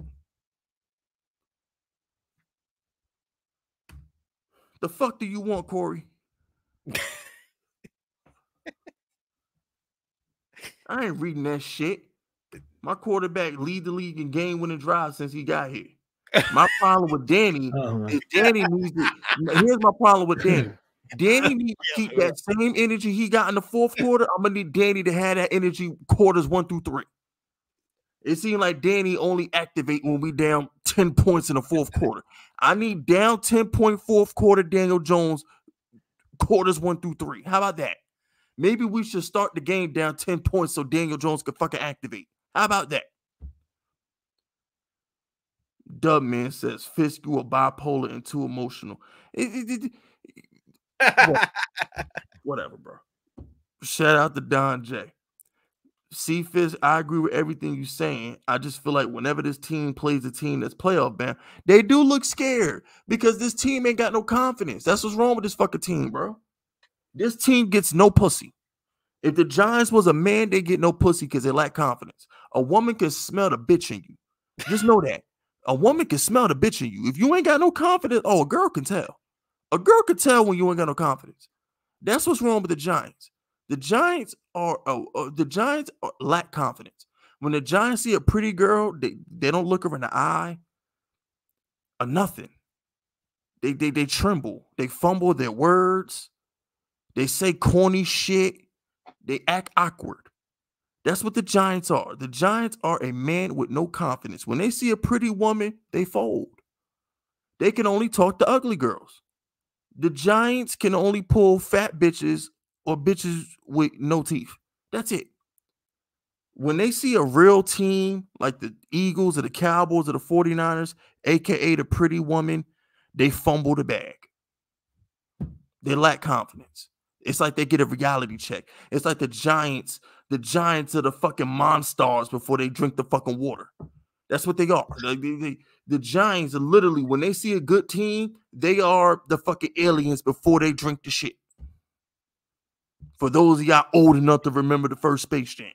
The fuck do you want, Corey? I ain't reading that shit. My quarterback lead the league in game-winning drives since he got here. My problem with Danny is Danny needs to. Here's my problem with Danny. Danny needs to keep that same energy he got in the fourth quarter. I'm gonna need Danny to have that energy quarters 1 through 3. It seemed like Danny only activate when we down 10 points in the fourth quarter. I need down 10-point fourth quarter Daniel Jones quarters 1 through 3. How about that? Maybe we should start the game down 10 points so Daniel Jones could fucking activate. How about that? Dubman says, Fisk, you are bipolar and too emotional. Whatever, bro. Shout out to Don J. See, Fisk, I agree with everything you're saying. I just feel like whenever this team plays a team that's playoff bound, they do look scared because this team ain't got no confidence. That's what's wrong with this fucking team, bro. This team gets no pussy. If the Giants was a man, they get no pussy because they lack confidence. A woman can smell the bitch in you. Just know that. A woman can smell the bitch in you. If you ain't got no confidence, a girl can tell. A girl can tell when you ain't got no confidence. That's what's wrong with the Giants. The Giants lack confidence. When the Giants see a pretty girl, they don't look her in the eye or nothing. They tremble. They fumble their words. They say corny shit. They act awkward. That's what the Giants are. The Giants are a man with no confidence. When they see a pretty woman, they fold. They can only talk to ugly girls. The Giants can only pull fat bitches or bitches with no teeth. That's it. When they see a real team like the Eagles or the Cowboys or the 49ers, aka the pretty woman, they fumble the bag. They lack confidence. It's like they get a reality check. It's like the Giants are the fucking monsters before they drink the fucking water. That's what they are. The Giants are literally, when they see a good team, they are the fucking aliens before they drink the shit. For those of y'all old enough to remember the first Space Jam.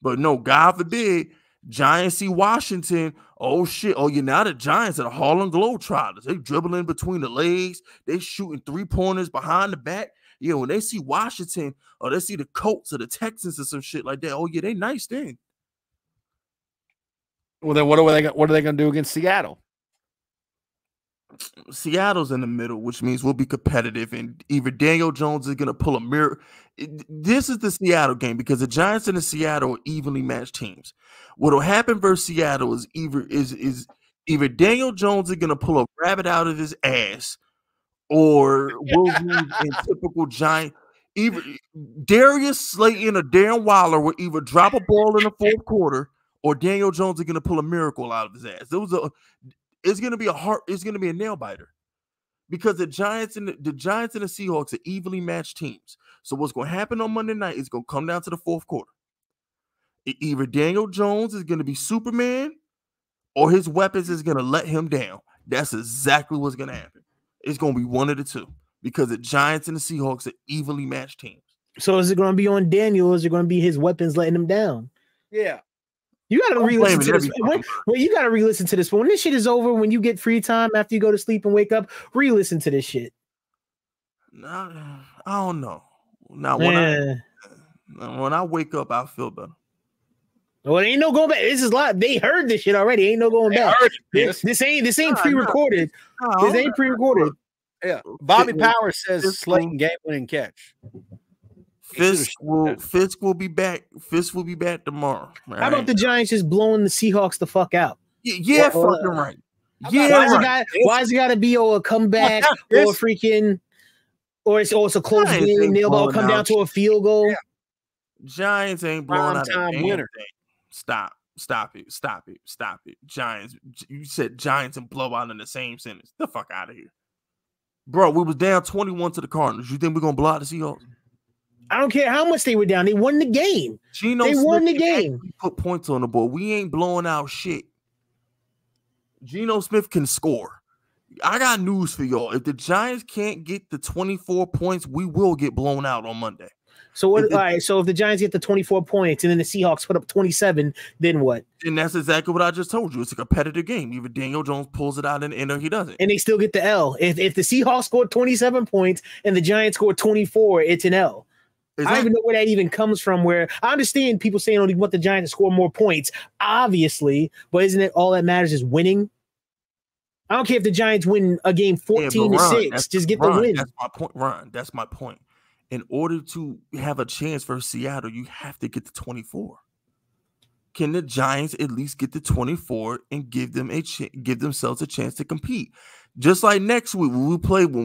But no, God forbid, Giants see Washington. Oh shit. Oh, yeah, now the Giants are the Harlem Globetrotters. They dribbling between the legs. They shooting 3-pointers behind the back. Yeah, when they see Washington or they see the Colts or the Texans or some shit like that, oh yeah, they nice then. Well, then what are they going to do against Seattle? Seattle's in the middle, which means we'll be competitive, and either Daniel Jones is going to pull a mirror. This is the Seattle game because the Giants and the Seattle are evenly matched teams. What will happen versus Seattle is either Daniel Jones is going to pull a rabbit out of his ass, or we'll lose in typical Giant. Either Darius Slayton or Darren Waller will either drop a ball in the fourth quarter, or Daniel Jones is going to pull a miracle out of his ass. It's going to be a nail biter because the Giants and the Seahawks are evenly matched teams. So what's going to happen on Monday night is going to come down to the fourth quarter. Either Daniel Jones is going to be Superman, or his weapons is going to let him down. That's exactly what's going to happen. It's going to be one of the two because the Giants and the Seahawks are evenly matched teams. So is it going to be on Daniel, or is it going to be his weapons letting him down? Yeah. You got to re-listen to this. You got to re-listen to this. But when this shit is over, when you get free time after you go to sleep and wake up, re-listen to this shit. I don't know. Now, when I wake up, I feel better. Well, it ain't no going back. This is live. They heard this shit already. Ain't no going back. This ain't pre-recorded. This ain't pre-recorded. Yeah. Bobby Powers says Slayton game-winning catch. Fisk will be back. Fisk will be back tomorrow. How about the Giants just blowing the Seahawks the fuck out? Yeah, fucking right. Yeah, why is it got to be a comeback or freaking, or it's a close game? Nail ball come down to a field goal. Yeah. Giants ain't blowing out a winner. Stop it. Giants. You said Giants and blowout in the same sentence. The fuck out of here, bro. We was down 21 to the Cardinals. You think we're gonna blow out the Seahawks? I don't care how much they were down. They won the game. They won the game. Put points on the board. We ain't blowing out shit. Geno Smith can score. I got news for y'all. If the Giants can't get the 24 points, we will get blown out on Monday. So what? All right. So if the Giants get the 24 points and then the Seahawks put up 27, then what? And that's exactly what I just told you. It's a competitive game. Either Daniel Jones pulls it out in the end or he doesn't. And they still get the L. If the Seahawks scored 27 points and the Giants scored 24, it's an L. I don't even know where that even comes from. Where I understand people saying only want the Giants to score more points, obviously, but isn't it all that matters is winning? I don't care if the Giants win a game 14-6. Just get the win. That's my point, Ron. That's my point. In order to have a chance for Seattle, you have to get to 24. Can the Giants at least get to 24 and give themselves a chance to compete? Just like next week when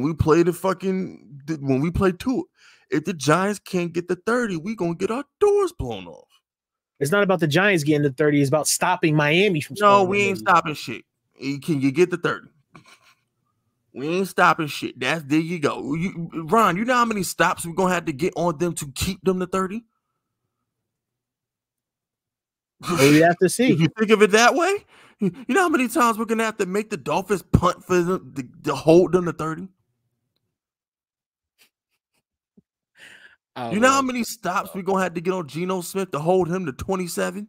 we play Tua. If the Giants can't get the 30, we gonna get our doors blown off. It's not about the Giants getting the 30. It's about stopping Miami from scoring. No, we ain't stopping shit. Can you get the 30? We ain't stopping shit. There you go. Ron, you know how many stops we're gonna have to get on them to keep them to 30? We have to see. If you think of it that way, you know how many times we're gonna have to make the Dolphins punt for them to hold them to 30? You know how many stops we're gonna have to get on Geno Smith to hold him to 27?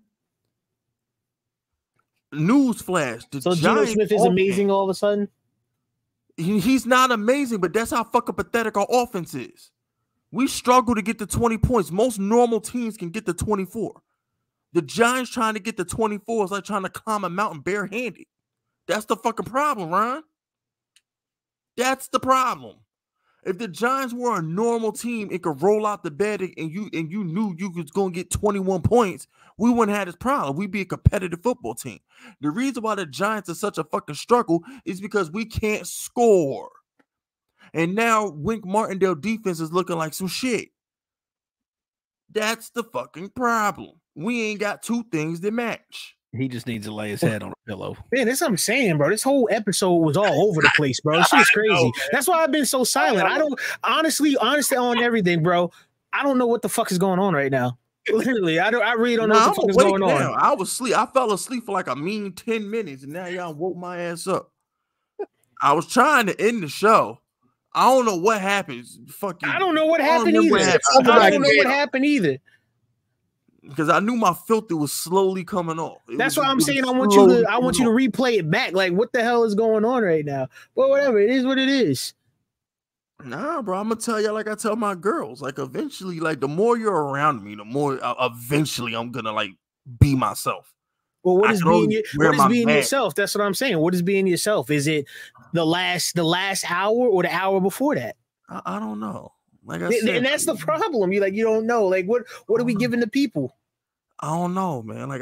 Newsflash. So Geno Smith is amazing all of a sudden? He's not amazing, but that's how fucking pathetic our offense is. We struggle to get to 20 points. Most normal teams can get to 24. The Giants trying to get to 24 is like trying to climb a mountain barehanded. That's the fucking problem, Ron. That's the problem. If the Giants were a normal team, it could roll out the bed and you knew you was going to get 21 points, we wouldn't have this problem. We'd be a competitive football team. The reason why the Giants are such a fucking struggle is because we can't score. And now Wink Martindale defense is looking like some shit. That's the fucking problem. We ain't got two things that match. He just needs to lay his head on a pillow. Man, that's what I'm saying, bro. This whole episode was all over the place, bro. This shit's crazy. That's why I've been so silent. I don't honestly on everything, bro. I don't know what the fuck is going on right now. Literally, I really don't know what the fuck is going on. I was asleep. I fell asleep for like a mean 10 minutes, and now y'all woke my ass up. I was trying to end the show. I don't know what happened. Fucking, I don't know what happened either. I don't know what happened either. Because I knew my filter was slowly coming off. That's why I'm saying I want you to replay it back. Like, what the hell is going on right now? Well, whatever. It is what it is. Nah, bro. I'm gonna tell you like I tell my girls. Like, eventually, like the more you're around me, the more eventually I'm gonna like be myself. Well, what is being yourself? That's what I'm saying. What is being yourself? Is it the last hour or the hour before that? I don't know. Like I said, and that's the problem. You don't know. Like, what are we giving the people? I don't know, man. Like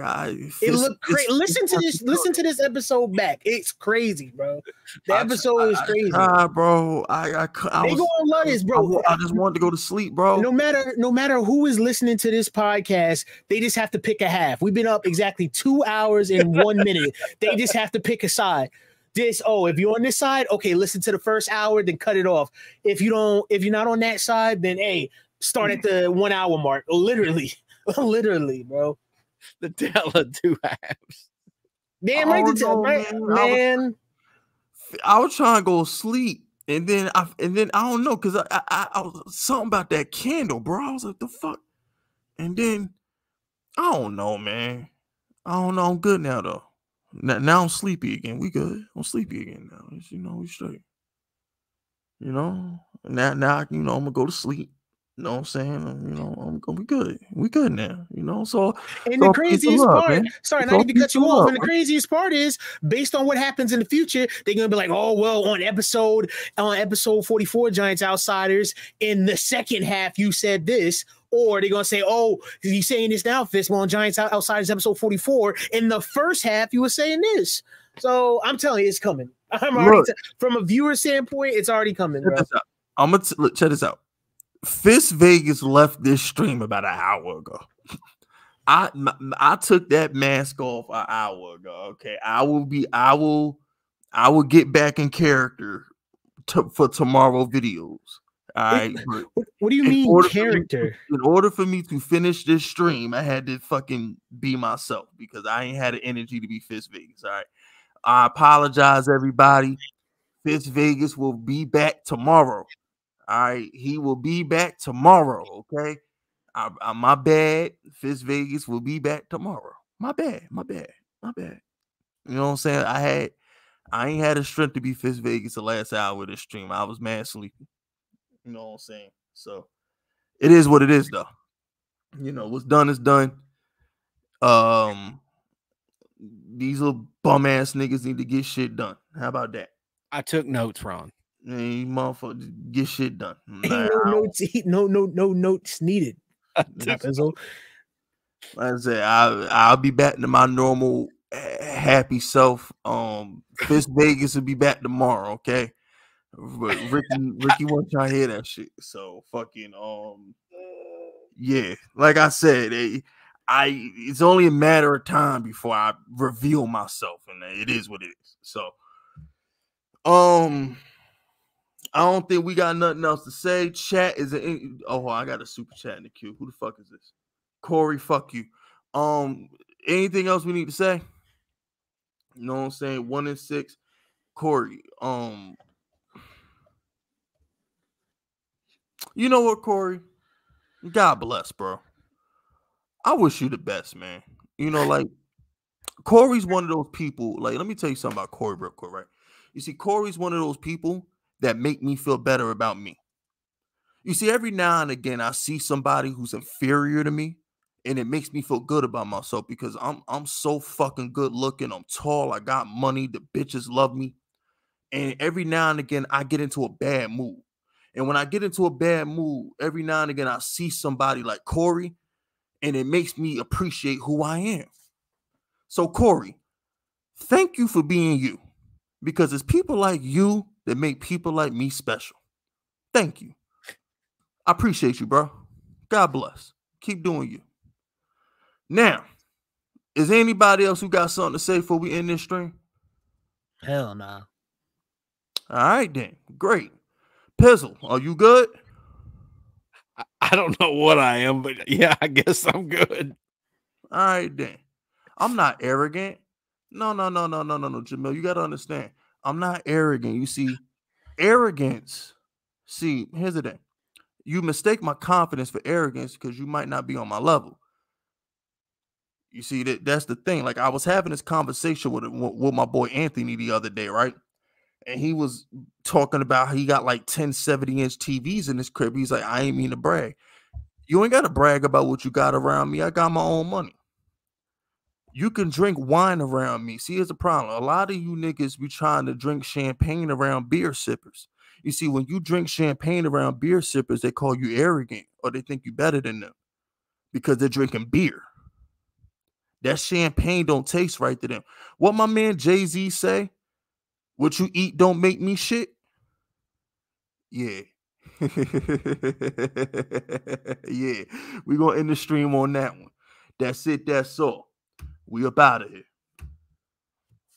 it looked crazy. Listen to this episode back. It's crazy, bro. The episode is crazy, bro. They gonna love this, bro. I just wanted to go to sleep, bro. No matter who is listening to this podcast, they just have to pick a half. We've been up exactly 2 hours and 1 minute. They just have to pick a side. If you're on this side, okay, listen to the first hour, then cut it off. If you're not on that side, then hey, start at the 1 hour mark. Literally, bro. The tale of two halves. Damn right, man. I was trying to go to sleep, and then I don't know, because I was something about that candle, bro. I was like, the fuck, and then I don't know, man. I don't know. I'm good now though. Now I'm sleepy again. We good. I'm sleepy again now. We straight. Now I'm gonna go to sleep. You know what I'm saying? I'm gonna be good. We good now. So and the craziest part, sorry, not even cut you off. And the craziest part is, based on what happens in the future, they're gonna be like, oh well, on episode 44, Giants Outsiders, in the second half, you said this. Or they're gonna say, oh, he's saying this now, Fisk, on Giants Outsiders episode 44. In the first half, you were saying this. So I'm telling you, it's coming. From a viewer standpoint, it's already coming, bro. I'm gonna check this out. Fisk Vegas left this stream about an hour ago. I took that mask off an hour ago. Okay, I will get back in character for tomorrow videos. All right. What do you mean character? In order for me to finish this stream, I had to fucking be myself, because I ain't had the energy to be Fisk Vegas. All right. I apologize, everybody. Fisk Vegas will be back tomorrow. All right. He will be back tomorrow. Okay. My bad. Fisk Vegas will be back tomorrow. My bad. You know what I'm saying? I ain't had the strength to be Fisk Vegas the last hour of this stream. I was mad sleepy. You know what I'm saying? So it is what it is, though. What's done is done. These little bum ass niggas need to get shit done. How about that? I took notes, Ron. Hey, motherfucker, get shit done. Ain't no notes needed. Like I said, I'll be back to my normal happy self. Fisk Vegas will be back tomorrow. Okay. But Ricky won't try to hear that shit. So fucking yeah, like I said, it's only a matter of time before I reveal myself, and it is what it is. So I don't think we got nothing else to say. Chat is I got a super chat in the queue. Who the fuck is this? Corey, fuck you. Anything else we need to say? You know what I'm saying? 1 in 6. Corey, you know what, Corey? God bless, bro. I wish you the best, man. You know, like Corey's one of those people. Like, let me tell you something about Corey real quick, right? You see, Corey's one of those people that make me feel better about me. You see, every now and again, I see somebody who's inferior to me, and it makes me feel good about myself because I'm so fucking good looking. I'm tall. I got money. The bitches love me. And every now and again, I get into a bad mood. And when I get into a bad mood, every now and again, I see somebody like Corey, and it makes me appreciate who I am. So, Corey, thank you for being you, because it's people like you that make people like me special. Thank you. I appreciate you, bro. God bless. Keep doing you. Now, is there anybody else who got something to say before we end this stream? Hell no. All right, then. Great. Pizzle, are you good? I don't know what I am, but yeah, I guess I'm good. All right, then. I'm not arrogant. No, Jamil. You got to understand. I'm not arrogant. You see, arrogance. See, here's the thing. You mistake my confidence for arrogance because you might not be on my level. You see, that's the thing. Like, I was having this conversation with my boy Anthony the other day, right? And he was talking about how he got like 10 70-inch TVs in his crib. He's like, I ain't mean to brag. You ain't got to brag about what you got around me. I got my own money. You can drink wine around me. See, here's the problem. A lot of you niggas be trying to drink champagne around beer sippers. You see, when you drink champagne around beer sippers, they call you arrogant or they think you better than them because they're drinking beer. That champagne don't taste right to them. What my man Jay-Z say? What you eat don't make me shit? Yeah. Yeah. We're going to end the stream on that one. That's it. That's all. We up out of here.